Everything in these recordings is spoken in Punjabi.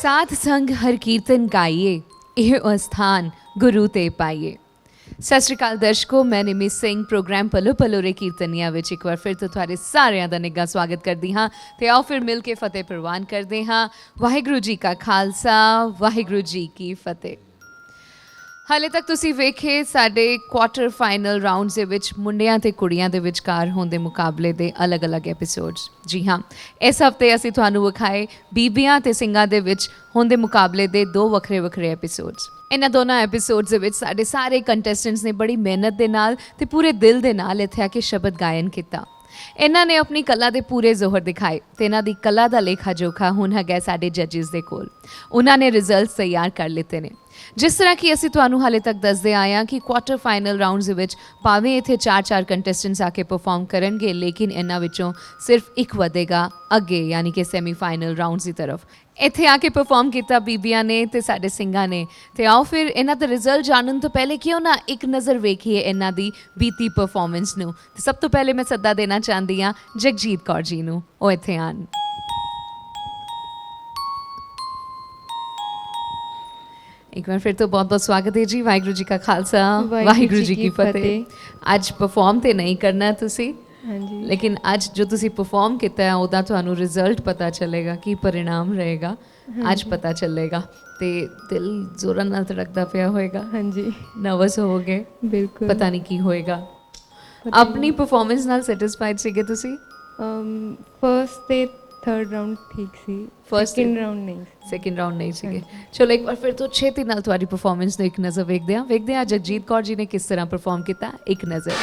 साध संग हर कीर्तन गाइए, ਇਹ ਅਸਥਾਨ ਗੁਰੂ ਤੇ ਪਾਈਏ। ਸਤਿ ਸ਼੍ਰੀ ਅਕਾਲ ਦਰਸ਼ਕੋ, ਮੈਂ ਨਿਮੀ ਸਿੰਘ ਪ੍ਰੋਗਰਾਮ ਪਲੋ ਪਲੋਰੇ ਕੀਰਤਨੀਆਂ ਵਿੱਚ ਇੱਕ ਵਾਰ ਫਿਰ ਤੋਂ ਤੁਹਾਡੇ ਸਾਰਿਆਂ ਦਾ ਨਿੱਘਾ ਸਵਾਗਤ ਕਰਦੀ ਹਾਂ ਤੇ ਆਓ ਫਿਰ ਮਿਲ ਕੇ ਫਤਿਹ ਪ੍ਰਵਾਨ ਕਰਦੇ ਹਾਂ। ਵਾਹਿਗੁਰੂ ਜੀ ਕਾ ਖਾਲਸਾ, ਵਾਹਿਗੁਰੂ ਜੀ ਕੀ ਫਤਿਹ। ਹਾਲੇ ਤੱਕ ਤੁਸੀਂ ਵੇਖੇ ਸਾਡੇ ਕੁਆਟਰ ਫਾਈਨਲ ਰਾਊਂਡਸ ਦੇ ਵਿੱਚ ਮੁੰਡਿਆਂ ਤੇ ਕੁੜੀਆਂ ਦੇ ਵਿਚਕਾਰ ਹੁੰਦੇ ਮੁਕਾਬਲੇ ਦੇ ਅਲੱਗ-ਅਲੱਗ ਐਪੀਸੋਡਸ। ਜੀ ਹਾਂ, ਇਸ ਹਫਤੇ ਅਸੀਂ ਤੁਹਾਨੂੰ ਵਿਖਾਏ ਬੀਬੀਆਂ ਤੇ ਸਿੰਘਾਂ ਦੇ ਵਿੱਚ ਹੁੰਦੇ ਮੁਕਾਬਲੇ ਦੇ ਦੋ ਵੱਖਰੇ ਐਪੀਸੋਡਸ। ਇਹਨਾਂ ਦੋਨਾਂ ਐਪੀਸੋਡਸ ਦੇ ਵਿੱਚ ਸਾਡੇ ਸਾਰੇ ਕੰਟੈਸਟੈਂਟਸ ਨੇ ਬੜੀ ਮਿਹਨਤ ਦੇ ਨਾਲ ਤੇ ਪੂਰੇ ਦਿਲ ਦੇ ਨਾਲ ਇੱਥੇ ਆ ਕੇ ਸ਼ਬਦ ਗਾਇਨ ਕੀਤਾ। ਇਹਨਾਂ ਨੇ ਆਪਣੀ ਕਲਾ ਦੇ ਪੂਰੇ ਜ਼ੋਹਰ ਦਿਖਾਏ ਤੇ ਇਹਨਾਂ ਦੀ ਕਲਾ ਦਾ ਲੇਖਾ ਜੋਖਾ ਹੁਣ ਹੈਗਾ ਸਾਡੇ ਜੱਜਿਸ ਦੇ ਕੋਲ। ਉਹਨਾਂ ਨੇ ਰਿਜ਼ਲਟਸ ਤਿਆਰ ਕਰ ਲਿੱਤੇ ਨੇ। ਜਿਸ ਤਰ੍ਹਾਂ ਕਿ ਅਸੀਂ ਤੁਹਾਨੂੰ ਹਾਲੇ ਤੱਕ ਦੱਸਦੇ ਆਏ ਹਾਂ ਕਿ ਕੁਆਟਰ ਫਾਈਨਲ ਰਾਊਂਡਸ ਦੇ ਵਿੱਚ ਭਾਵੇਂ ਇੱਥੇ 4 ਕੰਟੈਸਟੈਂਟਸ ਆ ਕੇ ਪਰਫਾਰਮ ਕਰਨਗੇ, ਲੇਕਿਨ ਇਹਨਾਂ ਵਿੱਚੋਂ ਸਿਰਫ ਇੱਕ ਵਧੇਗਾ ਅੱਗੇ, ਯਾਨੀ ਕਿ ਸੈਮੀ ਫਾਈਨਲ ਰਾਊਂਡਸ ਦੀ ਤਰਫ। ਇੱਥੇ ਆ ਕੇ ਪਰਫਾਰਮ ਕੀਤਾ ਬੀਬੀਆਂ ਨੇ ਤੇ ਸਾਡੇ ਸਿੰਘਾਂ ਨੇ। ਤੇ ਆਓ ਫਿਰ ਇਹਨਾਂ ਦਾ ਰਿਜ਼ਲਟ ਜਾਣਨ ਤੋਂ ਪਹਿਲੇ ਕਿਉਂ ਨਾ ਇੱਕ ਨਜ਼ਰ ਵੇਖੀਏ ਇਹਨਾਂ ਦੀ ਬੀਤੀ ਪਰਫਾਰਮੈਂਸ ਨੂੰ। ਤੇ ਸਭ ਤੋਂ ਪਹਿਲੇ ਮੈਂ ਸੱਦਾ ਦੇਣਾ ਚਾਹੁੰਦੀ ਹਾਂ ਜਗਜੀਤ ਕੌਰ ਜੀ ਨੂੰ, ਉਹ ਇੱਥੇ ਆਉਣ। ਇੱਕ ਵਾਰ ਫਿਰ ਤੋਂ ਬਹੁਤ ਬਹੁਤ ਸਵਾਗਤ ਹੈ ਜੀ। ਵਾਹਿਗੁਰੂ ਜੀ ਕਾ ਖਾਲਸਾ, ਵਾਹਿਗੁਰੂ ਜੀ ਕੀ ਫਤਿਹ। ਅੱਜ ਪਰਫਾਰਮ ਤੇ ਨਹੀਂ ਕਰਨਾ ਤੁਸੀਂ, ਹਾਂਜੀ, ਲੇਕਿਨ ਅੱਜ ਜੋ ਤੁਸੀਂ ਪਰਫਾਰਮ ਕੀਤਾ ਹੈ ਉਹਦਾ ਤੁਹਾਨੂੰ ਰਿਜ਼ਲਟ ਪਤਾ ਚੱਲੇਗਾ, ਕੀ ਪਰਿਣਾਮ ਰਹੇਗਾ ਅੱਜ ਪਤਾ ਚੱਲੇਗਾ। ਤੇ ਦਿਲ ਜ਼ੋਰਾਂ ਨਾਲ ਧੜਕਦਾ ਪਿਆ ਹੋਏਗਾ, ਹਾਂਜੀ, ਨਰਵਸ ਹੋਵੋਗੇ, ਬਿਲਕੁਲ, ਪਤਾ ਨਹੀਂ ਕੀ ਹੋਏਗਾ। ਆਪਣੀ ਪਰਫਾਰਮੈਂਸ ਨਾਲ ਸੈਟੀਸਫਾਈਡ ਸੀਗੇ ਤੁਸੀਂ? ਫਰਸਟ ਤੇ ਥਰਡ ਰਾਊਂਡ ਠੀਕ ਸੀ, ਸੈਕਿੰਡ ਰਾਊਂਡ ਨਹੀਂ ਸੀਗੇ। ਚਲੋ ਇੱਕ ਵਾਰ ਫਿਰ ਤੋਂ ਛੇਤੀ ਨਾਲ ਤੁਹਾਡੀ ਪਰਫਾਰਮੈਂਸ ਨੂੰ ਇੱਕ ਨਜ਼ਰ ਵੇਖਦੇ ਹਾਂ ਜਗਜੀਤ ਕੌਰ ਜੀ ਨੇ ਕਿਸ ਤਰ੍ਹਾਂ ਪਰਫਾਰਮ ਕੀਤਾ। ਇੱਕ ਨਜ਼ਰ।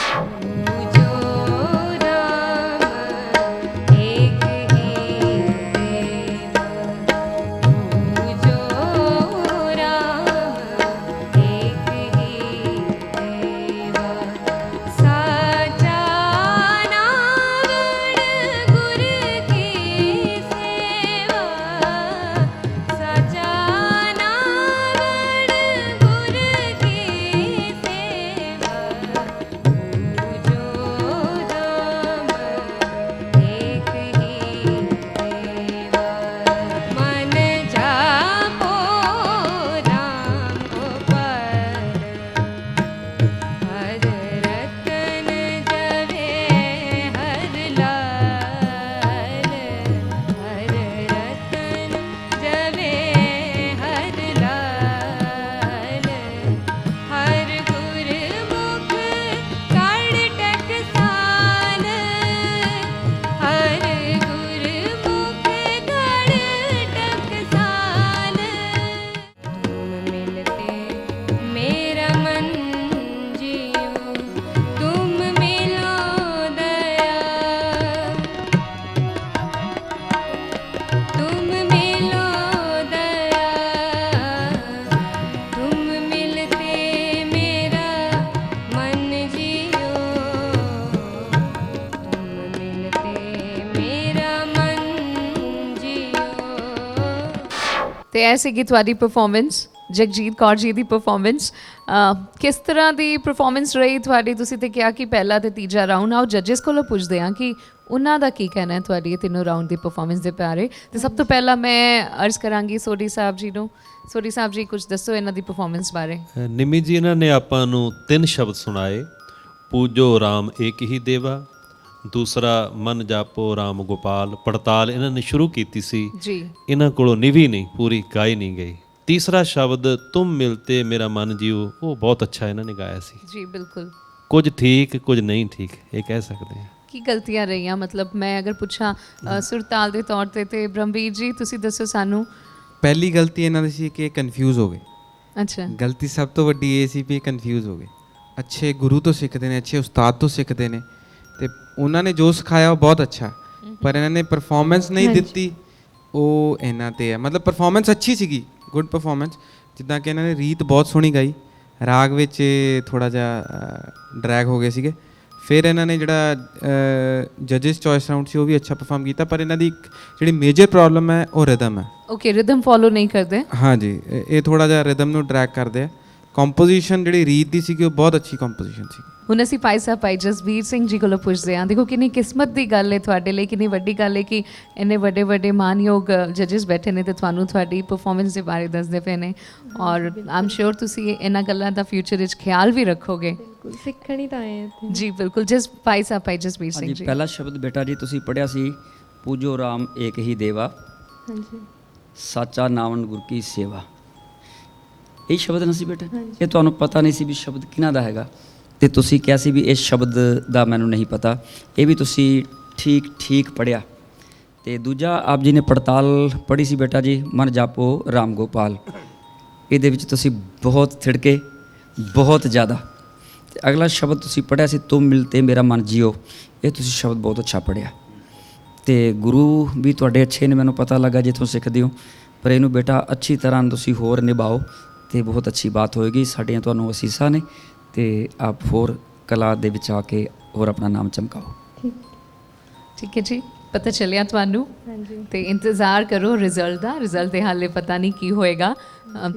ਤੇ ਇਹ ਸੀਗੀ ਤੁਹਾਡੀ ਪਰਫਾਰਮੈਂਸ, ਜਗਜੀਤ ਕੌਰ ਜੀ ਦੀ ਪਰਫਾਰਮੈਂਸ। ਕਿਸ ਤਰ੍ਹਾਂ ਦੀ ਪਰਫਾਰਮੈਂਸ ਰਹੀ ਤੁਹਾਡੀ? ਤੁਸੀਂ ਤੇ ਕਿਹਾ ਕਿ ਪਹਿਲਾ ਤੇ ਤੀਜਾ ਰਾਊਂਡ। ਆਓ ਜੱਜਿਸ ਕੋਲੋਂ ਪੁੱਛਦੇ ਹਾਂ ਕਿ ਉਹਨਾਂ ਦਾ ਕੀ ਕਹਿਣਾ ਹੈ ਤੁਹਾਡੀ ਇਹ ਤਿੰਨੋਂ ਰਾਊਂਡ ਦੀ ਪਰਫਾਰਮੈਂਸ ਦੇ ਬਾਰੇ। ਤੇ ਸਭ ਤੋਂ ਪਹਿਲਾਂ ਮੈਂ ਅਰਜ਼ ਕਰਾਂਗੀ ਸੋਢੀ ਸਾਹਿਬ ਜੀ ਨੂੰ। ਸੋਢੀ ਸਾਹਿਬ ਜੀ, ਕੁਝ ਦੱਸੋ ਇਹਨਾਂ ਦੀ ਪਰਫਾਰਮੈਂਸ ਬਾਰੇ। ਨਿਮੀ ਜੀ, ਇਹਨਾਂ ਨੇ ਆਪਾਂ ਨੂੰ 3 ਸ਼ਬਦ ਸੁਣਾਏ। ਪੂਜੋ ਰਾਮ ਏਕ ਹੀ ਦੇਵਾ, ਦੂਸਰਾ ਮਨ ਜਾਪੋ ਰਾਮ ਗੋਪਾਲ। ਪੜਤਾਲ ਇਹਨਾਂ ਨੇ ਸ਼ੁਰੂ ਕੀਤੀ ਸੀ ਜੀ, ਇਹਨਾਂ ਕੋਲੋਂ ਨਿਭੀ ਨਹੀਂ, ਪੂਰੀ ਗਾਈ ਨਹੀਂ ਗਈ। ਤੀਸਰਾ ਸ਼ਬਦ ਤੁਮ ਮਿਲਤੇ ਮੇਰਾ ਮਨ ਜੀਓ, ਉਹ ਬਹੁਤ ਅੱਛਾ ਇਹਨਾਂ ਨੇ ਗਾਇਆ ਸੀ ਜੀ। ਬਿਲਕੁਲ, ਕੁਝ ਠੀਕ ਕੁਝ ਨਹੀਂ ਠੀਕ, ਇਹ ਕਹਿ ਸਕਦੇ ਹਾਂ। ਕੀ ਗਲਤੀਆਂ ਰਹੀਆਂ? ਮਤਲਬ ਮੈਂ ਅਗਰ ਪੁੱਛਾਂ ਸੁਰਤਾਲ ਦੇ ਤੌਰ ਤੇ ਬ੍ਰਹਮਵੀਰ ਜੀ ਤੁਸੀਂ ਦੱਸੋ ਸਾਨੂੰ। ਪਹਿਲੀ ਗਲਤੀ ਇਹਨਾਂ ਦੀ ਸੀ ਕਿ ਕਨਫਿਊਜ਼ ਹੋ ਗਏ। ਅੱਛਾ, ਗਲਤੀ ਸਭ ਤੋਂ ਵੱਡੀ ਇਹ ਸੀ ਵੀ ਕਨਫਿਊਜ਼ ਹੋ ਗਏ। ਅੱਛੇ ਗੁਰੂ ਤੋਂ ਸਿੱਖਦੇ ਨੇ, ਅੱਛੇ ਉਸਤਾਦ ਤੋਂ ਸਿੱਖਦੇ ਨੇ ਤੇ ਉਹਨਾਂ ਨੇ ਜੋ ਸਿਖਾਇਆ ਉਹ ਬਹੁਤ ਅੱਛਾ, ਪਰ ਇਹਨਾਂ ਨੇ ਪਰਫਾਰਮੈਂਸ ਨਹੀਂ ਦਿੱਤੀ, ਉਹ ਇਹਨਾਂ ਤੇ ਹੈ। ਮਤਲਬ ਪਰਫਾਰਮੈਂਸ ਅੱਛੀ ਸੀਗੀ, ਗੁੱਡ ਪਰਫਾਰਮੈਂਸ। ਜਿੱਦਾਂ ਕਿ ਇਹਨਾਂ ਨੇ ਰੀਤ ਬਹੁਤ ਸੋਹਣੀ ਗਾਈ, ਰਾਗ ਵਿੱਚ ਥੋੜ੍ਹਾ ਜਿਹਾ ਡਰੈਗ ਹੋ ਗਏ ਸੀਗੇ। ਫਿਰ ਇਹਨਾਂ ਨੇ ਜਿਹੜਾ ਜੱਜਿਸ ਚੋਇਸ ਰਾਊਂਡ ਸੀ ਉਹ ਵੀ ਅੱਛਾ ਪਰਫਾਰਮ ਕੀਤਾ, ਪਰ ਇਹਨਾਂ ਦੀ ਜਿਹੜੀ ਮੇਜਰ ਪ੍ਰੋਬਲਮ ਹੈ ਉਹ ਰਿਦਮ ਹੈ। ਓਕੇ, ਰਿਦਮ ਫੋਲੋ ਨਹੀਂ ਕਰਦੇ। ਹਾਂਜੀ, ਇਹ ਥੋੜ੍ਹਾ ਜਿਹਾ ਰਿਦਮ ਨੂੰ ਡਰੈਗ ਕਰਦੇ ਆ ਕੰਪੋਜੀਸ਼ਨ ਜਿਹੜੀ ਰੀਤ ਦੀ ਸੀਗੀ ਉਹ ਬਹੁਤ ਅੱਛੀ ਕੰਪੋਜੀਸ਼ਨ ਸੀ। ਹੁਣ ਅਸੀਂ ਭਾਈ ਸਾਹਿਬ ਭਾਈ ਜਸਬੀਰ ਸਿੰਘ ਜੀ ਕੋਲੋਂ ਪੁੱਛਦੇ ਹਾਂ, ਦੇਖੋ ਕਿੰਨੀ ਕਿਸਮਤ ਦੀ ਗੱਲ ਹੈ ਤੁਹਾਡੇ ਲਈ, ਕਿੰਨੀ ਵੱਡੀ ਗੱਲ ਹੈ ਕਿ ਇੰਨੇ ਵੱਡੇ ਵੱਡੇ ਮਾਨਯੋਗ ਜੱਜਸ ਬੈਠੇ ਨੇ ਤੇ ਤੁਹਾਨੂੰ ਤੁਹਾਡੀ ਪਰਫਾਰਮੈਂਸ ਦੇ ਬਾਰੇ ਦੱਸਦੇ ਪਏ ਨੇ, ਔਰ ਆਮ ਸ਼ੋਰ ਤੁਸੀਂ ਇਹਨਾਂ ਗੱਲਾਂ ਦਾ ਫਿਊਚਰ ਵਿੱਚ ਖਿਆਲ ਵੀ ਰੱਖੋਗੇ। ਬਿਲਕੁਲ ਸਿੱਖਣ ਹੀ ਤਾਂ ਆਏ ਹਾਂ ਇੱਥੇ। ਜੀ ਬਿਲਕੁਲ। ਜਿਸ ਭਾਈ ਸਾਹਿਬ ਭਾਈ ਜਸਬੀਰ ਸਿੰਘ ਹਾਂਜੀ, ਜੀ, ਪਹਿਲਾ ਸ਼ਬਦ ਬੇਟਾ ਜੀ ਤੁਸੀਂ ਪੜ੍ਹਿਆ ਸੀ, ਪੂਜੋ ਰਾਮ ਏਕ ਹੀ ਦੇਵਾ, ਹਾਂਜੀ ਸਾਚਾ ਨਾਵਨ ਗੁਰ ਕੀ ਸੇਵਾ। ਇਹ ਸ਼ਬਦ ਨਾ ਸੀ ਬੇਟਾ, ਇਹ ਤੁਹਾਨੂੰ ਪਤਾ ਨਹੀਂ ਸੀ ਵੀ ਸ਼ਬਦ ਕਿਹਨਾਂ ਦਾ ਹੈਗਾ, ਤੇ ਤੁਸੀਂ ਕਿਹਾ ਸੀ ਵੀ ਇਸ ਸ਼ਬਦ ਦਾ ਮੈਨੂੰ ਨਹੀਂ ਪਤਾ, ਇਹ ਵੀ ਤੁਸੀਂ ਠੀਕ ਠੀਕ ਪੜ੍ਹਿਆ। ਤੇ ਦੂਜਾ ਆਪ ਜੀ ਨੇ ਪੜਤਾਲ ਪੜ੍ਹੀ ਸੀ ਬੇਟਾ ਜੀ, ਮਨ ਜਾਪੋ ਰਾਮ ਗੋਪਾਲ, ਇਹਦੇ ਵਿੱਚ ਤੁਸੀਂ ਬਹੁਤ ਥਿੜਕੇ, ਬਹੁਤ ਜ਼ਿਆਦਾ। ਤੇ ਅਗਲਾ ਸ਼ਬਦ ਤੁਸੀਂ ਪੜ੍ਹਿਆ ਸੀ, ਤੁਮ ਮਿਲਤੇ ਮੇਰਾ ਮਨ ਜੀਓ, ਇਹ ਤੁਸੀਂ ਸ਼ਬਦ ਬਹੁਤ ਅੱਛਾ ਪੜ੍ਹਿਆ। ਤੇ ਗੁਰੂ ਵੀ ਤੁਹਾਡੇ ਅੱਛੇ ਨੇ, ਮੈਨੂੰ ਪਤਾ ਲੱਗਾ ਜਿੱਥੋਂ ਸਿੱਖਦੇ ਹੋ, ਪਰ ਇਹਨੂੰ ਬੇਟਾ ਅੱਛੀ ਤਰ੍ਹਾਂ ਤੁਸੀਂ ਹੋਰ ਨਿਭਾਓ ਤੇ ਬਹੁਤ ਅੱਛੀ ਬਾਤ ਹੋਏਗੀ। ਸਾਡੀਆਂ ਤੁਹਾਨੂੰ ਅਸੀਸਾਂ ਨੇ ਤੇ ਆਪ ਹੋਰ ਕਲਾ ਦੇ ਵਿੱਚ ਆ ਕੇ ਹੋਰ ਆਪਣਾ ਨਾਮ ਚਮਕਾਓ। ਠੀਕ ਹੈ ਜੀ, ਪਤਾ ਚੱਲਿਆ ਤੁਹਾਨੂੰ, ਹਾਂਜੀ ਤੇ ਇੰਤਜ਼ਾਰ ਕਰੋ ਰਿਜ਼ਲਟ ਦਾ। ਰਿਜ਼ਲਟ ਤੇ ਹਾਲੇ ਪਤਾ ਨਹੀਂ ਕੀ ਹੋਏਗਾ।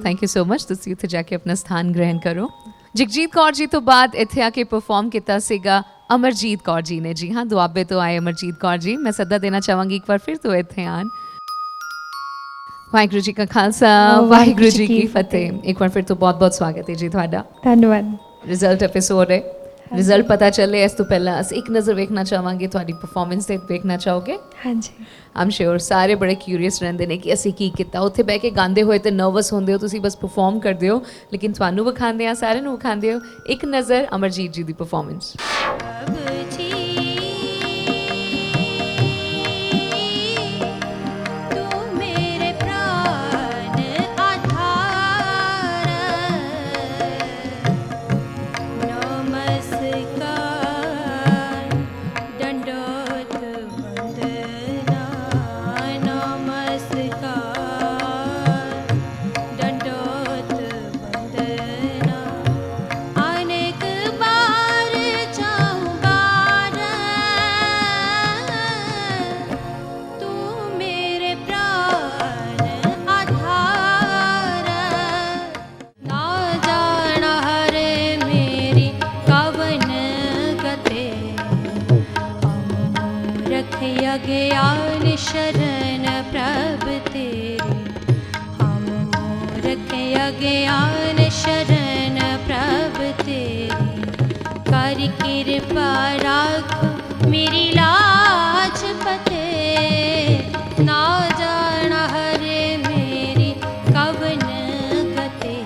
ਥੈਂਕ ਯੂ ਸੋ ਮਚ, ਤੁਸੀਂ ਉੱਥੇ ਜਾ ਕੇ ਆਪਣਾ ਸਥਾਨ ਗ੍ਰਹਿਣ ਕਰੋ। ਜਗਜੀਤ ਕੌਰ ਜੀ ਤੋਂ ਬਾਅਦ ਇੱਥੇ ਆ ਕੇ ਪਰਫਾਰਮ ਕੀਤਾ ਸੀਗਾ ਅਮਰਜੀਤ ਕੌਰ ਜੀ ਨੇ। ਜੀ ਹਾਂ, ਦੁਆਬੇ ਤੋਂ ਆਏ ਅਮਰਜੀਤ ਕੌਰ ਜੀ, ਮੈਂ ਸੱਦਾ ਦੇਣਾ ਚਾਹਾਂਗੀ ਇੱਕ ਵਾਰ ਫਿਰ ਤੋਂ ਇੱਥੇ ਆਣ। ਵਾਹਿਗੁਰੂ ਜੀ ਕਾ ਖਾਲਸਾ, ਵਾਹਿਗੁਰੂ ਜੀ ਕੀ ਫਤਿਹ। ਇੱਕ ਵਾਰ ਫਿਰ ਤੋਂ ਬਹੁਤ ਬਹੁਤ ਸਵਾਗਤ ਹੈ ਜੀ ਤੁਹਾਡਾ। ਧੰਨਵਾਦ। ਰਿਜ਼ਲਟ ਐਪੀਸੋਡ ਹੈ, ਰਿਜ਼ਲਟ ਪਤਾ ਚੱਲੇ ਇਸ ਤੋਂ ਪਹਿਲਾਂ ਅਸੀਂ ਇੱਕ ਨਜ਼ਰ ਵੇਖਣਾ ਚਾਹਾਂਗੇ ਤੁਹਾਡੀ ਪਰਫਾਰਮੈਂਸ ਤੇ ਵੇਖਣਾ ਚਾਹੋਗੇ? ਹਾਂਜੀ ਆਮ ਸ਼ੋਰ ਸਾਰੇ ਬੜੇ ਕਿਊਰੀਅਸ ਰਹਿੰਦੇ ਨੇ ਕਿ ਅਸੀਂ ਕੀ ਕੀਤਾ। ਉੱਥੇ ਬਹਿ ਕੇ ਗਾਉਂਦੇ ਹੋਏ ਤੇ ਨਰਵਸ ਹੁੰਦੇ ਹੋ, ਤੁਸੀਂ ਬਸ ਪਰਫਾਰਮ ਕਰਦੇ ਹੋ, ਲੇਕਿਨ ਤੁਹਾਨੂੰ ਵਿਖਾਉਂਦੇ ਆ, ਸਾਰਿਆਂ ਨੂੰ ਵਿਖਾਉਂਦੇ ਹੋ। ਇੱਕ ਨਜ਼ਰ ਅਮਰਜੀਤ ਜੀ ਦੀ ਪਰਫਾਰਮੈਂਸ। ज्ञान शरण प्रभ तेरे, हम रखे ज्ञान शरण प्रभ तेरे, कर कृपा राख मेरी लाज फतेह, ना जाना हरे मेरी कवन गते,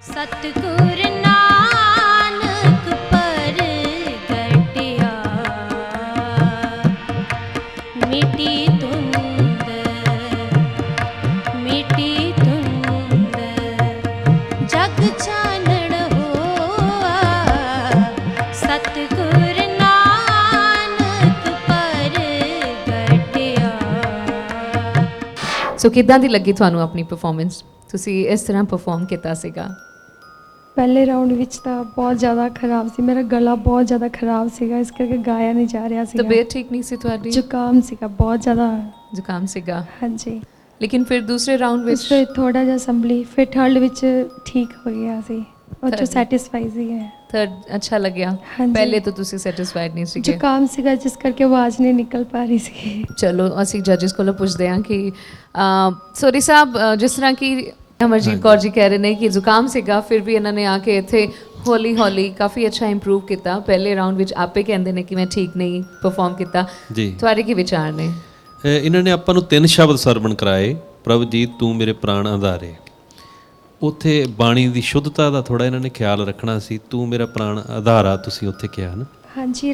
सतगुर नानक पर गटिया, मिटी धुंद जग चानण होआ, सतगुर नानक पर गटिया। ਸੋ ਕਿੱਦਾਂ ਦੀ ਲੱਗੀ ਤੁਹਾਨੂੰ ਆਪਣੀ ਪਰਫਾਰਮੈਂਸ? ਤੁਸੀਂ ਇਸ ਤਰ੍ਹਾਂ ਪਰਫਾਰਮ ਕੀਤਾ ਸੀਗਾ। ਪਹਿਲੇ ਰਾਊਂਡ ਵਿੱਚ ਤਾਂ ਬਹੁਤ ਜ਼ਿਆਦਾ ਖਰਾਬ ਸੀ, ਮੇਰਾ ਗਲਾ ਬਹੁਤ ਜ਼ਿਆਦਾ ਖਰਾਬ ਸੀਗਾ, ਇਸ ਕਰਕੇ ਗਾਇਆ ਨਹੀਂ ਜਾ ਰਿਹਾ ਸੀਗਾ। ਤਬੀਅਤ ਠੀਕ ਨਹੀਂ ਸੀ ਤੁਹਾਡੀ? ਜ਼ੁਕਾਮ ਸੀਗਾ ਬਹੁਤ ਜ਼ਿਆਦਾ। ਜ਼ੁਕਾਮ ਸੀਗਾ, ਹਾਂਜੀ ਲੇਕਿਨ ਫਿਰ ਦੂਸਰੇ ਰਾਊਂਡ ਵਿੱਚ ਉਸ ਵਿੱਚ ਥੋੜਾ ਜਿਹਾ ਸੰਭਲੀ, ਫਿਰ ਥਰਡ ਵਿੱਚ ਠੀਕ ਹੋ ਗਿਆ ਸੀ, ਉਹ Third ਚ ਸੈਟੀਸਫਾਈ ਸੀ ਹੈ। ਥਰਡ ਅੱਛਾ ਲੱਗਿਆ? ਹਾਂਜੀ। ਪਹਿਲੇ ਤੋਂ ਤੁਸੀਂ ਸੈਟੀਸਫਾਈਡ ਨਹੀਂ ਸੀਗੇ? ਜ਼ੁਕਾਮ ਸੀਗਾ ਜਿਸ ਕਰਕੇ ਆਵਾਜ਼ ਨਹੀਂ ਨਿਕਲ ਪਾ ਰਹੀ ਸੀ। ਚਲੋ ਅਸੀਂ ਜੱਜਸ ਕੋਲੋਂ ਪੁੱਛਦੇ ਹਾਂ ਕਿ ਸੋਰੀ ਸਾਹਿਬ, ਜਿਸ ਤਰ੍ਹਾਂ ਕਿ ਅਮਰਜੀਤ ਕੌਰ ਜੀ ਕਹਿ ਰਹੇ ਨੇ ਕਿ ਜ਼ੁਕਾਮ ਸੀਗਾ, ਫਿਰ ਵੀ ਇਹਨਾਂ ਨੇ ਆ ਕੇ ਇੱਥੇ ਹੌਲੀ ਹੌਲੀ ਕਾਫੀ ਅੱਛਾ ਇੰਪਰੂਵ ਕੀਤਾ। ਪਹਿਲੇ ਰਾਊਂਡ ਵਿੱਚ ਆਪੇ ਕਹਿੰਦੇ ਨੇ ਕਿ ਮੈਂ ਠੀਕ ਨਹੀਂ ਪਰਫਾਰਮ ਕੀਤਾ। ਜੀ, ਤੁਹਾਡੇ ਕੀ ਵਿਚਾਰ ਨੇ? ਇਹਨਾਂ ਨੇ ਆਪਾਂ ਨੂੰ 3 ਸ਼ਬਦ ਸਰਵਣ ਕਰਾਏ, ਪ੍ਰਭਜੀਤ ਤੂੰ ਮੇਰੇ ਪ੍ਰਾਣ ਆਧਾਰੇ। ਉੱਥੇ ਬਾਣੀ ਦੀ ਸ਼ੁੱਧਤਾ ਦਾ ਥੋੜਾ ਇਹਨਾਂ ਨੇ ਖਿਆਲ ਰੱਖਣਾ ਸੀ। ਤੂੰ ਮੇਰਾ ਪ੍ਰਾਣ ਆਧਾਰਾ ਤੁਸੀਂ ਉੱਥੇ ਕਿਹਾ ਨਾ? ਹਾਂਜੀ,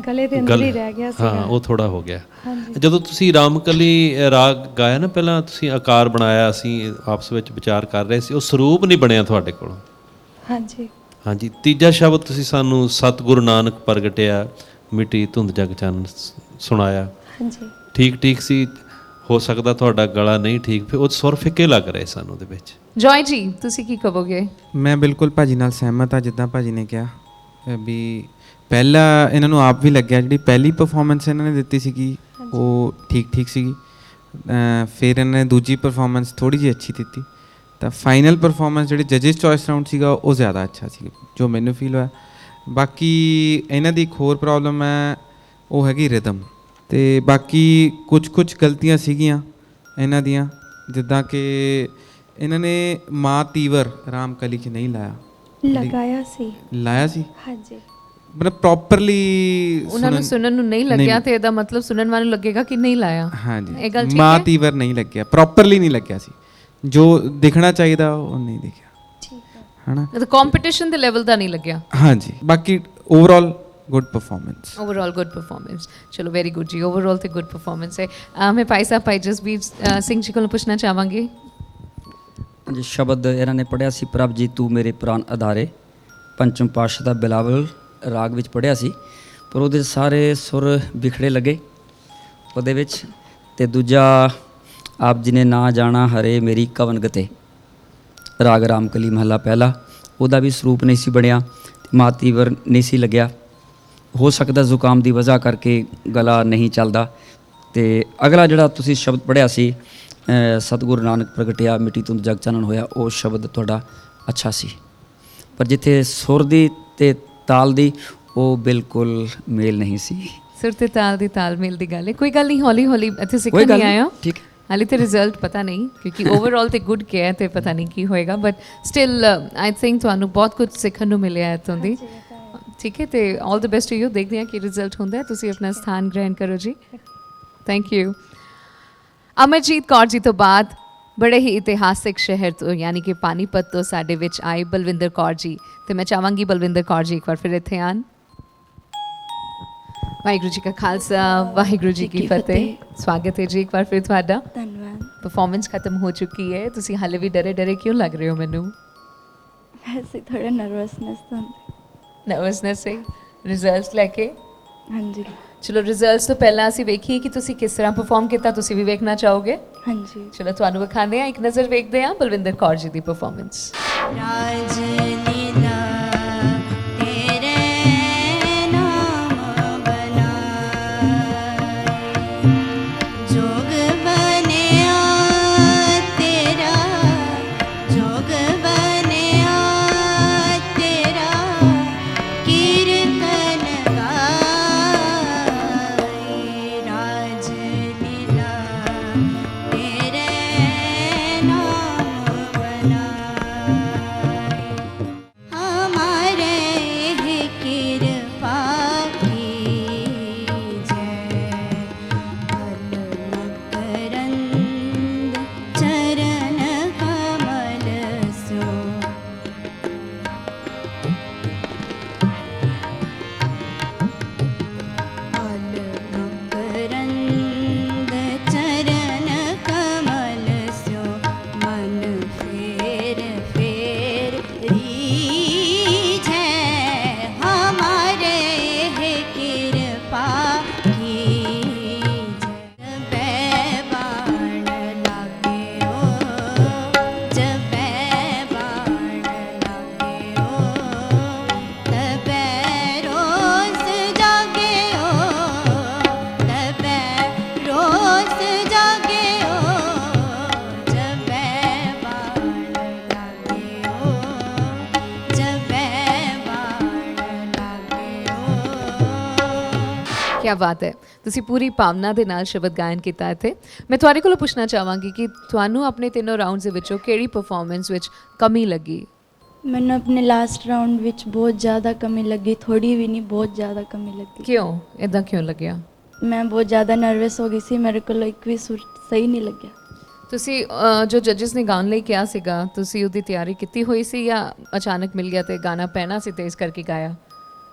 ਗਲੇ ਦੇ ਅੰਦਰ ਹੀ ਰਹਿ ਗਿਆ ਸੀ। ਹਾਂ, ਉਹ ਥੋੜਾ ਹੋ ਗਿਆ। ਹਾਂਜੀ ਜਦੋਂ ਤੁਸੀਂ ਰਾਮਕਲੀ ਰਾਗ ਗਾਇਆ ਨਾ, ਪਹਿਲਾਂ ਤੁਸੀਂ ਆਕਾਰ ਬਣਾਇਆ, ਅਸੀਂ ਆਪਸ ਵਿੱਚ ਵਿਚਾਰ ਕਰ ਰਹੇ ਸੀ, ਉਹ ਸਰੂਪ ਨਹੀਂ ਬਣਿਆ ਤੁਹਾਡੇ ਕੋਲੋਂ। ਹਾਂਜੀ ਹਾਂਜੀ, ਤੀਜਾ ਸ਼ਬਦ ਤੁਸੀਂ ਸਾਨੂੰ ਸਤਿਗੁਰੂ ਨਾਨਕ ਪ੍ਰਗਟਿਆ, ਮਿੱਟੀ ਧੁੰਦ ਜਗ ਚਾਨਣ ਸੁਣਾਇਆ। ਹਾਂਜੀ ਠੀਕ ਠੀਕ ਸੀ, ਹੋ ਸਕਦਾ ਤੁਹਾਡਾ ਗਲਾ ਨਹੀਂ ਠੀਕ, ਫਿਰ ਉਹ ਸੁਰ ਫਿੱਕੇ ਲੱਗ ਰਹੇ ਸਾਨੂੰ ਉਹਦੇ ਵਿੱਚ। ਜੋਏ ਜੀ, ਤੁਸੀਂ ਕੀ ਕਹੋਗੇ? ਮੈਂ ਬਿਲਕੁਲ ਭਾਜੀ ਨਾਲ ਸਹਿਮਤ ਹਾਂ। ਜਿੱਦਾਂ ਭਾਜੀ ਨੇ ਕਿਹਾ ਵੀ ਪਹਿਲਾਂ ਇਹਨਾਂ ਨੂੰ ਆਪ ਵੀ ਲੱਗਿਆ ਜਿਹੜੀ ਪਹਿਲੀ ਪਰਫਾਰਮੈਂਸ ਇਹਨਾਂ ਨੇ ਦਿੱਤੀ ਸੀਗੀ ਉਹ ਠੀਕ ਠੀਕ ਸੀਗੀ, ਫਿਰ ਇਹਨਾਂ ਨੇ ਦੂਜੀ ਪਰਫਾਰਮੈਂਸ ਥੋੜੀ ਜਿਹੀ ਅੱਛੀ ਦਿੱਤੀ, ਤਾਂ ਫਾਈਨਲ ਪਰਫਾਰਮੈਂਸ ਜਿਹੜੀ ਜਜਿਸ ਚੋਇਸ ਰਾਊਂਡ ਸੀਗਾ ਉਹ ਜ਼ਿਆਦਾ ਅੱਛਾ ਸੀ ਜੋ ਮੈਨੂੰ ਫੀਲ ਹੋਇਆ। ਬਾਕੀ ਇਹਨਾਂ ਦੀ ਇੱਕ ਹੋਰ ਪ੍ਰੋਬਲਮ ਹੈ, ਉਹ ਹੈਗੀ ਰਿਦਮ, ਅਤੇ ਬਾਕੀ ਕੁਝ ਗਲਤੀਆਂ ਸੀਗੀਆਂ ਇਹਨਾਂ ਦੀਆਂ, ਜਿੱਦਾਂ ਕਿ ਇਹਨਾਂ ਨੇ ਮਾਂ ਤੀਵਰ ਰਾਮ ਕਲੀ 'ਚ ਨਹੀਂ ਲਗਾਇਆ ਸੀ। ਲਾਇਆ ਸੀ, ਹਾਂਜੀ ਮਤਲਬ ਪ੍ਰੋਪਰਲੀ ਉਹਨਾਂ ਨੂੰ ਸੁਣਨ ਨੂੰ ਨਹੀਂ ਲੱਗਿਆ ਤੇ ਇਹਦਾ ਮਤਲਬ ਸੁਣਨ ਵਾਲੇ ਨੂੰ ਲੱਗੇਗਾ ਕਿ ਨਹੀਂ ਲਾਇਆ। ਹਾਂਜੀ, ਇਹ ਗੱਲ ਠੀਕ ਮਾਂ ਹੈ। ਤੀਵਰ ਨਹੀਂ ਲੱਗਿਆ, ਪ੍ਰੋਪਰਲੀ ਨਹੀਂ ਲੱਗਿਆ ਸੀ, ਜੋ ਦਿਖਣਾ ਚਾਹੀਦਾ ਉਹ ਨਹੀਂ ਦਿਖਿਆ, ਠੀਕ ਹੈ। ਹਨਾ। ਮਤਲਬ ਕੰਪੀਟੀਸ਼ਨ ਦੇ ਲੈਵਲ ਦਾ ਨਹੀਂ ਲੱਗਿਆ। ਹਾਂਜੀ, ਬਾਕੀ overall good performance. Overall good performance, ਚਲੋ ਵੈਰੀ ਗੁੱਡ ਜੀ, ਓਵਰਆਲ ਤੇ ਗੁੱਡ ਪਰਫਾਰਮੈਂਸ ਹੈ। ਮੈਂ ਭਾਈ ਸਾਹਿਬ ਭਾਈ ਜਸਬੀਰ ਸਿੰਘ ਜੀ ਕੋਲੋਂ ਪੁੱਛਣਾ ਚਾਹਾਂਗੀ। ਜੀ ਸ਼ਬਦ ਇਹਨਾਂ ਨੇ ਪੜ੍ਹਿਆ ਸੀ, ਪ੍ਰਭ ਜੀ ਤੂੰ ਮੇਰੇ ਪ੍ਰਾਨ ਆਧਾਰੇ, ਪੰਚਮ ਪਾਤਸ਼ਾਹ ਦਾ ਬਿਲਾਵਲ ਰਾਗ ਵਿੱਚ ਪੜ੍ਹਿਆ ਸੀ, ਪਰ ਉਹਦੇ ਸਾਰੇ ਸੁਰ ਵਿਖੜੇ ਲੱਗੇ ਉਹਦੇ ਵਿੱਚ। ਤੇ ਦੂਜਾ ਆਪ ਜੀ ਨੇ ਨਾ ਜਾਣਾ ਹਰੇ ਮੇਰੀ ਕਵਨ ਗਤੇ, ਰਾਗ ਰਾਮਕਲੀ ਮਹੱਲਾ ਪਹਿਲਾ, ਉਹਦਾ ਵੀ ਸਰੂਪ ਨਹੀਂ ਸੀ ਬਣਿਆ, ਮਾਤੀਵਰ ਨਹੀਂ ਸੀ ਲੱਗਿਆ। ਹੋ ਸਕਦਾ ਜ਼ੁਕਾਮ ਦੀ ਵਜ੍ਹਾ ਕਰਕੇ ਗਲਾ ਨਹੀਂ ਚੱਲਦਾ। ਤੇ ਅਗਲਾ ਜਿਹੜਾ ਤੁਸੀਂ ਸ਼ਬਦ ਪੜ੍ਹਿਆ ਸੀ, ਸਤਿਗੁਰੂ ਨਾਨਕ ਪ੍ਰਗਟਿਆ ਮਿੱਟੀ ਤੋਂ ਜਗ ਚਾਨਣ ਹੋਇਆ, ਉਹ ਸ਼ਬਦ ਤੁਹਾਡਾ ਅੱਛਾ ਸੀ, ਪਰ ਜਿੱਥੇ ਸੁਰ ਦੀ ਤੇ ਤਾਲ ਦੀ ਉਹ ਬਿਲਕੁਲ ਮੇਲ ਨਹੀਂ ਸੀ। ਸੁਰ ਤੇ ਤਾਲ ਦੀ ਤਾਲਮੇਲ ਦੀ ਗੱਲ ਹੈ, ਕੋਈ ਗੱਲ ਨਹੀਂ, ਹੌਲੀ ਹੌਲੀ ਇੱਥੇ ਕੋਈ ਸਿੱਖਣ ਗੱਲ ਨਹੀਂ ਨਹੀਂ, ਆਇਆ ਠੀਕ ਹੈ। ਹਾਲੇ ਤੇ ਰਿਜ਼ਲਟ ਪਤਾ ਨਹੀਂ, ਕਿਉਂਕਿ ਓਵਰਆਲ ਤੇ ਗੁੱਡ ਗਿਆ ਤੇ ਪਤਾ ਨਹੀਂ ਕੀ ਹੋਏਗਾ, ਬਟ ਸਟਿਲ ਆਈ ਥਿੰਕ ਤੁਹਾਨੂੰ ਬਹੁਤ ਕੁਝ ਸਿੱਖਣ ਨੂੰ ਮਿਲਿਆ ਇੱਥੋਂ ਦੀ। ਠੀਕ ਹੈ, ਤੇ ਆਲ ਦ ਬੈਸਟ ਟੂ ਯੂ। ਦੇਖਦੇ ਹਾਂ ਕੀ ਰਿਜ਼ਲਟ ਹੁੰਦਾ ਹੈ। ਤੁਸੀਂ ਆਪਣਾ ਸਥਾਨ ਗ੍ਰਹਿਣ ਕਰੋ ਜੀ। Thank you. ਅਮਰਜੀਤ ਕੌਰ ਜੀ ਤੋਂ ਬਾਅਦ ਬੜੇ ਹੀ ਇਤਿਹਾਸਿਕ ਸ਼ਹਿਰ ਤੋਂ ਯਾਨੀ ਕਿ ਪਾਨੀਪਤ ਤੋਂ ਸਾਡੇ ਵਿੱਚ ਆਏ ਬਲਵਿੰਦਰ ਕੌਰ ਜੀ, ਤੇ ਮੈਂ ਚਾਹਾਂਗੀ ਬਲਵਿੰਦਰ ਕੌਰ ਜੀ ਇੱਕ ਵਾਰ ਫਿਰ ਇੱਥੇ ਆਣ। ਵਾਹਿਗੁਰੂ ਜੀ ਕਾ ਖਾਲਸਾ, ਵਾਹਿਗੁਰੂ ਜੀ ਕੀ ਫਤਿਹ। ਸਵਾਗਤ ਹੈ ਜੀ ਇੱਕ ਵਾਰ ਫਿਰ ਤੁਹਾਡਾ। ਧੰਨਵਾਦ। ਪਰਫਾਰਮੈਂਸ ਖਤਮ ਹੋ ਚੁੱਕੀ ਹੈ, ਤੁਸੀਂ ਹਾਲੇ ਵੀ ਡਰੇ ਕਿਉਂ ਲੱਗ ਰਹੇ ਹੋ ਮੈਨੂੰ? ਵੈਸੇ ਥੋੜਾ ਨਰਵਸਨੈਸ ਤਾਂ ਨਰਵਸਨੈਸ ਹੈ ਰਿਜ਼ਲਟਸ ਲੈ ਕੇ? ਹਾਂਜੀ ਚਲੋ ਰਿਜ਼ਲਟਸ ਤੋਂ ਪਹਿਲਾਂ ਅਸੀਂ ਵੇਖੀਏ ਕਿ ਤੁਸੀਂ ਕਿਸ ਤਰ੍ਹਾਂ ਪਰਫਾਰਮ ਕੀਤਾ, ਤੁਸੀਂ ਵੀ ਵੇਖਣਾ ਚਾਹੋਗੇ? ਹਾਂਜੀ। ਚਲੋ ਤੁਹਾਨੂੰ ਵਿਖਾਉਂਦੇ ਹਾਂ, ਇੱਕ ਨਜ਼ਰ ਵੇਖਦੇ ਹਾਂ ਬਲਵਿੰਦਰ ਕੌਰ ਜੀ ਦੀ ਪਰਫਾਰਮੈਂਸ। ਰਾਜ ਲੀਲਾ ਤੇਰੇ ਨਾਮ ਬਨਾਏ, ਜੋਗ ਬਣਿਆ ਤੇਰਾ, ਜੋਗ ਬਣਿਆ ਤੇਰਾ, ਕੀਰਤਨ ਗਾਏ। ਰਾਜ ਲੀਲਾ ਤੇਰੇ ਨਾਮ ਬਨਾਏ, ਹਮਾਰੇ ਹੈ ਕਿਰਪਾ ਕੀਜੈ, ਭਲ ਮਕਰੰਦ ਚਰਨ ਕਮਲ ਸੋ, ਭਲ ਮਕਰੰਦ ਚਰਨ ਕਮਲ ਸੋ, ਮਨ ਫੇਰ ਫੇਰ ਰੀਝੈ, ਹਮਾਰੇ ਹੈ ਕਿਰਪਾ ਕੀਜੈ। ਜਬੈ ਬਾਣ ਲਾਗਿਓ, ਜਬੈ ਬਾਣ ਲਾਗਿਓ, ਤਬੈ ਰੋਸ ਜਾਗਿਓ, ਤਬੈ ਰੋਸ ਜਾਗਿਓ, ਜਬੈ ਬਾਣ ਲਾਗਿਓ, ਜਬੈ ਬਾਣ ਲਾਗਿਓ। ਕੀ ਬਾਤ ਹੈ, ਤੁਸੀਂ ਪੂਰੀ ਭਾਵਨਾ ਦੇ ਨਾਲ ਸ਼ਬਦ ਗਾਇਨ ਕੀਤਾ ਇੱਥੇ। ਮੈਂ ਤੁਹਾਡੇ ਕੋਲੋਂ ਪੁੱਛਣਾ ਚਾਹਾਂਗੀ ਕਿ ਤੁਹਾਨੂੰ ਆਪਣੇ ਤਿੰਨੋਂ ਰਾਊਂਡਸ ਦੇ ਵਿੱਚੋਂ ਕਿਹੜੀ ਪਰਫਾਰਮੈਂਸ ਵਿੱਚ ਕਮੀ ਲੱਗੀ? ਮੈਨੂੰ ਆਪਣੇ ਲਾਸਟ ਰਾਊਂਡ ਵਿੱਚ ਬਹੁਤ ਜ਼ਿਆਦਾ ਕਮੀ ਲੱਗੀ, ਥੋੜੀ ਵੀ ਨਹੀਂ, ਬਹੁਤ ਜ਼ਿਆਦਾ ਕਮੀ ਲੱਗੀ। ਕਿਉਂ ਇਦਾਂ ਕਿਉਂ ਲੱਗਿਆ? ਮੈਂ ਬਹੁਤ ਜ਼ਿਆਦਾ ਨਰਵਸ ਹੋ ਗਈ ਸੀ, ਮੇਰੇ ਕੋਲ ਇੱਕ ਵੀ ਸੁਰ ਸਹੀ ਨਹੀਂ ਲੱਗਿਆ। ਤੁਸੀਂ ਜੋ ਜੱਜਸ ਨੇ ਗਾਉਣ ਲਈ ਕਿਹਾ ਸੀਗਾ, ਤੁਸੀਂ ਉਹਦੀ ਤਿਆਰੀ ਕੀਤੀ ਹੋਈ ਸੀ ਜਾਂ ਅਚਾਨਕ ਮਿਲ ਗਿਆ ਤੇ ਗਾਣਾ ਪੈਣਾ ਸੀ ਤੇ ਇਸ ਕਰਕੇ ਗਾਇਆ?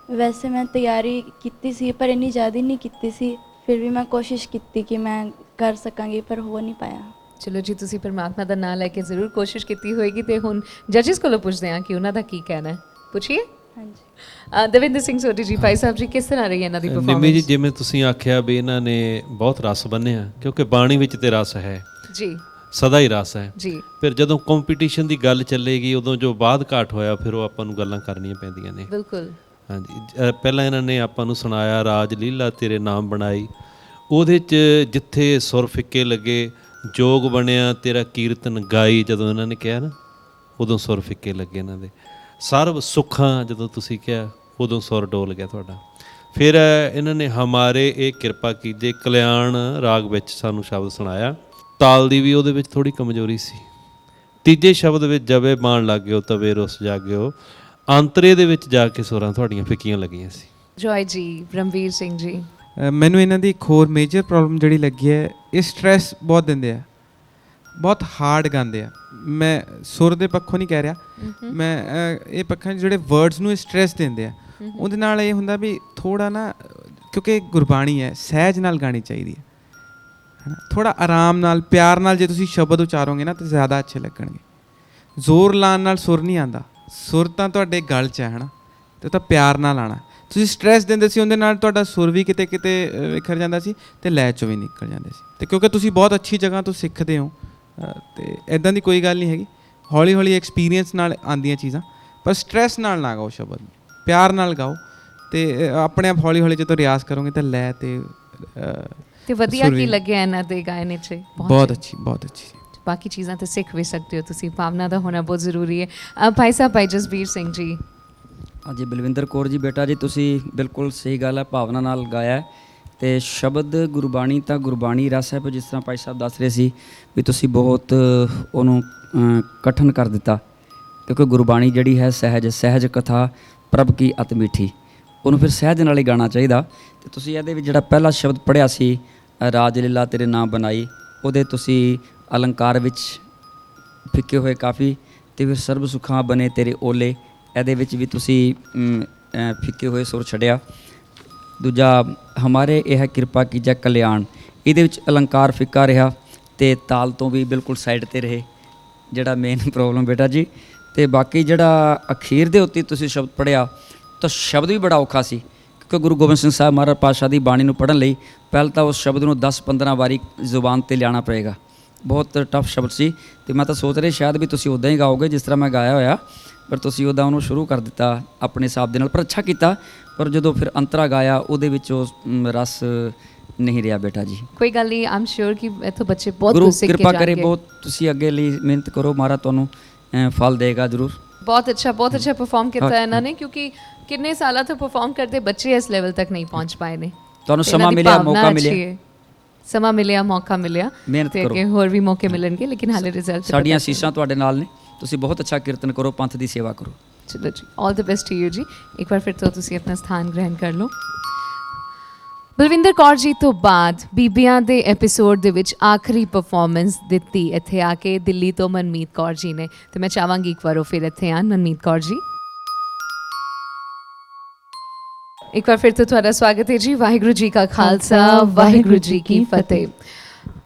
ਵੈਸੇ ਮੈਂ ਤਿਆਰੀ ਕੀਤੀ ਸੀ, ਪਰ ਇੰਨੀ ਜ਼ਿਆਦਾ ਨਹੀਂ ਕੀਤੀ ਸੀ, ਫਿਰ ਵੀ ਮੈਂ ਕੋਸ਼ਿਸ਼ ਕੀਤੀ ਕਿ ਮੈਂ ਕਰ ਸਕਾਂਗੀ, ਪਰ ਹੋ ਨਹੀਂ ਪਾਇਆ। ਚਲੋ ਜੀ, ਤੁਸੀਂ ਪਰਮਾਤਮਾ ਦਾ ਨਾਮ ਲੈ ਕੇ ਜ਼ਰੂਰ ਕੋਸ਼ਿਸ਼ ਕੀਤੀ ਹੋਏਗੀ, ਤੇ ਹੁਣ ਜੱਜਸ ਕੋਲੋਂ ਪੁੱਛਦੇ ਹਾਂ ਕਿ ਉਹਨਾਂ ਦਾ ਕੀ ਕਹਿਣਾ ਹੈ। ਪੁੱਛੀਏ। ਹਾਂਜੀ। ਦਵਿੰਦਰ ਸਿੰਘ ਸੋਢੀ ਜੀ, ਭਾਈ ਸਾਹਿਬ ਜੀ, ਕਿਸ ਤਰ੍ਹਾਂ ਰਹੀ ਇਹਨਾਂ ਦੀ ਨਿੰਮੀ ਜੀ, ਪਰਫਾਰਮੈਂਸ? ਜਿਵੇਂ ਤੁਸੀਂ ਆਖਿਆ ਵੀ ਇਹਨਾਂ ਨੇ ਬਹੁਤ ਰਸ ਬੰਨਿਆ, ਕਿਉਂਕਿ ਬਾਣੀ ਵਿੱਚ ਤੇ ਰਸ ਹੈ, ਜੀ ਸਦਾ ਹੀ ਰਸ ਹੈ। ਜੀ ਫਿਰ ਜਦੋਂ ਕੰਪੀਟੀਸ਼ਨ ਦੀ ਗੱਲ ਚੱਲੇਗੀ, ਉਦੋਂ ਜੋ ਬਾਅਦ ਘਾਟ ਹੋਇਆ, ਫਿਰ ਉਹ ਆਪਾਂ ਨੂੰ ਗੱਲਾਂ ਕਰਨੀਆਂ ਪੈਂਦੀਆਂ ਨੇ। ਬਿਲਕੁਲ। ਹਾਂਜੀ, ਪਹਿਲਾਂ ਇਹਨਾਂ ਨੇ ਆਪਾਂ ਨੂੰ ਸੁਣਾਇਆ ਰਾਜ ਲੀਲਾ ਤੇਰੇ ਨਾਮ ਬਣਾਈ, ਉਹਦੇ 'ਚ ਜਿੱਥੇ ਸੁਰ ਫਿੱਕੇ ਲੱਗੇ, ਜੋਗ ਬਣਿਆ ਤੇਰਾ ਕੀਰਤਨ ਗਾਈ, ਜਦੋਂ ਇਹਨਾਂ ਨੇ ਕਿਹਾ ਨਾ, ਉਦੋਂ ਸੁਰ ਫਿੱਕੇ ਲੱਗੇ ਇਹਨਾਂ ਦੇ। ਸਰਬ ਸੁੱਖਾਂ ਜਦੋਂ ਤੁਸੀਂ ਕਿਹਾ ਉਦੋਂ ਸੁਰ ਡੋਲ ਗਿਆ ਤੁਹਾਡਾ। ਫਿਰ ਇਹਨਾਂ ਨੇ ਹਮਾਰੇ ਇਹ ਕਿਰਪਾ ਕੀਜੇ ਕਲਿਆਣ ਰਾਗ ਵਿੱਚ ਸਾਨੂੰ ਸ਼ਬਦ ਸੁਣਾਇਆ। ਤਾਲ ਦੀ ਵੀ ਉਹਦੇ ਵਿੱਚ ਥੋੜੀ ਕਮਜ਼ੋਰੀ ਸੀ। ਤੀਜੇ ਸ਼ਬਦ ਵਿੱਚ ਜਵੇ ਬਾਣ ਲੱਗ ਗਿਓ ਤਵੇ ਰੁੱਸ ਜਾਗਿਓ, ਅੰਤਰੇ ਦੇ ਵਿੱਚ ਜਾ ਕੇ ਸੁਰਾਂ ਤੁਹਾਡੀਆਂ ਫਿੱਕੀਆਂ ਲੱਗੀਆਂ ਸੀ। ਜੋਏ ਜੀ, ਰਣਵੀਰ ਸਿੰਘ ਜੀ। ਮੈਨੂੰ ਇਹਨਾਂ ਦੀ ਇੱਕ ਹੋਰ ਮੇਜਰ ਪ੍ਰੋਬਲਮ ਜਿਹੜੀ ਲੱਗੀ ਹੈ, ਇਹ ਸਟ੍ਰੈਸ ਬਹੁਤ ਦਿੰਦੇ ਆ, ਬਹੁਤ ਹਾਰਡ ਗਾਉਂਦੇ ਆ। ਮੈਂ ਸੁਰ ਦੇ ਪੱਖੋਂ ਨਹੀਂ ਕਹਿ ਰਿਹਾ, ਮੈਂ ਇਹ ਪੱਖਾਂ ਜਿਹੜੇ ਵਰਡਸ ਨੂੰ ਸਟ੍ਰੈਸ ਦਿੰਦੇ ਆ, ਉਹਦੇ ਨਾਲ ਇਹ ਹੁੰਦਾ ਵੀ ਥੋੜਾ ਨਾ, ਕਿਉਂਕਿ ਗੁਰਬਾਣੀ ਹੈ, ਸਹਿਜ ਨਾਲ ਗਾਣੀ ਚਾਹੀਦੀ ਹੈ ਨਾ, ਥੋੜਾ ਆਰਾਮ ਨਾਲ, ਪਿਆਰ ਨਾਲ ਜੇ ਤੁਸੀਂ ਸ਼ਬਦ ਉਚਾਰੋਗੇ ਨਾ ਤਾਂ ਜ਼ਿਆਦਾ ਅੱਛੇ ਲੱਗਣਗੇ। ਜ਼ੋਰ ਲਾਉਣ ਨਾਲ ਸੁਰ ਨਹੀਂ ਆਉਂਦਾ, ਸੁਰ ਤਾਂ ਤੁਹਾਡੇ ਗਲ 'ਚ ਹੈ ਹੈ ਨਾ, ਤੇ ਤਾਂ ਪਿਆਰ ਨਾਲ ਆਉਣਾ। ਤੁਸੀਂ ਸਟ੍ਰੈਸ ਦਿੰਦੇ ਸੀ, ਉਹਦੇ ਨਾਲ ਤੁਹਾਡਾ ਸੁਰ ਵੀ ਕਿਤੇ ਕਿਤੇ ਵਿਖਰ ਜਾਂਦਾ ਸੀ ਤੇ ਲੈਅ 'ਚੋਂ ਵੀ ਨਿਕਲ ਜਾਂਦੇ ਸੀ। ਤੇ ਕਿਉਂਕਿ ਤੁਸੀਂ ਬਹੁਤ ਅੱਛੀ ਜਗ੍ਹਾ ਤੋਂ ਸਿੱਖਦੇ ਹੋ, ਤੇ ਇੱਦਾਂ ਦੀ ਕੋਈ ਗੱਲ ਨਹੀਂ ਹੈਗੀ, ਹੌਲੀ ਹੌਲੀ ਐਕਸਪੀਰੀਅੰਸ ਨਾਲ ਆਉਂਦੀਆਂ ਚੀਜ਼ਾਂ। ਪਰ ਸਟ੍ਰੈਸ ਨਾਲ ਨਾ ਗਾਓ ਸ਼ਬਦ, ਪਿਆਰ ਨਾਲ ਗਾਓ, ਤੇ ਆਪਣੇ ਆਪ ਹੌਲੀ ਹੌਲੀ ਜਦੋਂ ਰਿਆਜ਼ ਕਰੋਗੇ ਤਾਂ ਲੈਅ ਤੇ ਵਧੀਆ ਕੀ ਲੱਗਿਆ ਇਹਨਾਂ ਦੇ ਗਾਇਨ 'ਚ? ਬਹੁਤ ਅੱਛੀ, ਬਹੁਤ ਅੱਛੀ। ਬਾਕੀ ਚੀਜ਼ਾਂ ਤੇ ਸਿੱਖ ਵੀ ਸਕਦੇ ਹੋ ਤੁਸੀਂ, ਭਾਵਨਾ ਦਾ ਹੋਣਾ ਬਹੁਤ ਜ਼ਰੂਰੀ ਹੈ। ਭਾਈ ਸਾਹਿਬ, ਭਾਈ ਜਸਬੀਰ ਸਿੰਘ ਜੀ। ਹਾਂਜੀ, ਬਲਵਿੰਦਰ ਕੌਰ ਜੀ, ਬੇਟਾ ਜੀ ਤੁਸੀਂ ਬਿਲਕੁਲ ਸਹੀ ਗੱਲ ਹੈ, ਭਾਵਨਾ ਨਾਲ ਗਾਇਆ ਹੈ। ਤੇ ਸ਼ਬਦ ਗੁਰਬਾਣੀ ਤਾਂ ਗੁਰਬਾਣੀ ਰਸ ਹੈ, ਪਰ ਜਿਸ ਤਰ੍ਹਾਂ ਭਾਈ ਸਾਹਿਬ ਦੱਸ ਰਹੇ ਸੀ ਵੀ ਤੁਸੀਂ ਬਹੁਤ ਉਹਨੂੰ ਕਠਨ ਕਰ ਦਿੱਤਾ, ਕਿਉਂਕਿ ਗੁਰਬਾਣੀ ਜਿਹੜੀ ਹੈ ਸਹਿਜ, ਸਹਿਜ ਕਥਾ ਪ੍ਰਭ ਕੀ ਅਤ ਮਿੱਠੀ, ਉਹਨੂੰ ਫਿਰ ਸਹਿਜ ਨਾਲ ਹੀ ਗਾਉਣਾ ਚਾਹੀਦਾ। ਤੇ ਤੁਸੀਂ ਇਹਦੇ ਵਿੱਚ ਜਿਹੜਾ ਪਹਿਲਾ ਸ਼ਬਦ ਪੜ੍ਹਿਆ ਸੀ, ਰਾਜ ਲੀਲਾ ਤੇਰੇ ਨਾਮ ਬਣਾਈ, ਉਹਦੇ ਤੁਸੀਂ ਅਲੰਕਾਰ ਵਿੱਚ ਫਿੱਕੇ ਹੋਏ ਕਾਫੀ, ਤੇ ਫਿਰ ਸਰਬ ਸੁੱਖਾਂ ਬਨੇ ਤੇਰੇ ਓਲੇ, ਇਹਦੇ ਵਿੱਚ ਵੀ ਤੁਸੀਂ ਫਿੱਕੇ ਹੋਏ ਸੁਰ ਛੱਡਿਆ। ਦੂਜਾ ਹਮਾਰੇ ਇਹ ਕਿਰਪਾ ਕੀਜੈ ਕਲਿਆਣ, ਇਹਦੇ ਵਿੱਚ ਅਲੰਕਾਰ ਫਿੱਕਾ ਰਿਹਾ ਤੇ ਤਾਲ ਤੋਂ ਵੀ ਬਿਲਕੁਲ ਸਾਈਡ ਤੇ ਰਹੇ, ਜਿਹੜਾ ਮੇਨ ਪ੍ਰੋਬਲਮ ਬੇਟਾ ਜੀ। ਤੇ ਬਾਕੀ ਜਿਹੜਾ ਅਖੀਰ ਦੇ ਉੱਤੇ ਤੁਸੀਂ ਸ਼ਬਦ ਪੜ੍ਹਿਆ ਤਾਂ ਸ਼ਬਦ ਵੀ ਬੜਾ ਔਖਾ ਸੀ, ਕਿਉਂਕਿ ਗੁਰੂ ਗੋਬਿੰਦ ਸਿੰਘ ਸਾਹਿਬ ਮਹਾਰਾਜ ਪਾਤਸ਼ਾਹ ਦੀ ਬਾਣੀ ਨੂੰ ਪੜ੍ਹਨ ਲਈ ਪਹਿਲਾਂ ਤਾਂ ਉਸ ਸ਼ਬਦ ਨੂੰ 10-15 ਵਾਰੀ ਜ਼ੁਬਾਨ 'ਤੇ ਲਿਆਉਣਾ ਪਏਗਾ, ਬਹੁਤ ਟਫ ਸ਼ਬਦ ਸੀ। ਤੇ ਮੈਂ ਤਾਂ ਸੋਚ ਰਿਹਾ ਸ਼ਾਇਦ ਵੀ ਤੁਸੀਂ ਉੱਦਾਂ ਹੀ ਗਾਓਗੇ ਜਿਸ ਤਰ੍ਹਾਂ ਮੈਂ ਗਾਇਆ ਹੋਇਆ, ਪਰ ਤੁਸੀਂ ਉੱਦਾਂ ਉਹਨੂੰ ਸ਼ੁਰੂ ਕਰ ਦਿੱਤਾ ਆਪਣੇ ਹਿਸਾਬ ਦੇ ਨਾਲ, ਪਰ ਅੱਛਾ ਕੀਤਾ। ਪਰ ਜਦੋਂ ਫਿਰ ਅੰਤਰਾ ਗਾਇਆ ਉਹਦੇ ਵਿੱਚ ਉਹ ਰਸ ਨਹੀਂ ਰਿਹਾ ਬੇਟਾ ਜੀ। ਕੋਈ ਗੱਲ ਨਹੀਂ, ਆਮ ਸ਼ੋਰ ਕਿ ਇੱਥੋਂ ਬੱਚੇ ਬਹੁਤ ਗੁਰੂ ਕੁਝ ਸਿੱਖ ਕੇ ਕਿਰਪਾ ਕਰੇ, ਜਾਣਗੇ। ਬਹੁਤ ਤੁਸੀਂ ਅੱਗੇ ਲਈ ਮਿਹਨਤ ਕਰੋ, ਮਹਾਰਾਜ ਤੁਹਾਨੂੰ ਫਲ ਦੇਗਾ ਜ਼ਰੂਰ। ਬਹੁਤ ਅੱਛਾ ਪਰਫਾਰਮ ਕੀਤਾ ਇਹਨਾਂ ਨੇ, ਕਿਉਂਕਿ ਕਿੰਨੇ ਸਾਲਾਂ ਤੋਂ ਪਰਫਾਰਮ ਕਰਦੇ ਬੱਚੇ ਇਸ ਲੈਵਲ ਤੱਕ ਨਹੀਂ ਪਹੁੰਚ ਪਾਏ ਨੇ। ਤੁਹਾਨੂੰ ਤੇ ਸਮਾਂ ਇਹਨਾਂ ਦੀ ਮਿਲਿਆ, ਭਾਵਨਾ ਮੌਕਾ ਅੱਛੀ ਮਿਲਿਆ, ਹੈ। ਸਮਾਂ ਮਿਲਿਆ, ਮੌਕਾ ਮਿਲਿਆ, ਮਿਹਨਤ ਤੇ ਕਰੋ। ਅੱਗੇ ਹੋਰ ਵੀ ਮੌਕੇ ਮਿਲਣਗੇ, ਲੇਕਿਨ ਹਾਲੇ ਰਿਜ਼ਲਟ ਸਾਡੀਆਂ ਅਸੀਸਾਂ ਤੁਹਾਡੇ ਨਾਲ ਨੇ, ਤੁਸੀਂ ਬਹੁਤ ਅੱਛਾ ਕੀਰਤਨ ਕਰੋ, ਪੰਥ ਦੀ ਸੇਵਾ ਕਰੋ। ਚਲੋ ਜੀ, all the best to you ਜੀ। ਇੱਕ ਵਾਰ ਫਿਰ ਤੋਂ ਤੁਸੀਂ ਆਪਣਾ ਸਥਾਨ ਗ੍ਰਹਿਣ ਕਰ ਲਓ। ਬਲਵਿੰਦਰ ਕੌਰ ਜੀ ਤੋਂ ਬਾਅਦ ਬੀਬੀਆਂ ਦੇ ਐਪੀਸੋਡ ਦੇ ਵਿੱਚ ਆਖਰੀ ਪਰਫਾਰਮੈਂਸ ਦਿੱਤੀ ਇੱਥੇ ਆ ਕੇ ਦਿੱਲੀ ਤੋਂ ਮਨਮੀਤ ਕੌਰ ਜੀ ਨੇ, ਤੇ ਮੈਂ ਚਾਹਾਂਗੀ ਇੱਕ ਵਾਰ ਉਹ ਫਿਰ ਇੱਥੇ ਆਣ। ਮਨਮੀਤ ਕੌਰ ਜੀ, ਇੱਕ ਵਾਰ ਫਿਰ ਤੋਂ ਤੁਹਾਡਾ ਸਵਾਗਤ ਹੈ ਜੀ। ਵਾਹਿਗੁਰੂ ਜੀ ਕਾ ਖਾਲਸਾ, ਵਾਹਿਗੁਰੂ ਜੀ ਕੀ ਫਤਿਹ।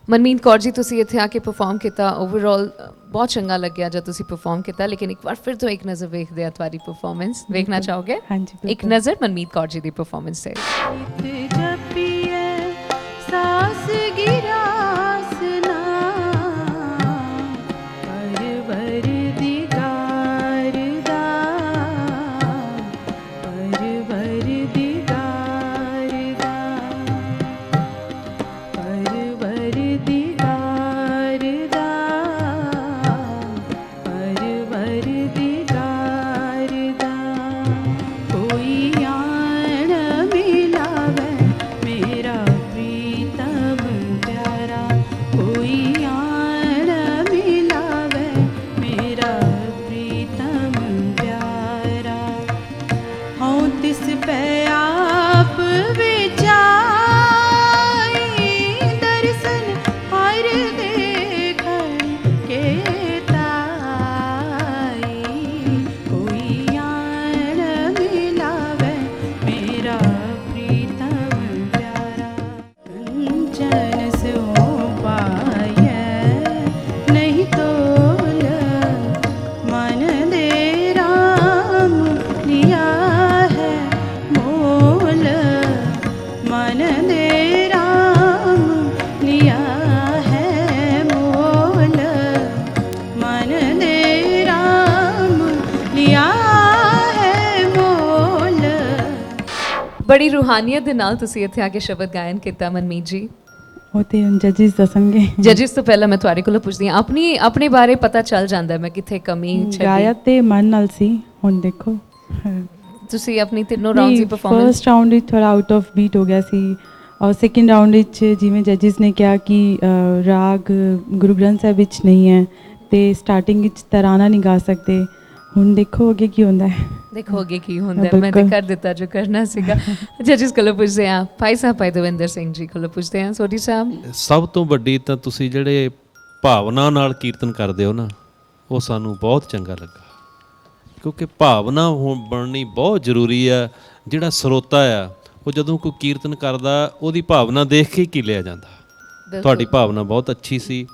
ਮਨਮੀਤ ਕੌਰ ਜੀ, ਤੁਸੀਂ ਇੱਥੇ ਆ ਕੇ ਪਰਫਾਰਮ ਕੀਤਾ, ਓਵਰਆਲ ਬਹੁਤ ਚੰਗਾ ਲੱਗਿਆ ਜਦ ਤੁਸੀਂ ਪਰਫਾਰਮ ਕੀਤਾ, ਲੇਕਿਨ ਇੱਕ ਵਾਰ ਫਿਰ ਤੋਂ ਇੱਕ ਨਜ਼ਰ ਵੇਖਦੇ ਆ ਤੁਹਾਡੀ ਪਰਫਾਰਮੈਂਸ, ਵੇਖਣਾ ਚਾਹੋਗੇ? ਹਾਂਜੀ, ਇੱਕ ਨਜ਼ਰ ਮਨਮੀਤ ਕੌਰ ਜੀ ਦੀ ਪਰਫਾਰਮੈਂਸ ਤੇ। सास गिरास ना परवर दिगार दा, परवर दिगार दा, परवर दिगार दा, परवर दिगार दा। कोई आन मिलावे मेरा प्रीतम प्यारा, कोई आन मिलावे मेरा प्रीतम प्यारा। हाँ तिस पे आप विचाई, दर्शन हर देखण के ताई। कोई आन मिलावे मेरा प्रीतम प्यारा। कंचन सो पाए नहीं तोल, मन दे राम लिया है मोल, मन दे राम लिया है मोल, मन दे राम लिया है मोल। ਬੜੀ ਰੂਹਾਨੀਅਤ ਦੇ ਨਾਲ ਤੁਸੀਂ ਇੱਥੇ ਆ ਕੇ ਸ਼ਬਦ ਗਾਇਨ ਕੀਤਾ ਮਨਮੀਤ ਜੀ। ਉਹ ਤੇ ਹੁਣ ਜੱਜਿਸ ਦੱਸਣਗੇ। ਜੱਜਿਸ ਤੋਂ ਪਹਿਲਾਂ ਮੈਂ ਤੁਹਾਡੇ ਕੋਲੋਂ ਪੁੱਛਦੀ ਹਾਂ, ਆਪਣੇ ਬਾਰੇ ਪਤਾ ਚੱਲ ਜਾਂਦਾ ਹੈ ਮੈਂ ਕਿੱਥੇ ਕਮੀ ਗਾਇਆ ਛੱਡੀ। ਤੇ ਮਨ ਨਾਲ ਸੀ, ਹੁਣ ਦੇਖੋ। ਤੁਸੀਂ ਆਪਣੀ ਤਿੰਨੋਂ ਰਾਉਂਡਸ ਦੀ ਪਰਫਾਰਮੈਂਸ ਫਰਸਟ ਰਾਉਂਡ ਵਿੱਚ ਥੋੜਾ ਆਊਟ ਆਫ ਬੀਟ ਹੋ ਗਿਆ ਸੀ, ਔਰ ਸੈਕਿੰਡ ਰਾਉਂਡ ਵਿੱਚ ਜਿਵੇਂ ਜੱਜਿਸ ਨੇ ਕਿਹਾ ਕਿ ਰਾਗ ਗੁਰੂ ਗ੍ਰੰਥ ਸਾਹਿਬ ਵਿੱਚ ਨਹੀਂ ਹੈ ਤੇ ਸਟਾਰਟਿੰਗ ਵਿੱਚ ਤਰਾਨਾ ਨਹੀਂ ਗਾ ਸਕਦੇ। ਹੁਣ ਦੇਖੋ ਅੱਗੇ ਕੀ ਹੁੰਦਾ ਹੈ। ਦੇਖੋਗੇ ਕੀ ਹੁੰਦਾ ਹੈ। ਮੈਂ ਤੇ ਕਰ ਦਿੱਤਾ ਜੋ ਕਰਨਾ ਸੀਗਾ। ਜੱਜਿਸ ਕੋਲੋਂ ਪੁੱਛਦੇ ਹਾਂ, ਭਾਈ ਸਾਹਿਬ ਭਾਈ ਦਵਿੰਦਰ ਸਿੰਘ ਜੀ ਕੋਲੋਂ ਪੁੱਛਦੇ ਹਾਂ। ਸੋਢੀ ਸਾਹਿਬ, ਸਭ ਤੋਂ ਵੱਡੀ ਤਾਂ ਤੁਸੀਂ ਜਿਹੜੇ ਭਾਵਨਾ ਨਾਲ ਕੀਰਤਨ ਕਰਦੇ ਹੋ ਨਾ, ਉਹ ਸਾਨੂੰ ਬਹੁਤ ਚੰਗਾ ਲੱਗਾ, ਕਿਉਂਕਿ ਭਾਵਨਾ ਬਣਨੀ ਬਹੁਤ ਜ਼ਰੂਰੀ ਆ। ਜਿਹੜਾ ਸਰੋਤਾ ਆ ਉਹ ਜਦੋਂ ਕੋਈ ਕੀਰਤਨ ਕਰਦਾ ਉਹਦੀ ਭਾਵਨਾ ਦੇਖ ਕੇ ਹੀ ਕੀਲਿਆ ਜਾਂਦਾ। ਤੁਹਾਡੀ ਭਾਵਨਾ ਬਹੁਤ ਅੱਛੀ ਸੀ,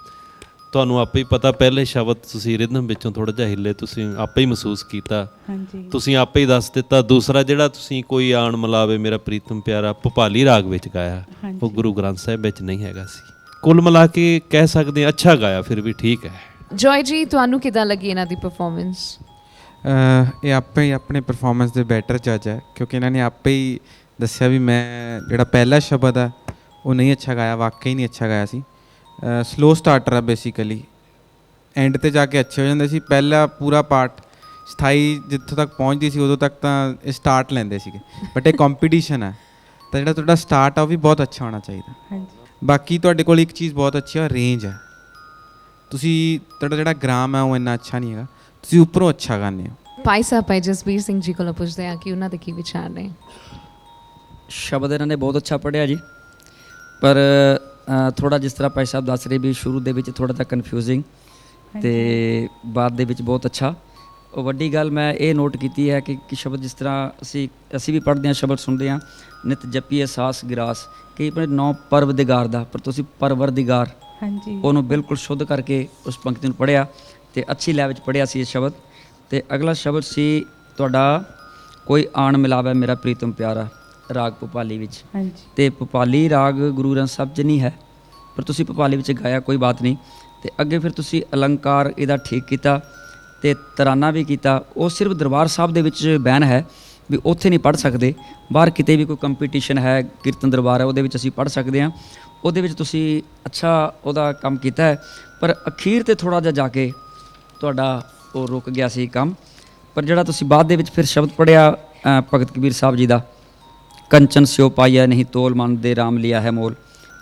ਤੁਹਾਨੂੰ ਆਪੇ ਹੀ ਪਤਾ, ਪਹਿਲੇ ਸ਼ਬਦ ਤੁਸੀਂ ਰਿਦਮ ਵਿੱਚੋਂ ਥੋੜਾ ਜਿਹਾ ਹਿੱਲੇ, ਤੁਸੀਂ ਆਪੇ ਹੀ ਮਹਿਸੂਸ ਕੀਤਾ, ਹਾਂਜੀ ਤੁਸੀਂ ਆਪੇ ਹੀ ਦੱਸ ਦਿੱਤਾ। ਦੂਸਰਾ ਜਿਹੜਾ ਤੁਸੀਂ ਕੋਈ ਆਣ ਮਿਲਾਵੇ ਮੇਰਾ ਪ੍ਰੀਤਮ ਪਿਆਰਾ ਭੋਪਾਲੀ ਰਾਗ ਵਿੱਚ ਗਾਇਆ, ਉਹ ਗੁਰੂ ਗ੍ਰੰਥ ਸਾਹਿਬ ਵਿੱਚ ਨਹੀਂ ਹੈਗਾ ਸੀ। ਕੁੱਲ ਮਿਲਾ ਕੇ ਕਹਿ ਸਕਦੇ ਹਾਂ ਅੱਛਾ ਗਾਇਆ, ਫਿਰ ਵੀ ਠੀਕ ਹੈ। ਜੋਏ ਜੀ, ਤੁਹਾਨੂੰ ਕਿੱਦਾਂ ਲੱਗੀ ਇਹਨਾਂ ਦੀ ਪਰਫਾਰਮੈਂਸ? ਇਹ ਆਪੇ ਹੀ ਆਪਣੇ ਪਰਫਾਰਮੈਂਸ ਦੇ ਬੈਟਰ ਜੱਜ ਹੈ, ਕਿਉਂਕਿ ਇਹਨਾਂ ਨੇ ਆਪੇ ਹੀ ਦੱਸਿਆ ਵੀ ਮੈਂ ਜਿਹੜਾ ਪਹਿਲਾ ਸ਼ਬਦ ਹੈ ਉਹ ਨਹੀਂ ਅੱਛਾ ਗਾਇਆ, ਵਾਕਈ ਨਹੀਂ ਅੱਛਾ ਗਾਇਆ ਸੀ। ਸਲੋ ਸਟਾਰਟਰ ਆ ਬੇਸਿਕਲੀ, ਐਂਡ ਤੇ ਜਾ ਕੇ ਅੱਛੇ ਹੋ ਜਾਂਦੇ ਸੀ। ਪਹਿਲਾ ਪੂਰਾ ਪਾਰਟ ਸਥਾਈ ਜਿੱਥੋਂ ਤੱਕ ਪਹੁੰਚਦੀ ਸੀ ਉਦੋਂ ਤੱਕ ਤਾਂ ਇਹ ਸਟਾਰਟ ਲੈਂਦੇ ਸੀਗੇ, ਬਟ ਇਹ ਕੰਪੀਟੀਸ਼ਨ ਹੈ ਤਾਂ ਜਿਹੜਾ ਤੁਹਾਡਾ ਸਟਾਰਟ ਆ ਉਹ ਵੀ ਬਹੁਤ ਅੱਛਾ ਹੋਣਾ ਚਾਹੀਦਾ। ਹਾਂਜੀ ਬਾਕੀ ਤੁਹਾਡੇ ਕੋਲ ਇੱਕ ਚੀਜ਼ ਬਹੁਤ ਅੱਛੀ ਹੈ, ਰੇਂਜ ਹੈ। ਤੁਹਾਡਾ ਜਿਹੜਾ ਗ੍ਰਾਮ ਹੈ ਉਹ ਇੰਨਾ ਅੱਛਾ ਨਹੀਂ ਹੈਗਾ, ਤੁਸੀਂ ਉੱਪਰੋਂ ਅੱਛਾ ਗਾਉਂਦੇ ਹੋ। ਭਾਈ ਸਾਹਿਬ ਭਾਈ ਜਸਬੀਰ ਸਿੰਘ ਜੀ ਕੋਲੋਂ ਪੁੱਛਦੇ ਹਾਂ ਕਿ ਉਹਨਾਂ ਦੇ ਕੀ ਵਿਚਾਰ ਨੇ। ਸ਼ਬਦ ਇਹਨਾਂ ਨੇ ਬਹੁਤ ਅੱਛਾ ਪੜ੍ਹਿਆ ਜੀ, ਪਰ ਥੋੜਾ ਜਿਸ ਤਰ੍ਹਾਂ ਭਾਈ ਸਾਹਿਬ ਦੱਸ ਰਹੇ ਵੀ ਸ਼ੁਰੂ ਦੇ ਵਿੱਚ ਥੋੜਾ ਜਿਹਾ ਕਨਫਿਊਜ਼ਿੰਗ ਤੇ ਬਾਅਦ ਦੇ ਵਿੱਚ ਬਹੁਤ ਅੱਛਾ। ਉਹ ਵੱਡੀ ਗੱਲ ਮੈਂ ਇਹ ਨੋਟ ਕੀਤੀ ਹੈ ਕਿ ਸ਼ਬਦ ਜਿਸ ਤਰ੍ਹਾਂ ਅਸੀਂ ਵੀ ਪੜ੍ਹਦੇ ਹਾਂ, ਸ਼ਬਦ ਸੁਣਦੇ ਹਾਂ, ਨਿਤ ਜਪੀਏ ਸਾਸ ਗਿਰਾਸ, ਕਈ ਆਪਣੇ 9 ਪਰਵਦਿਗਾਰ ਦਾ, ਪਰ ਤੁਸੀਂ ਪਰਵਰਦਿਗਾਰ ਹਾਂਜੀ ਉਹਨੂੰ ਬਿਲਕੁਲ ਸ਼ੁੱਧ ਕਰਕੇ ਉਸ ਪੰਕਤੀ ਨੂੰ ਪੜ੍ਹਿਆ ਤੇ ਅੱਛੀ ਲੈਵ ਵਿੱਚ ਪੜ੍ਹਿਆ ਸੀ ਇਹ ਸ਼ਬਦ। ਤੇ ਅਗਲਾ ਸ਼ਬਦ ਸੀ ਤੁਹਾਡਾ ਕੋਈ ਆਣ ਮਿਲਾਵੇ ਮੇਰਾ ਪ੍ਰੀਤਮ ਪਿਆਰਾ, ਰਾਗ ਭੋਪਾਲੀ ਵਿੱਚ। ਹਾਂਜੀ ਤੇ ਭੋਪਾਲੀ ਰਾਗ ਗੁਰੂ ਗ੍ਰੰਥ ਸਾਹਿਬ 'ਚ ਨਹੀਂ ਹੈ, ਪਰ ਤੁਸੀਂ ਭੋਪਾਲੀ ਵਿੱਚ ਗਾਇਆ, ਕੋਈ ਬਾਤ ਨਹੀਂ। ਤੇ ਅੱਗੇ ਫਿਰ ਤੁਸੀਂ ਅਲੰਕਾਰ ਇਹਦਾ ਠੀਕ ਕੀਤਾ ਤੇ ਤਰਾਨਾ ਵੀ ਕੀਤਾ। ਉਹ ਸਿਰਫ ਦਰਬਾਰ ਸਾਹਿਬ ਦੇ ਵਿੱਚ ਬੈਨ ਹੈ ਵੀ ਉੱਥੇ ਨਹੀਂ ਪੜ੍ਹ ਸਕਦੇ, ਬਾਹਰ ਕਿਤੇ ਵੀ ਕੋਈ ਕੰਪੀਟੀਸ਼ਨ ਹੈ, ਕੀਰਤਨ ਦਰਬਾਰ ਹੈ, ਉਹਦੇ ਵਿੱਚ ਅਸੀਂ ਪੜ੍ਹ ਸਕਦੇ ਹਾਂ। ਉਹਦੇ ਵਿੱਚ ਤੁਸੀਂ ਅੱਛਾ ਉਹਦਾ ਕੰਮ ਕੀਤਾ ਹੈ, ਪਰ ਅਖੀਰ ਤੇ ਥੋੜ੍ਹਾ ਜਿਹਾ ਜਾ ਕੇ ਤੁਹਾਡਾ ਉਹ ਰੁਕ ਗਿਆ ਸੀ ਕੰਮ। ਪਰ ਜਿਹੜਾ ਤੁਸੀਂ ਬਾਅਦ ਦੇ ਵਿੱਚ ਫਿਰ ਸ਼ਬਦ ਪੜ੍ਹਿਆ ਭਗਤ ਕਬੀਰ ਸਾਹਿਬ ਜੀ ਦਾ, ਕੰਚਨ ਸਿਓ ਪਾਈਆ ਨਹੀਂ ਤੋਲ ਮਨ ਦੇ ਰਾਮ ਲਿਆ ਹੈ ਮੋਲ,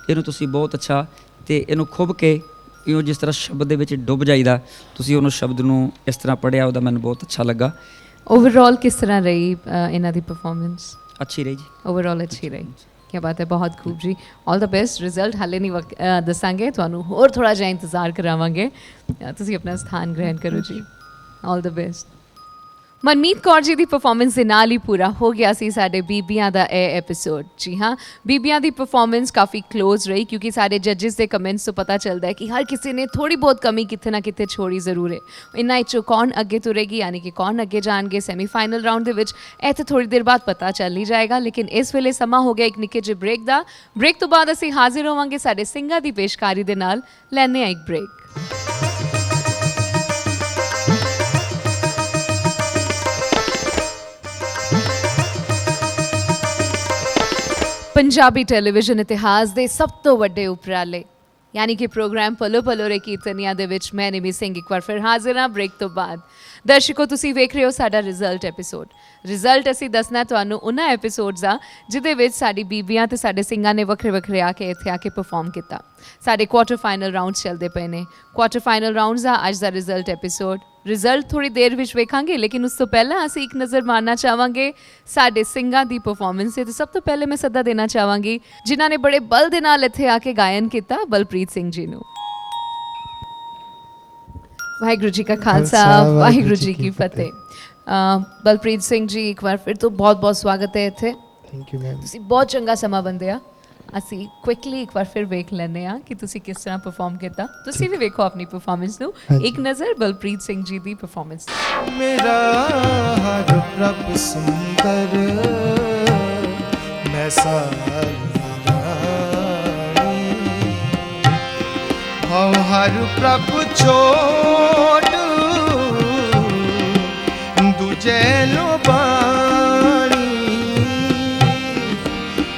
ਇਹਨੂੰ ਤੁਸੀਂ ਬਹੁਤ ਅੱਛਾ, ਤੇ ਇਹਨੂੰ ਖੁੱਭ ਕੇ ਇਉਂ ਜਿਸ ਤਰ੍ਹਾਂ ਸ਼ਬਦ ਦੇ ਵਿੱਚ ਡੁੱਬ ਜਾਈਦਾ, ਤੁਸੀਂ ਉਹਨੂੰ ਸ਼ਬਦ ਨੂੰ ਇਸ ਤਰ੍ਹਾਂ ਪੜ੍ਹਿਆ, ਉਹਦਾ ਮੈਨੂੰ ਬਹੁਤ ਅੱਛਾ ਲੱਗਾ। ਓਵਰਆਲ ਕਿਸ ਤਰ੍ਹਾਂ ਰਹੀ ਇਹਨਾਂ ਦੀ ਪਰਫਾਰਮੈਂਸ? ਅੱਛੀ ਰਹੀ ਜੀ, ਓਵਰਆਲ ਅੱਛੀ ਰਹੀ। ਕੀ ਬਾਤ ਹੈ, ਬਹੁਤ ਖੂਬ ਜੀ। ਆਲ ਦਾ ਬੈਸਟ। ਰਿਜ਼ਲਟ ਹਾਲੇ ਨਹੀਂ ਦੱਸਾਂਗੇ ਤੁਹਾਨੂੰ, ਹੋਰ ਥੋੜ੍ਹਾ ਜਿਹਾ ਇੰਤਜ਼ਾਰ ਕਰਾਵਾਂਗੇ। ਤੁਸੀਂ ਆਪਣਾ ਸਥਾਨ ਗ੍ਰਹਿਣ ਕਰੋ ਜੀ। ਆਲ ਦਾ ਬੈਸਟ। ਮਨਮੀਤ ਕੌਰ ਜੀ ਦੀ ਪਰਫਾਰਮੈਂਸ ਦੇ ਨਾਲ ਹੀ ਪੂਰਾ ਹੋ ਗਿਆ ਸੀ ਸਾਡੇ ਬੀਬੀਆਂ ਦਾ ਇਹ ਐਪੀਸੋਡ। ਜੀ ਹਾਂ, ਬੀਬੀਆਂ ਦੀ ਪਰਫਾਰਮੈਂਸ ਕਾਫੀ ਕਲੋਜ਼ ਰਹੀ, ਕਿਉਂਕਿ ਸਾਡੇ ਜੱਜਿਸ ਦੇ ਕਮੈਂਟਸ ਤੋਂ ਪਤਾ ਚੱਲਦਾ ਹੈ ਕਿ ਹਰ ਕਿਸੇ ਨੇ ਥੋੜੀ ਬਹੁਤ ਕਮੀ ਕਿਤੇ ਨਾ ਕਿਤੇ ਛੋੜੀ ਜ਼ਰੂਰ ਹੈ। ਇਹਨਾਂ ਵਿੱਚੋਂ ਕੌਣ ਅੱਗੇ ਤੁਰੇਗੀ, ਯਾਨੀ ਕਿ ਕੌਣ ਅੱਗੇ ਜਾਣਗੇ ਸੈਮੀਫਾਈਨਲ ਰਾਊਂਡ ਦੇ ਵਿੱਚ, ਇਹ ਤਾਂ ਥੋੜੀ ਦੇਰ ਬਾਅਦ ਪਤਾ ਚੱਲ ਹੀ ਜਾਏਗਾ। ਲੇਕਿਨ ਇਸ ਵੇਲੇ ਸਮਾਂ ਹੋ ਗਿਆ ਇੱਕ ਨਿੱਕੇ ਜਿਹੇ ਬ੍ਰੇਕ ਦਾ। ਬ੍ਰੇਕ ਤੋਂ ਬਾਅਦ ਅਸੀਂ ਹਾਜ਼ਰ ਹੋਵਾਂਗੇ ਸਾਡੇ ਸਿੰਘਾਂ ਦੀ ਪੇਸ਼ਕਾਰੀ ਦੇ ਨਾਲ। ਲੈਂਦੇ ਹਾਂ ਇੱਕ ਬ੍ਰੇਕ। ਪੰਜਾਬੀ ਟੈਲੀਵਿਜ਼ਨ ਇਤਿਹਾਸ ਦੇ ਸਭ ਤੋਂ ਵੱਡੇ ਉਪਰਾਲੇ ਯਾਨੀ ਕਿ ਪ੍ਰੋਗਰਾਮ ਪਲੋ ਪਲੋ ਰੇ ਕੀਰਤਨੀਆਂ ਦੇ ਵਿੱਚ ਮੈਂ ਨਿਮੀ ਸਿੰਘ ਇੱਕ ਵਾਰ ਫਿਰ ਹਾਜ਼ਰ ਹਾਂ ਬ੍ਰੇਕ ਤੋਂ ਬਾਅਦ। ਦਰਸ਼ਕੋ, ਤੁਸੀਂ ਵੇਖ ਰਹੇ ਹੋ ਸਾਡਾ ਰਿਜ਼ਲਟ ਐਪੀਸੋਡ। ਰਿਜ਼ਲਟ ਅਸੀਂ ਦੱਸਣਾ ਤੁਹਾਨੂੰ ਉਹਨਾਂ ਐਪੀਸੋਡਸ ਦਾ ਜਿਹਦੇ ਵਿੱਚ ਸਾਡੀ ਬੀਬੀਆਂ ਤੇ ਸਾਡੇ ਸਿੰਘਾਂ ਨੇ ਵੱਖਰੇ ਵੱਖਰੇ ਆ ਕੇ ਇੱਥੇ ਆ ਕੇ ਪਰਫਾਰਮ ਕੀਤਾ। ਸਾਡੇ ਕੁਆਟਰ ਫਾਈਨਲ ਰਾਊਂਡਸ ਚੱਲਦੇ ਪਏ ਨੇ। ਕੁਆਟਰ ਫਾਈਨਲ ਰਾਊਂਡਸ ਦਾ ਅੱਜ ਦਾ ਰਿਜ਼ਲਟ ਐਪੀਸੋਡ। ਰਿਜ਼ਲਟ ਥੋੜੀ ਦੇਰ ਵਿੱਚ ਵੇਖਾਂਗੇ, ਲੇਕਿਨ ਉਸ ਤੋਂ ਪਹਿਲਾਂ ਅਸੀਂ ਇੱਕ ਨਜ਼ਰ ਮਾਰਨਾ ਚਾਹਾਂਗੇ ਸਾਡੇ ਸਿੰਘਾਂ ਦੀ ਪਰਫਾਰਮੈਂਸ ਤੇ। ਸਭ ਤੋਂ ਪਹਿਲੇ ਮੈਂ ਸੱਦਾ ਦੇਣਾ ਚਾਹਾਂਗੀ ਜਿਨ੍ਹਾਂ ਨੇ ਬੜੇ ਬਲ ਦੇ ਨਾਲ ਇੱਥੇ ਆ ਕੇ ਗਾਇਨ ਕੀਤਾ, ਬਲਪ੍ਰੀਤ ਸਿੰਘ ਜੀ ਨੂੰ। ਵਾਹਿਗੁਰੂ ਜੀ ਕਾ ਖਾਲਸਾ, ਵਾਹਿਗੁਰੂ ਜੀ ਕੀ ਫਤਿਹ। ਬਲਪ੍ਰੀਤ ਸਿੰਘ ਜੀ, ਇੱਕ ਵਾਰ ਫਿਰ ਤੋਂ ਬਹੁਤ ਬਹੁਤ ਸਵਾਗਤ ਹੈ ਇੱਥੇ। Thank you ma'am. ਤੁਸੀਂ ਬਹੁਤ ਚੰਗਾ ਸਮਾਂ ਬੰਦਿਆ। ਅਸੀਂ ਕੁਇਕਲੀ ਇੱਕ ਵਾਰ ਫਿਰ ਵੇਖ ਲੈਂਦੇ ਹਾਂ ਕਿ ਤੁਸੀਂ ਕਿਸ ਤਰ੍ਹਾਂ ਪਰਫਾਰਮ ਕੀਤਾ। ਤੁਸੀਂ ਵੀ ਵੇਖੋ ਆਪਣੀ ਪਰਫਾਰਮੈਂਸ ਨੂੰ। ਇੱਕ ਨਜ਼ਰ ਬਲਪ੍ਰੀਤ ਸਿੰਘ ਜੀ ਦੀ ਪਰਫਾਰਮੈਂਸ। ਮੇਰਾ ਹਰ ਪ੍ਰਭ ਸੁੰਦਰ ਮੈਂ ਸਾਰੀ ਰਾਣੀ ਹਉ ਹਰ ਪ੍ਰਭ ਛੋੜ ਦੂਜੇ ਨੂੰ ਬਾਣੀ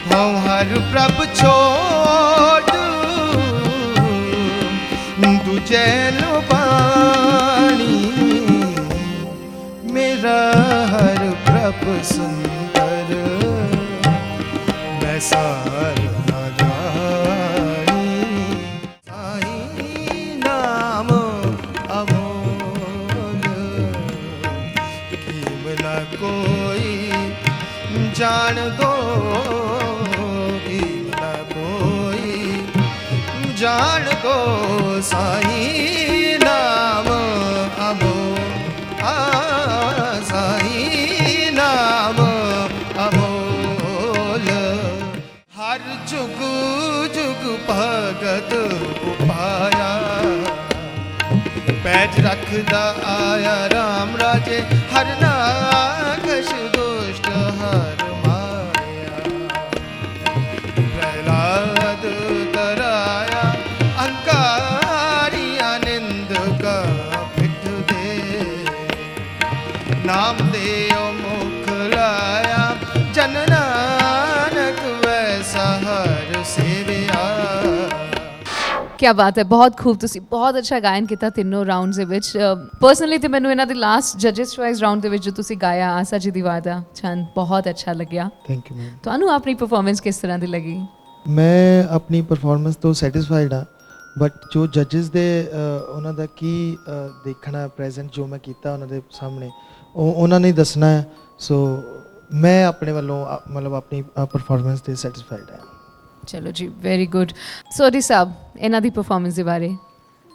ਹਉ ਹਰ ਪ੍ਰਭ ਛੋੜ प्रभ सुंदर मैं सार न जानी साईं नाम अमोल कीम न कोई जान दो कीम न कोई जान दो साईं नाम साईं नाम अमोल हर जुग जुग भगत उपाया पैज रखदा आया राम राजे हर नागश दुष्ट हर माया प्रहलाद तराया अहंकारी आनंद का पिठ दे नाम दे मुख लाया जन नानक वैसा हर सेविया ਕੀ ਬਾਤ ਹੈ, ਬਹੁਤ ਖੂਬ, ਤੁਸੀਂ ਬਹੁਤ ਅੱਛਾ ਗਾਇਨ ਕੀਤਾ ਤਿੰਨੋਂ ਰਾਊਂਡਸ ਦੇ ਵਿੱਚ। ਪਰਸਨਲੀ ਤੇ ਮੈਨੂੰ ਇਹਨਾਂ ਦੇ ਲਾਸਟ ਜੱਜਸ ਚੁਆਇਸ ਰਾਊਂਡ ਦੇ ਵਿੱਚ ਜੋ ਤੁਸੀਂ ਗਾਇਆ ਆਸਾ ਜੀ ਦੀ ਵਾਰ ਦਾ ਛੰਦ ਬਹੁਤ ਅੱਛਾ ਲੱਗਿਆ। Thank you ma'am. ਤੁਹਾਨੂੰ ਆਪਣੀ ਪਰਫਾਰਮੈਂਸ ਕਿਸ ਤਰ੍ਹਾਂ ਦੀ ਲੱਗੀ? ਮੈਂ ਆਪਣੀ ਪਰਫਾਰਮੈਂਸ ਤੋਂ ਸੈਟੀਸਫਾਈਡ ਹਾਂ, ਬਟ ਜੋ ਜੱਜਸ ਦੇ ਉਹਨਾਂ ਦਾ ਕੀ ਦੇਖਣਾ ਪ੍ਰੈਜ਼ੈਂਟ ਜੋ ਮੈਂ ਕੀਤਾ ਉਹਨਾਂ ਦੇ ਸਾਹਮਣੇ ਉਹ ਉਹਨਾਂ ਨੇ ਦੱਸਣਾ ਹੈ। ਸੋ ਮੈਂ ਆਪਣੇ ਵੱਲੋਂ ਮਤਲਬ ਆਪਣੀ ਪਰਫਾਰਮੈਂਸ ਤੇ ਸੈਟੀਸਫਾਈਡ ਹਾਂ। ਚਲੋ ਜੀ, ਵੈਰੀ ਗੁੱਡ। ਸੋਢੀ ਸਾਹਿਬ, ਇਹਨਾਂ ਦੀ ਪਰਫਾਰਮੈਂਸ ਦੇ ਬਾਰੇ?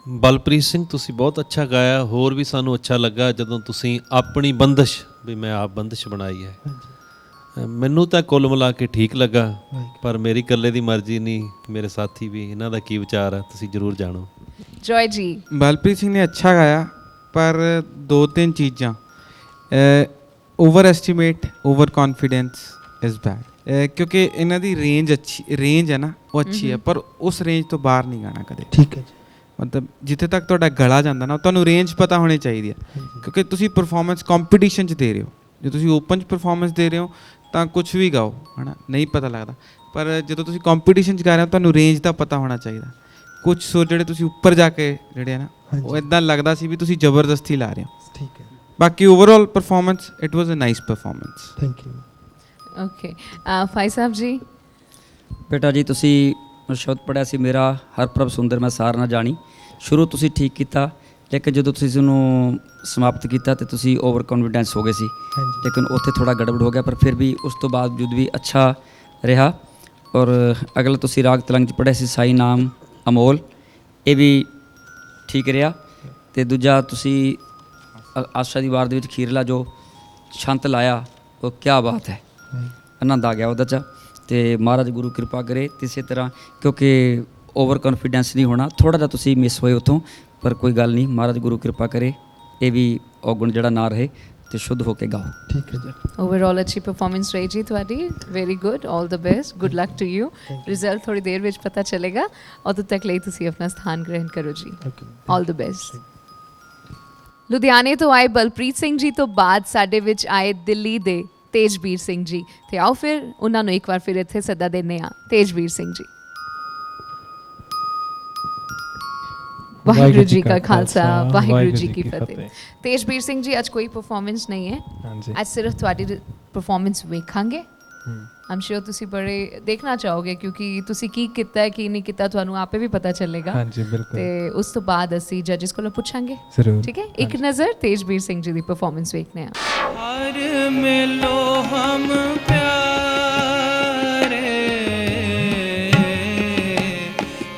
ਬਲਪ੍ਰੀਤ ਸਿੰਘ, ਤੁਸੀਂ ਬਹੁਤ ਅੱਛਾ ਗਾਇਆ। ਹੋਰ ਵੀ ਸਾਨੂੰ ਅੱਛਾ ਲੱਗਾ ਜਦੋਂ ਤੁਸੀਂ ਆਪਣੀ ਬੰਦਸ਼ ਵੀ ਮੈਂ ਆਪ ਬੰਦਸ਼ ਬਣਾਈ ਹੈ। ਮੈਨੂੰ ਤਾਂ ਕੁੱਲ ਮਿਲਾ ਕੇ ਠੀਕ ਲੱਗਾ, ਪਰ ਮੇਰੀ ਇਕੱਲੇ ਦੀ ਮਰਜ਼ੀ ਨਹੀਂ, ਮੇਰੇ ਸਾਥੀ ਵੀ ਇਹਨਾਂ ਦਾ ਕੀ ਵਿਚਾਰ ਹੈ ਤੁਸੀਂ ਜ਼ਰੂਰ ਜਾਣੋ। ਜੋਏ ਜੀ? ਬਲਪ੍ਰੀਤ ਸਿੰਘ ਨੇ ਅੱਛਾ ਗਾਇਆ, ਪਰ ਦੋ ਤਿੰਨ ਚੀਜ਼ਾਂ over estimate over confidence is bad, ਕਿਉਂਕਿ ਇਹਨਾਂ ਦੀ ਰੇਂਜ ਹੈ ਨਾ ਉਹ ਅੱਛੀ ਹੈ, ਪਰ ਉਸ ਰੇਂਜ ਤੋਂ ਬਾਹਰ ਨਹੀਂ ਗਾਣਾ ਕਦੇ। ਠੀਕ ਹੈ ਜੀ। ਮਤਲਬ ਜਿੱਥੇ ਤੱਕ ਤੁਹਾਡਾ ਗਲਾ ਜਾਂਦਾ ਨਾ ਤੁਹਾਨੂੰ ਰੇਂਜ ਪਤਾ ਹੋਣੀ ਚਾਹੀਦੀ ਹੈ, ਕਿਉਂਕਿ ਤੁਸੀਂ ਪਰਫਾਰਮੈਂਸ ਕੰਪੀਟੀਸ਼ਨ 'ਚ ਦੇ ਰਹੇ ਹੋ। ਜੇ ਤੁਸੀਂ ਓਪਨ 'ਚ ਪਰਫਾਰਮੈਂਸ ਦੇ ਰਹੇ ਹੋ ਤਾਂ ਕੁਝ ਵੀ ਗਾਓ, ਹੈ ਨਾ, ਨਹੀਂ ਪਤਾ ਲੱਗਦਾ। ਪਰ ਜਦੋਂ ਤੁਸੀਂ ਕੰਪੀਟੀਸ਼ਨ 'ਚ ਗਾ ਰਹੇ ਹੋ ਤੁਹਾਨੂੰ ਰੇਂਜ ਦਾ ਪਤਾ ਹੋਣਾ ਚਾਹੀਦਾ। ਕੁਝ ਸੁਰ ਜਿਹੜੇ ਤੁਸੀਂ ਉੱਪਰ ਜਾ ਕੇ ਜਿਹੜੇ ਹੈ ਨਾ ਉਹ ਇੱਦਾਂ ਲੱਗਦਾ ਸੀ ਵੀ ਤੁਸੀਂ ਜ਼ਬਰਦਸਤੀ ਲਾ ਰਹੇ ਹੋ। ਠੀਕ ਹੈ। ਬਾਕੀ overall performance it was a nice performance. Thank you. Okay, ਫਾਈ ਸਾਹਿਬ ਜੀ? ਬੇਟਾ ਜੀ, ਤੁਸੀਂ ਸ਼ਬਦ ਪੜ੍ਹਿਆ ਸੀ ਮੇਰਾ ਹਰ ਪ੍ਰਭ ਸੁੰਦਰ ਮੈਂ ਸਾਰ ਨਾ ਜਾਣੀ। ਸ਼ੁਰੂ ਤੁਸੀਂ ਠੀਕ ਕੀਤਾ, ਲੇਕਿਨ ਜਦੋਂ ਤੁਸੀਂ ਇਸਨੂੰ ਸਮਾਪਤ ਕੀਤਾ ਤੇ ਤੁਸੀਂ ਓਵਰ ਕੌਨਫੀਡੈਂਸ ਹੋ ਗਏ ਸੀ, ਲੇਕਿਨ ਉੱਥੇ ਥੋੜਾ ਗੜਬੜ ਹੋ ਗਿਆ, ਪਰ ਫਿਰ ਵੀ ਉਸ ਤੋਂ ਬਾਵਜੂਦ ਵੀ ਅੱਛਾ ਰਿਹਾ। ਔਰ ਅਗਲਾ ਤੁਸੀਂ ਰਾਗ ਤਲੰਗ 'ਚ ਪੜ੍ਹਿਆ ਸੀ ਸਾਈ ਨਾਮ ਅਮੋਲ, ਇਹ ਵੀ ਠੀਕ ਰਿਹਾ। ਤੇ ਦੂਜਾ ਤੁਸੀਂ ਆਸ਼ਾ ਦੀ ਵਾਰ ਦੇ ਵਿੱਚ ਖੀਰਲਾ ਜੋ ਛੰਤ ਲਾਇਆ ਉਹ ਕਿਆ ਬਾਤ ਹੈ, ਆਨੰਦ ਆ ਗਿਆ ਉਹਦੇ 'ਚ। ਤੇ ਮਹਾਰਾਜ ਗੁਰੂ ਕਿਰਪਾ ਕਰੇ ਇਸੇ ਤਰ੍ਹਾਂ, ਕਿਉਂਕਿ ਓਵਰ ਕੌਨਫੀਡੈਂਸ ਨਹੀਂ ਹੋਣਾ, ਥੋੜ੍ਹਾ ਜਿਹਾ ਤੁਸੀਂ ਮਿਸ ਹੋਏ ਉੱਥੋਂ, ਪਰ ਕੋਈ ਗੱਲ ਨਹੀਂ, ਮਹਾਰਾਜ ਗੁਰੂ ਕਿਰਪਾ ਕਰੇ ਇਹ ਵੀ ਔਗੁਣ ਜਿਹੜਾ ਨਾ ਰਹੇ ਤੇ ਸ਼ੁੱਧ ਹੋ ਕੇ ਗਾਓ। ਠੀਕ ਹੈ ਜੀ। ਓਵਰਆਲ ਅੱਛੀ ਪਰਫਾਰਮੈਂਸ ਰਹੀ ਜੀ ਤੁਹਾਡੀ। Very good, all the best, good luck to you. Result ਥੋੜੀ ਦੇਰ ਵਿੱਚ ਪਤਾ ਚੱਲੇਗਾ, ਉਦੋਂ ਤੱਕ ਲਈ ਤੁਸੀਂ ਆਪਣਾ ਸਥਾਨ ਗ੍ਰਹਿਣ ਕਰੋ ਜੀ। All the best. ਲੁਧਿਆਣੇ ਤੋਂ ਆਏ ਬਲਪ੍ਰੀਤ ਸਿੰਘ ਜੀ ਤੋਂ ਬਾਅਦ ਸਾਡੇ ਵਿੱਚ ਆਏ ਦਿੱਲੀ ਦੇ ਤੇਜਬੀਰ ਸਿੰਘ ਜੀ, ਤੇ ਆਓ ਫਿਰ ਉਹਨਾਂ ਨੂੰ ਇੱਕ ਵਾਰ ਫਿਰ ਇੱਥੇ ਸੱਦਾ ਦਿੰਦੇ ਹਾਂ। ਤੇਜਬੀਰ ਸਿੰਘ ਜੀ। ਵਾਹਿਗੁਰੂ ਜੀ ਕਾ ਖਾਲਸਾ, ਵਾਹਿਗੁਰੂ ਜੀ ਕੀ ਫਤਿਹ। ਤੇਜਬੀਰ ਸਿੰਘ ਜੀ, ਅੱਜ ਕੋਈ ਪਰਫਾਰਮੈਂਸ ਨਹੀਂ ਹੈ, ਅੱਜ ਸਿਰਫ ਤੁਹਾਡੀ ਪਰਫਾਰਮੈਂਸ ਵੇਖਾਂਗੇ। ਆਮ ਸ਼ੋਰ ਤੁਸੀਂ ਬੜੇ ਦੇਖਣਾ ਚਾਹੋਗੇ, ਕਿਉਂਕਿ ਤੁਸੀਂ ਕੀ ਕੀਤਾ ਹੈ ਕੀ ਨਹੀਂ ਕੀਤਾ ਤੁਹਾਨੂੰ ਆਪੇ ਵੀ ਪਤਾ ਚੱਲੇਗਾ। ਹਾਂਜੀ ਬਿਲਕੁਲ। ਤੇ ਉਸ ਤੋਂ ਬਾਅਦ ਅਸੀਂ ਜੱਜਸ ਕੋਲੋਂ ਪੁੱਛਾਂਗੇ। ਜ਼ਰੂਰ। ਠੀਕ ਹੈ, ਇੱਕ ਨਜ਼ਰ ਤੇਜਬੀਰ ਸਿੰਘ ਜੀ ਦੀ ਪਰਫਾਰਮੈਂਸ ਵੇਖਦੇ ਹਾਂ। ਹਰ ਮਿਲੋ ਹਮ ਪਿਆਰੇ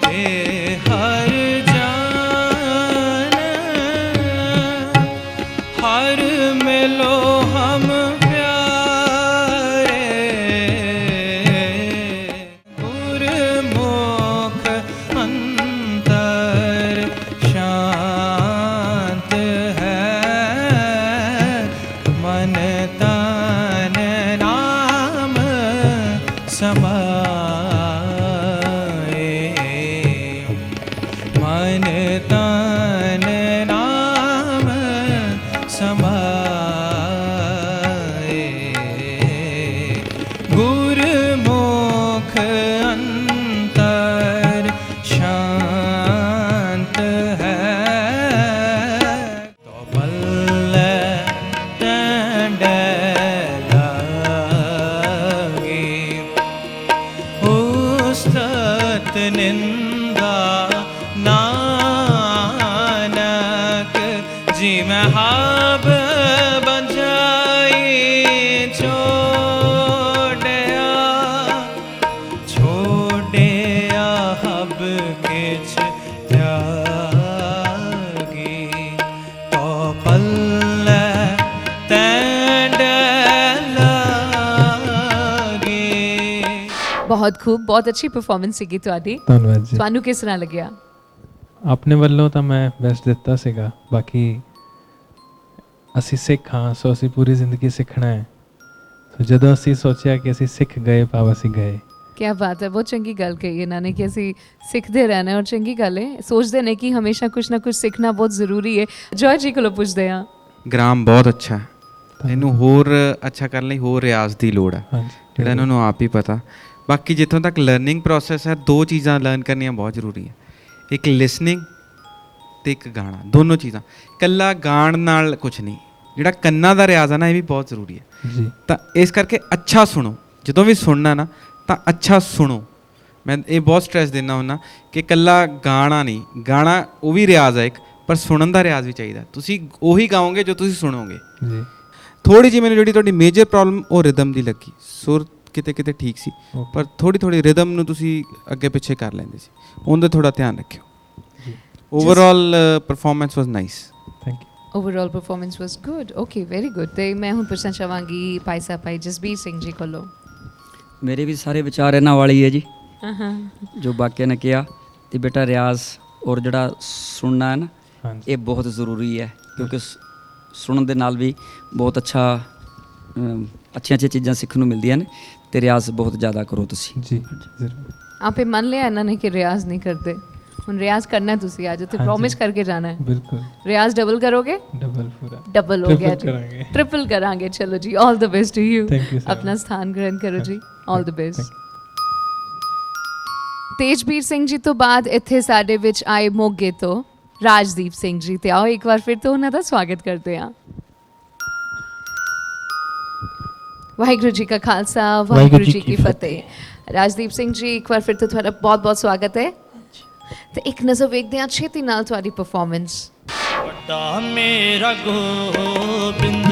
ਤੇ ਹਰ ਜਾਨ, ਹਰ ਮਿਲੋ ਹਮ ਪਿਆਰੇ ਗੁਰਮੁਖ ਅੰਤਰ ਸ਼ਾਂਤ ਹੈ, ਮਨ ਤਨ ਨਾਮ मत निंदा नानक जी मैं हाब बजाई छोड़या हब किछ त्यागी तो पल्ले तैंड लागे। ਬਹੁਤ ਖੂਬ, ਬਹੁਤ ਅੱਛੀ ਪਰਫਾਰਮੈਂਸ ਸੀਗੀ ਤੁਹਾਡੀ। ਧੰਨਵਾਦ ਜੀ। ਤੁਹਾਨੂੰ ਕਿਸ ਤਰ੍ਹਾਂ ਲੱਗਿਆ? ਆਪਣੇ ਵੱਲੋਂ ਤਾਂ ਮੈਂ ਬੈਸਟ ਦਿੱਤਾ ਸੀਗਾ, ਬਾਕੀ ਅਸੀਂ ਸਿੱਖ ਹਾਂ ਸੋ ਅਸੀਂ ਪੂਰੀ ਜ਼ਿੰਦਗੀ ਸਿੱਖਣਾ ਹੈ। ਸੋ ਜਦੋਂ ਅਸੀਂ ਸੋਚਿਆ ਕਿ ਅਸੀਂ ਸਿੱਖ ਗਏ ਭਾਵ ਅਸੀਂ ਗਏ। ਕੀ ਬਾਤ ਹੈ, ਬਹੁਤ ਚੰਗੀ ਗੱਲ ਕਹੀ ਇਹਨਾਂ ਨੇ ਕਿ ਅਸੀਂ ਸਿੱਖਦੇ ਰਹਿਣਾ ਔਰ ਚੰਗੀ ਗੱਲ ਹੈ। ਸੋਚਦੇ ਨੇ ਕਿ ਹਮੇਸ਼ਾ ਕੁਝ ਨਾ ਕੁਝ ਸਿੱਖਣਾ ਬਹੁਤ ਜ਼ਰੂਰੀ ਹੈ। ਜੋਏ ਜੀ ਕੋਲੋਂ ਪੁੱਛਦੇ ਹਾਂ। ਗ੍ਰਾਮ ਬਹੁਤ ਅੱਛਾ ਹੈ, ਇਹਨੂੰ ਹੋਰ ਅੱਛਾ ਕਰਨ ਲਈ ਹੋਰ ਰਿਆਜ਼ ਦੀ ਲੋੜ ਹੈ, ਜਿਹੜਾ ਇਹਨਾਂ ਨੂੰ ਆਪ ਹੀ ਪਤਾ। ਬਾਕੀ ਜਿੱਥੋਂ ਤੱਕ ਲਰਨਿੰਗ ਪ੍ਰੋਸੈਸ ਹੈ, ਦੋ ਚੀਜ਼ਾਂ ਲਰਨ ਕਰਨੀਆਂ ਬਹੁਤ ਜ਼ਰੂਰੀ ਹੈ, ਇੱਕ ਲਿਸਨਿੰਗ ਤੇ ਇੱਕ ਗਾਣਾ। ਦੋਨੋਂ ਚੀਜ਼ਾਂ, ਇਕੱਲਾ ਗਾਣ ਨਾਲ ਕੁਝ ਨਹੀਂ, ਜਿਹੜਾ ਕੰਨਾਂ ਦਾ ਰਿਆਜ਼ ਹੈ ਨਾ ਇਹ ਵੀ ਬਹੁਤ ਜ਼ਰੂਰੀ ਹੈ ਜੀ। ਤਾਂ ਇਸ ਕਰਕੇ ਅੱਛਾ ਸੁਣੋ, ਜਦੋਂ ਵੀ ਸੁਣਨਾ ਨਾ ਤਾਂ ਅੱਛਾ ਸੁਣੋ। ਮੈਂ ਇਹ ਬਹੁਤ ਸਟ੍ਰੈਸ ਦਿੰਦਾ ਹੁੰਦਾ ਕਿ ਇਕੱਲਾ ਗਾਣਾ ਨਹੀਂ, ਗਾਣਾ ਉਹ ਵੀ ਰਿਆਜ਼ ਹੈ ਇੱਕ, ਪਰ ਸੁਣਨ ਦਾ ਰਿਆਜ਼ ਵੀ ਚਾਹੀਦਾ। ਤੁਸੀਂ ਉਹੀ ਗਾਓਗੇ ਜੋ ਤੁਸੀਂ ਸੁਣੋਗੇ ਜੀ। ਥੋੜੀ ਜਿਹੀ ਮੈਨੂੰ ਜਿਹੜੀ ਤੁਹਾਡੀ ਮੇਜਰ ਪ੍ਰੋਬਲਮ ਉਹ ਰਿਦਮ ਦੀ ਲੱਗੀ। ਸੁਰ ਕਿਤੇ ਕਿਤੇ ਠੀਕ ਸੀ, ਪਰ ਥੋੜੀ ਰਿਦਮ ਨੂੰ ਤੁਸੀਂ ਅੱਗੇ ਪਿੱਛੇ ਕਰ ਲੈਂਦੇ ਸੀ, ਉਹਦਾ ਥੋੜਾ ਧਿਆਨ ਰੱਖਿਓ। Overall performance was nice. Thank you. Overall performance was good. Okay, very good. ਤੇ ਮੈਂ ਹੁਣ ਪੁੱਛਣਾ ਚਾਹਾਂਗੀ ਭਾਈ ਸਾਹਿਬ ਭਾਈ ਜਸਬੀਰ ਸਿੰਘ ਜੀ ਕੋਲੋਂ। ਮੇਰੇ ਵੀ ਸਾਰੇ ਵਿਚਾਰ ਇਹਨਾਂ ਵਾਲੇ ਹੀ ਹੈ ਜੀ, ਹਾਂ ਜੋ ਬਾਕੀਆਂ ਨੇ ਕਿਹਾ। ਤੇ ਬੇਟਾ ਰਿਆਜ਼ ਔਰ ਜਿਹੜਾ ਸੁਣਨਾ ਹੈ ਨਾ, ਇਹ ਬਹੁਤ ਜ਼ਰੂਰੀ ਹੈ, ਕਿਉਂਕਿ ਸੁਣਨ ਦੇ ਨਾਲ ਵੀ ਬਹੁਤ ਅੱਛੀਆਂ ਚੀਜ਼ਾਂ ਸਿੱਖਣ ਨੂੰ ਮਿਲਦੀਆਂ ਨੇ। ਤੇ ਰਿਆਜ਼ ਬਹੁਤ ਜ਼ਿਆਦਾ ਕਰੋ ਤੁਸੀਂ ਜੀ ਜ਼ਰੂਰ। ਆਪੇ ਮੰਨ ਲਿਆ ਇਹਨਾਂ ਨੇ ਕਿ ਰਿਆਜ਼ ਨਹੀਂ ਕਰਦੇ, ਹੁਣ ਰਿਆਜ਼ ਕਰਨਾ ਤੁਸੀਂ ਅੱਜ ਉੱਥੇ ਪ੍ਰੋਮਿਸ ਕਰਕੇ ਜਾਣਾ ਹੈ। ਬਿਲਕੁਲ। ਰਿਆਜ਼ ਡਬਲ ਕਰੋਗੇ? ਡਬਲ ਪੂਰਾ ਡਬਲ ਹੋ ਗਿਆ ਜੀ, ਟ੍ਰਿਪਲ ਕਰਾਂਗੇ। ਚਲੋ ਜੀ, all the best to you. Thank you. ਆਪਣਾ ਸਥਾਨ ਗ੍ਰਹਿਣ ਕਰੋ ਜੀ, all the best. ਤੇਜਬੀਰ Singh ji ਤੋਂ ਬਾਅਦ ਇੱਥੇ ਸਾਡੇ ਵਿੱਚ ਆਏ ਮੋਗੇ ਤੋਂ ਰਾਜਦੀਪ ਸਿੰਘ ਜੀ। ਤੇ ਆਓ ਇੱਕ ਵਾਰ ਫਿਰ ਤੋਂ ਉਹਨਾਂ ਦਾ ਸਵਾਗਤ ਕਰਦੇ ਹਾਂ। ਵਾਹਿਗੁਰੂ ਜੀ ਕਾ ਖਾਲਸਾ, ਵਾਹਿਗੁਰੂ ਜੀ ਕੀ ਫਤਿਹ। ਰਾਜਦੀਪ ਸਿੰਘ ਜੀ, ਇੱਕ ਵਾਰ ਫਿਰ ਤੋਂ ਤੁਹਾਡਾ ਬਹੁਤ ਬਹੁਤ ਸਵਾਗਤ ਹੈ। ਤੇ ਇੱਕ ਨਜ਼ਰ ਵੇਖਦੇ ਹਾਂ ਛੇਤੀ ਨਾਲ ਤੁਹਾਡੀ ਪਰਫਾਰਮੈਂਸ। ਵੱਡਾ ਮੇਰਾ ਗੋਬਿੰਦ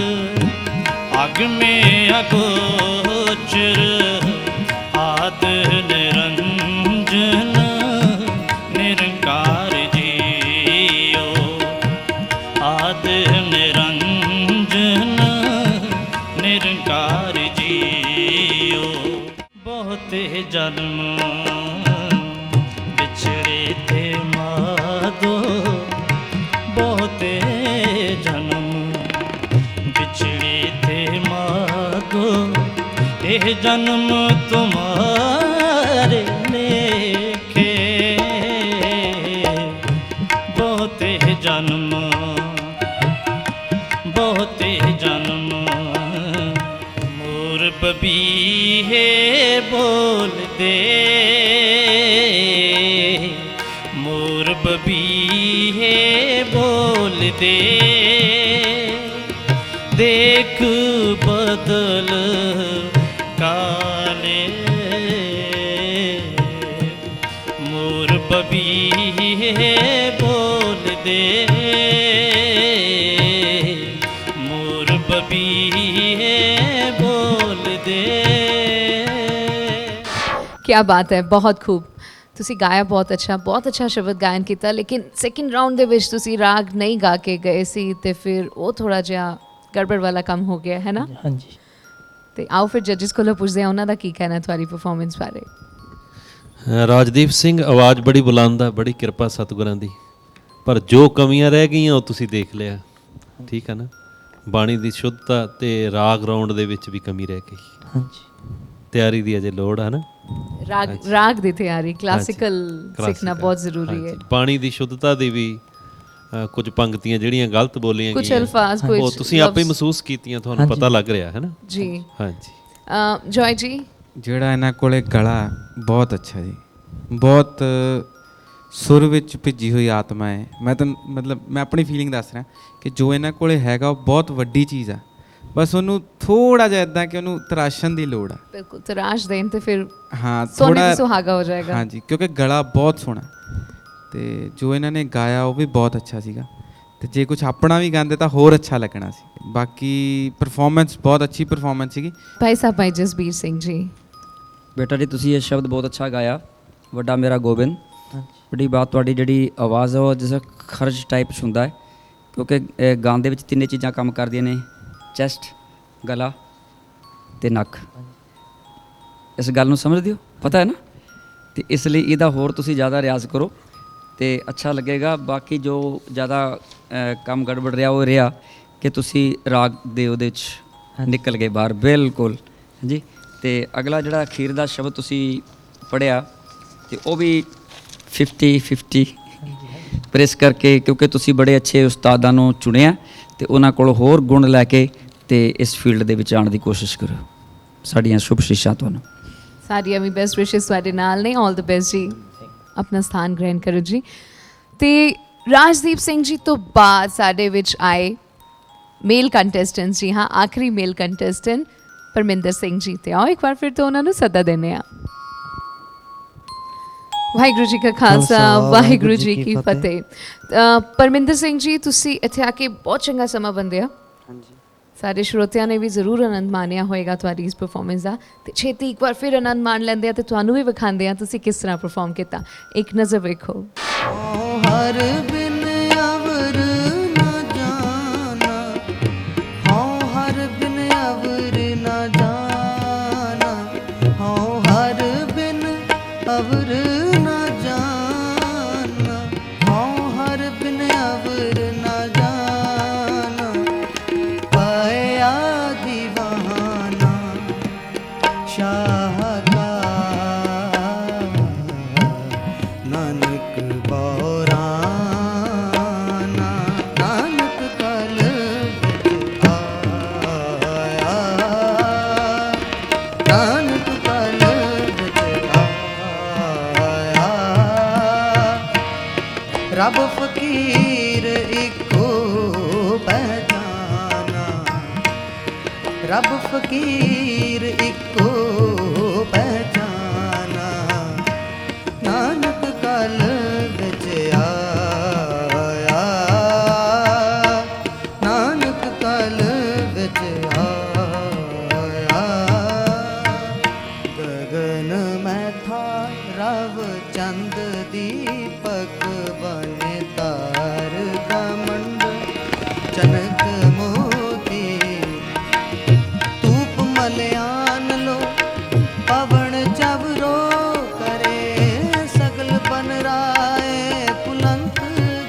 ਅਗ ਮੇ ਅਗੋਚਰ ਆਦ ਨਿਰੰਜਨ ਨਿਰੰਕਾਰ ਜੀਓ ਆਦ ਨਿਰੰਜਨ ਨਿਰੰਕਾਰ ਜੀਓ। ਬਹੁਤੇ ਜਨਮ ਵਿਛੜੇ ਤੇ ਮਾਦੋ ਬਹੁਤੇ ਜਨਮ ਵਿਛੜੇ ਤੇ ਮਾਦੋ ਇਹ ਜਨਮ ਤੁਮਾਰੇ ਲੇਖੇ ਬਹੁਤੇ ਜਨਮ ਬਹੁਤੇ ਜਨਮ ਮੋਰ ਬਬੀਹੇ ਬੋਲਦੇ ਮੋਰ ਬਬੀਹੇ ਬੋਲਦੇ ਦੇਖ ਬਦਲ ਕਾਲੇ ਮੋਰ ਬਬੀਹੇ ਬੋਲਦੇ ਮੋਰ ਬਬੀਹੇ ਬੋਲਦੇ। क्या बात है, बहुत खूब। ਤੁਸੀਂ ਗਾਇਆ ਬਹੁਤ ਅੱਛਾ ਸ਼ਬਦ ਗਾਇਨ ਕੀਤਾ, ਲੇਕਿਨ ਸੈਕਿੰਡ ਰਾਉਂਡ ਦੇ ਵਿੱਚ ਤੁਸੀਂ ਰਾਗ ਨਹੀਂ ਗਾ ਕੇ ਗਏ ਸੀ ਤੇ ਫਿਰ ਉਹ ਥੋੜਾ ਜਿਹਾ ਗੜਬੜ ਵਾਲਾ ਕੰਮ ਹੋ ਗਿਆ ਹੈ ਨਾ? ਹਾਂਜੀ। ਤੇ ਆਓ ਫਿਰ ਜੱਜਸ ਕੋਲੋਂ ਪੁੱਛਦੇ ਹਾਂ ਉਹਨਾਂ ਦਾ ਕੀ ਕਹਿਣਾ ਤੁਹਾਡੀ ਪਰਫਾਰਮੈਂਸ ਬਾਰੇ। ਰਾਜਦੀਪ ਸਿੰਘ, ਆਵਾਜ਼ ਬੜੀ ਬੁਲੰਦ ਆ, ਬੜੀ ਕਿਰਪਾ ਸਤਿਗੁਰਾਂ ਦੀ, ਪਰ ਜੋ ਕਮੀਆਂ ਰਹਿ ਗਈਆਂ ਉਹ ਤੁਸੀਂ ਦੇਖ ਲਿਆ, ਠੀਕ ਹੈ ਨਾ? ਬਾਣੀ ਦੀ ਸ਼ੁੱਧਤਾ ਤੇ ਰਾਗ ਰਾਉਂਡ ਦੇ ਵਿੱਚ ਵੀ ਕਮੀ ਰਹਿ ਗਈ। ਹਾਂਜੀ। ਤਿਆਰੀ ਦੀ ਅਜੇ ਲੋੜ ਹੈ ਨਾ? ਰਾਗ ਦੀ ਤਿਆਰੀ, ਕਲਾਸਿਕਲ ਸਿੱਖਣਾ ਬਹੁਤ ਜ਼ਰੂਰੀ ਹੈ। ਬਾਣੀ ਦੀ ਸ਼ੁੱਧਤਾ ਦੀ ਵੀ ਕੁਝ ਪੰਕਤੀਆਂ ਜਿਹੜੀਆਂ ਗਲਤ ਬੋਲੀਆਂ ਕੁਝ ਅਲਫਾਜ਼, ਕੁਝ ਉਹ ਤੁਸੀਂ ਆਪੇ ਮਹਿਸੂਸ ਕੀਤੀਆਂ, ਤੁਹਾਨੂੰ ਪਤਾ ਲੱਗ ਰਿਹਾ ਹੈ ਨਾ ਜੀ? ਹਾਂਜੀ। ਜੋਏ ਜੀ, ਜਿਹੜਾ ਇਹਨਾਂ ਕੋਲੇ ਗਲਾ ਬਹੁਤ ਅੱਛਾ ਜੀ, ਬਹੁਤ ਸੁਰ ਵਿੱਚ ਭਿੱਜੀ ਹੋਈ ਆਤਮਾ ਹੈ। ਮੈਂ ਤਾਂ ਮਤਲਬ ਮੈਂ ਆਪਣੀ ਫੀਲਿੰਗ ਦੱਸ ਰਿਹਾ ਕਿ ਜੋ ਇਹਨਾਂ ਕੋਲੇ ਹੈਗਾ ਉਹ ਬਹੁਤ ਵੱਡੀ ਚੀਜ਼ ਆ, ਬਸ ਉਹਨੂੰ ਥੋੜਾ ਜਿਹਾ ਇਦਾਂ ਕਿ ਉਹਨੂੰ ਤਰਾਸ਼ਣ ਦੀ ਲੋੜ ਆ। ਬਿਲਕੁਲ ਤਰਾਸ਼ ਦੇਣ ਤੇ ਫਿਰ ਹਾਂ ਸੋਨੇ ਥੋੜਾ ਤੇ ਸੁਹਾਗਾ ਹੋ ਜਾਏਗਾ। ਹਾਂਜੀ ਕਿਉਂਕਿ ਗਲਾ ਬਹੁਤ ਸੋਹਣਾ ਤੇ ਜੋ ਇਹਨਾਂ ਨੇ ਗਾਇਆ ਉਹ ਵੀ ਬਹੁਤ ਅੱਛਾ ਸੀਗਾ ਤੇ ਜੇ ਕੁਝ ਆਪਣਾ ਵੀ ਗਾਉਂਦੇ ਤਾਂ ਹੋਰ ਅੱਛਾ ਲੱਗਣਾ ਸੀ। ਬਾਕੀ ਪਰਫਾਰਮੈਂਸ ਬਹੁਤ ਅੱਛੀ ਪਰਫਾਰਮੈਂਸ ਸੀਗੀ। ਭਾਈ ਸਾਹਿਬ ਭਾਈ ਜਸਬੀਰ ਸਿੰਘ ਜੀ। ਬੇਟਾ ਜੀ ਤੁਸੀਂ ਇਹ ਸ਼ਬਦ ਬਹੁਤ ਅੱਛਾ ਗਾਇਆ, ਵੱਡਾ ਮੇਰਾ ਗੋਬਿੰਦ। ਵੱਡੀ ਬਾਤ ਤੁਹਾਡੀ ਜਿਹੜੀ ਆਵਾਜ਼ ਆ ਉਹ ਜਿਸ ਖਰਜ ਟਾਈਪ 'ਚ ਹੁੰਦਾ ਹੈ, ਕਿਉਂਕਿ ਗਾਉਣ ਦੇ ਵਿੱਚ ਤਿੰਨੇ ਚੀਜ਼ਾਂ ਕੰਮ ਕਰਦੀਆਂ ਨੇ, ਚੈਸਟ, ਗਲਾ ਤੇ ਨੱਕ। ਇਸ ਗੱਲ ਨੂੰ ਸਮਝਦੇ ਹੋ, ਪਤਾ ਹੈ ਨਾ? ਤੇ ਇਸ ਲਈ ਇਹਦਾ ਹੋਰ ਤੁਸੀਂ ਜ਼ਿਆਦਾ ਰਿਆਜ਼ ਕਰੋ ਤੇ ਅੱਛਾ ਲੱਗੇਗਾ। ਬਾਕੀ ਜੋ ਜ਼ਿਆਦਾ ਕੰਮ ਗੜਬੜ ਰਿਹਾ ਉਹ ਰਿਹਾ ਕਿ ਤੁਸੀਂ ਰਾਗ ਦੇ ਉਹਦੇ 'ਚ ਨਿਕਲ ਗਏ ਬਾਹਰ ਬਿਲਕੁਲ ਜੀ। ਤੇ ਅਗਲਾ ਜਿਹੜਾ ਅਖੀਰ ਦਾ ਸ਼ਬਦ ਤੁਸੀਂ ਪੜ੍ਹਿਆ ਤੇ ਉਹ ਵੀ 50-50 ਪ੍ਰੈਸ ਕਰਕੇ, ਕਿਉਂਕਿ ਤੁਸੀਂ ਬੜੇ ਅੱਛੇ ਉਸਤਾਦਾਂ ਨੂੰ ਚੁਣਿਆ ਤੇ ਉਹਨਾਂ ਕੋਲ ਹੋਰ ਗੁਣ ਲੈ ਕੇ ਤੇ ਇਸ ਫੀਲਡ ਦੇ ਵਿੱਚ ਆਉਣ ਦੀ ਕੋਸ਼ਿਸ਼ ਕਰੋ। ਸਾਡੀਆਂ ਸ਼ੁਭ ਸ਼ੀਸ਼ਾਂ ਤੁਹਾਨੂੰ। ਸਾਡੀਆਂ ਵੀ ਬੈਸਟ ਵਿਸ਼ੇਸ ਤੁਹਾਡੇ ਨਾਲ ਨੇ। ਆਲ ਦ ਬੈਸਟ ਜੀ। ਆਪਣਾ ਸਥਾਨ ਗ੍ਰਹਿਣ ਕਰੋ ਜੀ। ਤੇ ਰਾਜਦੀਪ ਸਿੰਘ ਜੀ ਤੋਂ ਬਾਅਦ ਸਾਡੇ ਵਿੱਚ ਆਏ ਮੇਲ ਕੰਟੈਸਟੈਂਟ, ਜੀ ਹਾਂ ਆਖਰੀ ਮੇਲ ਕੰਟੈਸਟੈਂਟ ਪਰਮਿੰਦਰ ਸਿੰਘ ਜੀ। ਤੇ ਆਓ ਇੱਕ ਵਾਰ ਫਿਰ ਤੋਂ ਉਹਨਾਂ ਨੂੰ ਸੱਦਾ ਦਿੰਦੇ ਹਾਂ। ਵਾਹਿਗੁਰੂ ਜੀ ਕਾ ਖਾਲਸਾ, ਵਾਹਿਗੁਰੂ ਜੀ ਕੀ ਫਤਿਹ। ਪਰਮਿੰਦਰ ਸਿੰਘ ਜੀ ਤੁਸੀਂ ਇੱਥੇ ਆ ਕੇ ਬਹੁਤ ਚੰਗਾ ਸਮਾਂ ਬੰਦਿਆ। ਹਾਂਜੀ ਸਾਡੇ ਸਰੋਤਿਆਂ ਨੇ ਵੀ ਜ਼ਰੂਰ ਆਨੰਦ ਮਾਣਿਆ ਹੋਏਗਾ ਤੁਹਾਡੀ ਇਸ ਪਰਫਾਰਮੈਂਸ ਦਾ, ਤੇ ਛੇਤੀ ਇੱਕ ਵਾਰ ਫਿਰ ਆਨੰਦ ਮਾਣ ਲੈਂਦੇ ਆ ਤੇ ਤੁਹਾਨੂੰ ਵੀ ਵਿਖਾਉਂਦੇ ਆ ਤੁਸੀਂ ਕਿਸ ਤਰ੍ਹਾਂ ਪਰਫਾਰਮ ਕੀਤਾ। ਇੱਕ ਨਜ਼ਰ ਵੇਖੋ। ਹਰ ਬਿਨ ਅਵਰ ਨਾ ਜਾਣਾ, ਹਉ ਹਰ ਬਿਨ ਅਵਰ ਨਾ ਜਾਣਾ, ਹਉ ਹਰ ਬਿਨ ਅਵਰ ਨਾ ਜਾਣਾ, ਹਉ ਹਰ ਬਿਨ ਅਵਰ ਨਾ ਜਾਣਾ, ਪਾਇਆ ਦੀਵਾਨਾ ਸ਼ਾਹ ਕਾ ਨਾਨਕ ਬੋਰਾਨਾ, ਨਾਨਕ ਕਲ ਵਿੱਚ ਆਇਆ, ਨਾਨਕ ਕਲ ਵਿੱਚ ਆਇਆ, ਰੱਬ ਫਕੀਰ ਇੱਕੋ ਪਹਿਚਾਨਾ, ਰੱਬ ਫਕੀਰ ਇੱਕੋ ਪਹਿਚਾਨਾ, ਨਾਨਕ ਕਲ ਵਿੱਚ ਆਇਆ, ਨਾਨਕ ਕਲ ਵਿੱਚ ਆਇਆ, ਗਗਨ ਮੈਂ ਥਾ ਰਵ ਚੰਦ ਦੀਪਕ ਬਨੇ ਤਾਰ ਕਮੰਡ, ਚਨਕ ਮੋਤੀ ਧੂਪ ਮਲਿਆਨ ਲੋ, ਪਵਨ ਚਵਰੋ ਕਰੇ ਸਗਲ ਬਨ ਰਾਏ ਪੁਲੰਤ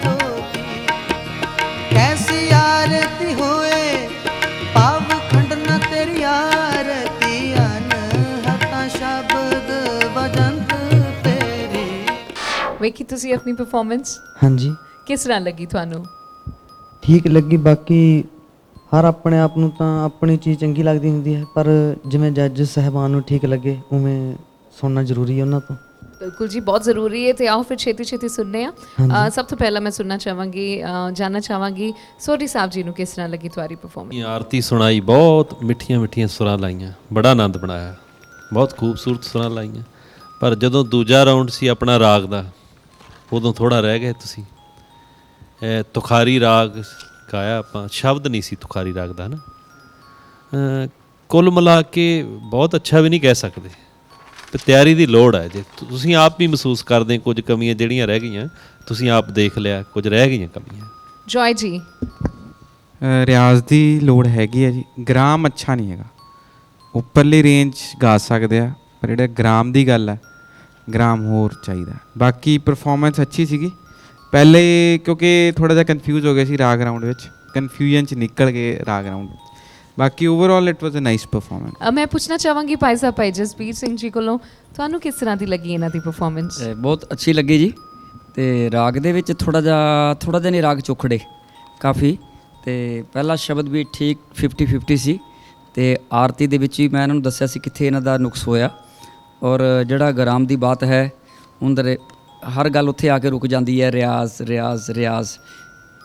ਜੋਤੀ, ਕੈਸੀ ਆਰਤੀ ਹੋਏ ਪਾਵ ਖੰਡ ਨ ਤੇਰੀ ਆਰਤੀ, ਅਨਹਤਾ ਸ਼ਬਦ ਵਜੰਤ ਤੇਰੀ। ਵੇਖੀ ਤੁਸੀਂ ਆਪਣੀ ਪਰਫਾਰਮੈਂਸ, ਹਾਂਜੀ ਕਿਸ ਤਰ੍ਹਾਂ ਲੱਗੀ ਤੁਹਾਨੂੰ? ਠੀਕ ਲੱਗੀ। ਬਾਕੀ ਹਰ ਆਪਣੇ ਆਪ ਨੂੰ ਤਾਂ ਆਪਣੀ ਚੀਜ਼ ਚੰਗੀ ਲੱਗਦੀ ਹੁੰਦੀ ਹੈ, ਪਰ ਜਿਵੇਂ ਜੱਜ ਸਾਹਿਬਾਨ ਨੂੰ ਠੀਕ ਲੱਗੇ ਉਵੇਂ ਸੁਣਨਾ ਜ਼ਰੂਰੀ ਹੈ ਉਹਨਾਂ ਤੋਂ। ਬਿਲਕੁਲ ਜੀ, ਬਹੁਤ ਜ਼ਰੂਰੀ ਹੈ। ਤੇ ਆਓ ਫਿਰ ਛੇਤੀ ਛੇਤੀ ਸੁਣਨੇ ਆ। ਸਭ ਤੋਂ ਪਹਿਲਾਂ ਮੈਂ ਸੁਣਨਾ ਚਾਹਾਂਗੀ, ਜਾਨਣਾ ਚਾਹਾਂਗੀ ਸੋਢੀ ਸਾਹਿਬ ਜੀ ਨੂੰ ਕਿਸ ਤਰ੍ਹਾਂ ਲੱਗੀ ਤੁਹਾਡੀ ਪਰਫਾਰਮੈਂਸ? ਆਰਤੀ ਸੁਣਾਈ, ਬਹੁਤ ਮਿੱਠੀਆਂ ਮਿੱਠੀਆਂ ਸੁਰਾਂ ਲਾਈਆਂ, ਬੜਾ ਆਨੰਦ ਬਣਾਇਆ, ਬਹੁਤ ਖੂਬਸੂਰਤ ਸੁਰਾਂ ਲਾਈਆਂ। ਪਰ ਜਦੋਂ ਦੂਜਾ ਰਾਊਂਡ ਸੀ ਆਪਣਾ ਰਾਗ ਦਾ, ਉਦੋਂ ਥੋੜਾ ਰਹਿ ਗਏ ਤੁਸੀਂ। ਤੁਖਾਰੀ ਰਾਗ ਗਾਇਆ ਆਪਾਂ, ਸ਼ਬਦ ਨਹੀਂ ਸੀ ਤੁਖਾਰੀ ਰਾਗ ਦਾ ਨਾ। ਕੁੱਲ ਮਿਲਾ ਕੇ ਬਹੁਤ ਅੱਛਾ ਵੀ ਨਹੀਂ ਕਹਿ ਸਕਦੇ, ਤੇ ਤਿਆਰੀ ਦੀ ਲੋੜ ਹੈ। ਜੇ ਤੁਸੀਂ ਆਪ ਵੀ ਮਹਿਸੂਸ ਕਰਦੇ ਕੁਝ ਕਮੀਆਂ ਜਿਹੜੀਆਂ ਰਹਿ ਗਈਆਂ, ਤੁਸੀਂ ਆਪ ਦੇਖ ਲਿਆ ਕੁਝ ਰਹਿ ਗਈਆਂ ਕਮੀਆਂ। ਜੋਏ ਜੀ। ਰਿਆਜ਼ ਦੀ ਲੋੜ ਹੈਗੀ ਹੈ ਜੀ। ਗ੍ਰਾਮ ਅੱਛਾ ਨਹੀਂ ਹੈਗਾ, ਉੱਪਰਲੀ ਰੇਂਜ ਗਾ ਸਕਦੇ ਆ, ਪਰ ਜਿਹੜਾ ਗ੍ਰਾਮ ਦੀ ਗੱਲ ਹੈ, ਗ੍ਰਾਮ ਹੋਰ ਚਾਹੀਦਾ। ਬਾਕੀ ਪਰਫਾਰਮੈਂਸ ਅੱਛੀ ਸੀਗੀ। ਪਹਿਲੇ ਕਿਉਂਕਿ ਥੋੜਾ ਜਿਹਾ ਕਨਫਿਊਜ਼ ਹੋ ਗਿਆ ਸੀ ਰਾਗ ਰਾਊਂਡ ਵਿੱਚ, ਕਨਫਿਊਜ਼ਨ ਚ ਨਿਕਲ ਗਏ ਰਾਗ ਰਾਊਂਡ ਵਿੱਚ। ਬਾਕੀ overall it was a nice performance. ਮੈਂ ਪੁੱਛਣਾ ਚਾਹਾਂਗੀ ਭਾਈ ਸਾਹਿਬ ਭਾਈ ਜਸਬੀਰ ਸਿੰਘ ਜੀ ਕੋਲੋਂ, ਤੁਹਾਨੂੰ ਕਿਸ ਤਰ੍ਹਾਂ ਦੀ ਲੱਗੀ ਇਹਨਾਂ ਦੀ ਪਰਫਾਰਮੈਂਸ? ਬਹੁਤ ਅੱਛੀ ਲੱਗੀ ਜੀ। ਤੇ ਰਾਗ ਦੇ ਵਿੱਚ ਥੋੜਾ ਜਿਹਾ ਨਹੀਂ, ਰਾਗ ਚੋਖੜੇ ਕਾਫੀ। ਤੇ ਪਹਿਲਾ ਸ਼ਬਦ ਵੀ ਠੀਕ 50-50 ਸੀ। ਤੇ ਆਰਤੀ ਦੇ ਵਿੱਚ ਵੀ ਮੈਂ ਇਹਨਾਂ ਨੂੰ ਦੱਸਿਆ ਸੀ ਕਿੱਥੇ ਇਹਨਾਂ ਦਾ ਨੁਕਸ ਹੋਇਆ। ਔਰ ਜਿਹੜਾ ਗ੍ਰਾਮ ਦੀ ਬਾਤ ਹੈ, ਉਹਦੇ ਹਰ ਗੱਲ ਉੱਥੇ ਆ ਕੇ ਰੁਕ ਜਾਂਦੀ ਹੈ, ਰਿਆਜ਼ ਰਿਆਜ਼ ਰਿਆਜ਼।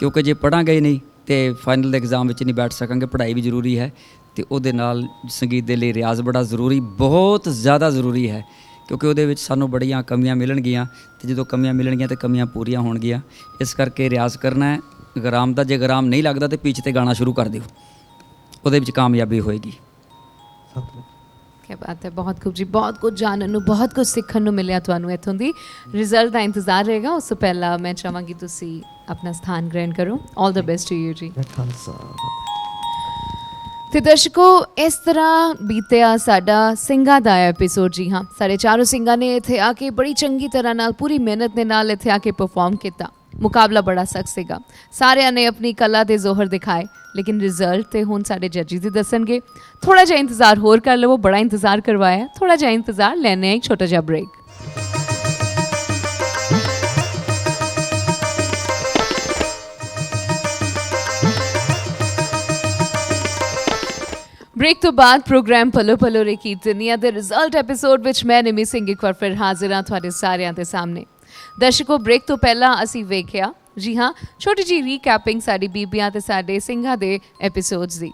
ਕਿਉਂਕਿ ਜੇ ਪੜ੍ਹਾਂਗੇ ਹੀ ਨਹੀਂ ਤੇ ਫਾਈਨਲ ਦੇ ਐਗਜ਼ਾਮ ਵਿੱਚ ਨਹੀਂ ਬੈਠ ਸਕਾਂਗੇ। ਪੜ੍ਹਾਈ ਵੀ ਜ਼ਰੂਰੀ ਹੈ ਤੇ ਉਹਦੇ ਨਾਲ ਸੰਗੀਤ ਦੇ ਲਈ ਰਿਆਜ਼ ਬੜਾ ਜ਼ਰੂਰੀ, ਬਹੁਤ ਜ਼ਿਆਦਾ ਜ਼ਰੂਰੀ ਹੈ, ਕਿਉਂਕਿ ਉਹਦੇ ਵਿੱਚ ਸਾਨੂੰ ਬੜੀਆਂ ਕਮੀਆਂ ਮਿਲਣਗੀਆਂ ਤੇ ਜਦੋਂ ਕਮੀਆਂ ਮਿਲਣਗੀਆਂ ਤੇ ਕਮੀਆਂ ਪੂਰੀਆਂ ਹੋਣਗੀਆਂ। ਇਸ ਕਰਕੇ ਰਿਆਜ਼ ਕਰਨਾ ਹੈ। ਗਰਾਮ ਦਾ ਜੇ ਗਰਾਮ ਨਹੀਂ ਲੱਗਦਾ ਤੇ ਪਿੱਚ ਤੇ ਗਾਣਾ ਸ਼ੁਰੂ ਕਰ ਦਿਓ, ਉਹਦੇ ਵਿੱਚ ਕਾਮਯਾਬੀ ਹੋਏਗੀ। ਕੀ ਬਾਤ ਹੈ, ਬਹੁਤ ਖੂਬ ਜੀ, ਬਹੁਤ ਕੁਝ ਜਾਣਨ ਨੂੰ, ਬਹੁਤ ਕੁਝ ਸਿੱਖਣ ਨੂੰ ਮਿਲਿਆ ਤੁਹਾਨੂੰ ਇੱਥੋਂ ਦੀ। ਰਿਜ਼ਲਟ ਦਾ ਇੰਤਜ਼ਾਰ ਰਹੇਗਾ, ਉਸ ਤੋਂ ਪਹਿਲਾਂ ਮੈਂ ਚਾਹਾਂਗੀ ਤੁਸੀਂ ਆਪਣਾ ਸਥਾਨ ਗ੍ਰਹਿਣ ਕਰੋ। ਆਲ ਦ ਬੈਸਟ ਟੂ ਯੂ ਜੀ। ਤੇ ਦਰਸ਼ਕੋ, ਇਸ ਤਰ੍ਹਾਂ ਬੀਤਿਆ ਸਾਡਾ ਸਿੰਘਾਂ ਦਾ ਐਪੀਸੋਡ। ਜੀ ਹਾਂ, ਸਾਡੇ ਚਾਰੋਂ ਸਿੰਘਾਂ ਨੇ ਇੱਥੇ ਆ ਕੇ ਬੜੀ ਚੰਗੀ ਤਰ੍ਹਾਂ ਨਾਲ, ਪੂਰੀ ਮਿਹਨਤ ਦੇ ਨਾਲ ਇੱਥੇ ਆ ਕੇ ਪਰਫਾਰਮ ਕੀਤਾ। ਮੁਕਾਬਲਾ ਬੜਾ ਸਖਤ ਸੀਗਾ, ਸਾਰਿਆਂ ਨੇ ਆਪਣੀ ਕਲਾ ਦੇ ਜ਼ੋਹਰ ਦਿਖਾਏ, ਲੇਕਿਨ ਰਿਜ਼ਲਟ ਤੇ ਹੁਣ ਸਾਡੇ ਜੱਜਿਸ ਹੀ ਦੱਸਣਗੇ। ਥੋੜਾ ਜਿਹਾ ਇੰਤਜ਼ਾਰ ਹੋਰ ਕਰ ਲਵੋ, ਬੜਾ ਇੰਤਜ਼ਾਰ ਕਰਵਾਇਆ, ਥੋੜਾ ਜਿਹਾ ਇੰਤਜ਼ਾਰ, ਲੈਣੇ ਆ ਇੱਕ ਛੋਟਾ ਜਿਹਾ ਬ੍ਰੇਕ। ਬ੍ਰੇਕ ਤੋਂ ਬਾਅਦ ਪ੍ਰੋਗਰਾਮ ਪਲੋ ਪਲੋ ਰੇ ਕੀਰਤਨੀਆ ਦੇ ਰਿਜ਼ਲਟ ਐਪੀਸੋਡ ਵਿੱਚ ਮੈਂ ਨਿਮੀ ਸਿੰਘ ਇੱਕ ਵਾਰ ਫਿਰ ਹਾਜ਼ਰ ਹਾਂ ਤੁਹਾਡੇ ਸਾਰਿਆਂ ਦੇ ਸਾਹਮਣੇ। ਦਰਸ਼ਕੋ, ਬ੍ਰੇਕ ਤੋਂ ਪਹਿਲਾਂ ਅਸੀਂ ਵੇਖਿਆ, ਜੀ ਹਾਂ, ਛੋਟੀ ਜਿਹੀ ਰੀਕੈਪਿੰਗ ਸਾਡੀ ਬੀਬੀਆਂ ਤੇ ਸਾਡੇ ਸਿੰਘਾਂ ਦੇ ਐਪੀਸੋਡਸ ਦੀ।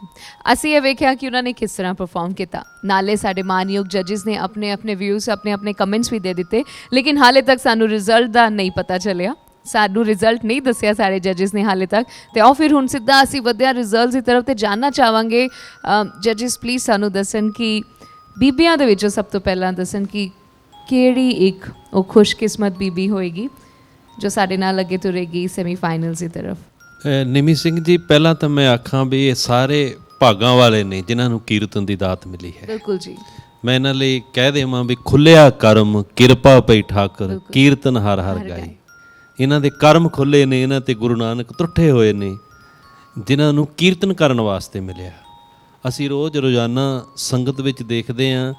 ਅਸੀਂ ਇਹ ਵੇਖਿਆ ਕਿ ਉਹਨਾਂ ਨੇ ਕਿਸ ਤਰ੍ਹਾਂ ਪਰਫਾਰਮ ਕੀਤਾ, ਨਾਲੇ ਸਾਡੇ ਮਾਨਯੋਗ ਜੱਜਿਸ ਨੇ ਆਪਣੇ ਆਪਣੇ ਵਿਊਜ਼, ਆਪਣੇ ਆਪਣੇ ਕਮੈਂਟਸ ਵੀ ਦੇ ਦਿੱਤੇ, ਲੇਕਿਨ ਹਾਲੇ ਤੱਕ ਸਾਨੂੰ ਰਿਜ਼ਲਟ ਦਾ ਨਹੀਂ ਪਤਾ ਚੱਲਿਆ। ਸਾਨੂੰ ਰਿਜ਼ਲਟ ਨਹੀਂ ਦੱਸਿਆ ਸਾਡੇ ਜੱਜਿਸ ਨੇ ਹਾਲੇ ਤੱਕ। ਤੇ ਆਓ ਫਿਰ ਹੁਣ ਸਿੱਧਾ ਅਸੀਂ ਵਧਿਆ ਰਿਜ਼ਲਟਸ ਦੀ ਤਰਫ ਤੇ ਜਾਣਨਾ ਚਾਹਾਂਗੇ। ਜੱਜਿਸ ਪਲੀਜ਼ ਸਾਨੂੰ ਦੱਸਣ ਕਿ ਬੀਬੀਆਂ ਦੇ ਵਿੱਚੋਂ ਸਭ ਤੋਂ ਪਹਿਲਾਂ ਦੱਸਣ ਕਿ ਕਿਹੜੀ ਇੱਕ ਉਹ ਖੁਸ਼ਕਿਸਮਤ ਬੀਬੀ ਹੋਏਗੀ ਜੋ ਸਾਡੇ ਨਾਲ ਅੱਗੇ ਤੁਰੇਗੀ ਸੈਮੀਫਾਈਨਲਸ ਦੀ ਤਰਫ। ਨਿਮੀ ਸਿੰਘ ਜੀ, ਪਹਿਲਾਂ ਤਾਂ ਮੈਂ ਆਖਾਂ ਵੀ ਇਹ ਸਾਰੇ ਭਾਗਾਂ ਵਾਲੇ ਨੇ ਜਿਨ੍ਹਾਂ ਨੂੰ ਕੀਰਤਨ ਦੀ ਦਾਤ ਮਿਲੀ ਹੈ। ਬਿਲਕੁਲ ਜੀ। ਮੈਂ ਇਹਨਾਂ ਲਈ ਕਹਿ ਦੇਵਾਂ ਵੀ ਖੁੱਲਿਆ ਕਰਮ, ਕਿਰਪਾ ਪਈ ਠਾਕਰ, ਕੀਰਤਨ ਹਰ ਹਰ ਗਾਈ। ਇਹਨਾਂ ਦੇ ਕਰਮ ਖੁੱਲੇ ਨੇ, ਇਹਨਾਂ ਤੇ ਗੁਰੂ ਨਾਨਕ ਤੁੱਠੇ ਹੋਏ ਨੇ, ਜਿਨ੍ਹਾਂ ਨੂੰ ਕੀਰਤਨ ਕਰਨ ਵਾਸਤੇ ਮਿਲਿਆ। ਅਸੀਂ ਰੋਜ਼ਾਨਾ ਸੰਗਤ ਵਿੱਚ ਦੇਖਦੇ ਹਾਂ